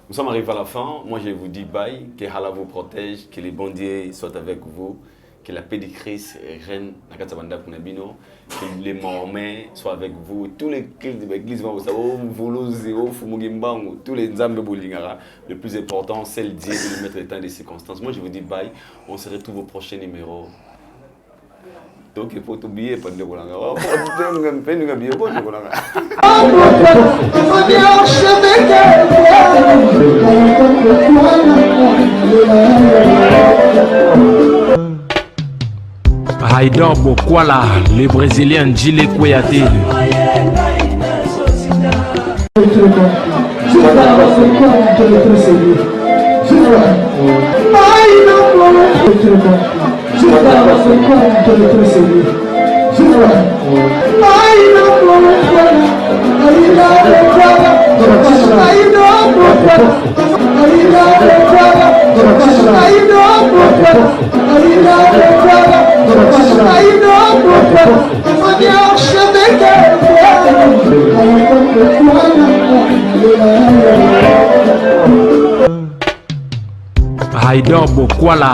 [SPEAKER 3] Nous sommes arrivés à la fin. Moi, je vous dis bye. Que Allah vous protège. Que les bons dieux soient avec vous. Que la paix de Christ règne dans Katsabanda Kunabino. Que les Mormons soient avec vous. Tous les cultes de l'église, tous les Nzambe Bolingara. Le plus important, c'est le Dieu de mettre le temps des circonstances. Moi, je vous dis bye. On se retrouve au prochain numéro. Donc, il faut oublier pas de Bolanga.
[SPEAKER 2] Haïdor Bokwala, le Brésilien Gilles Kouyaté. Haïdor Bokwala.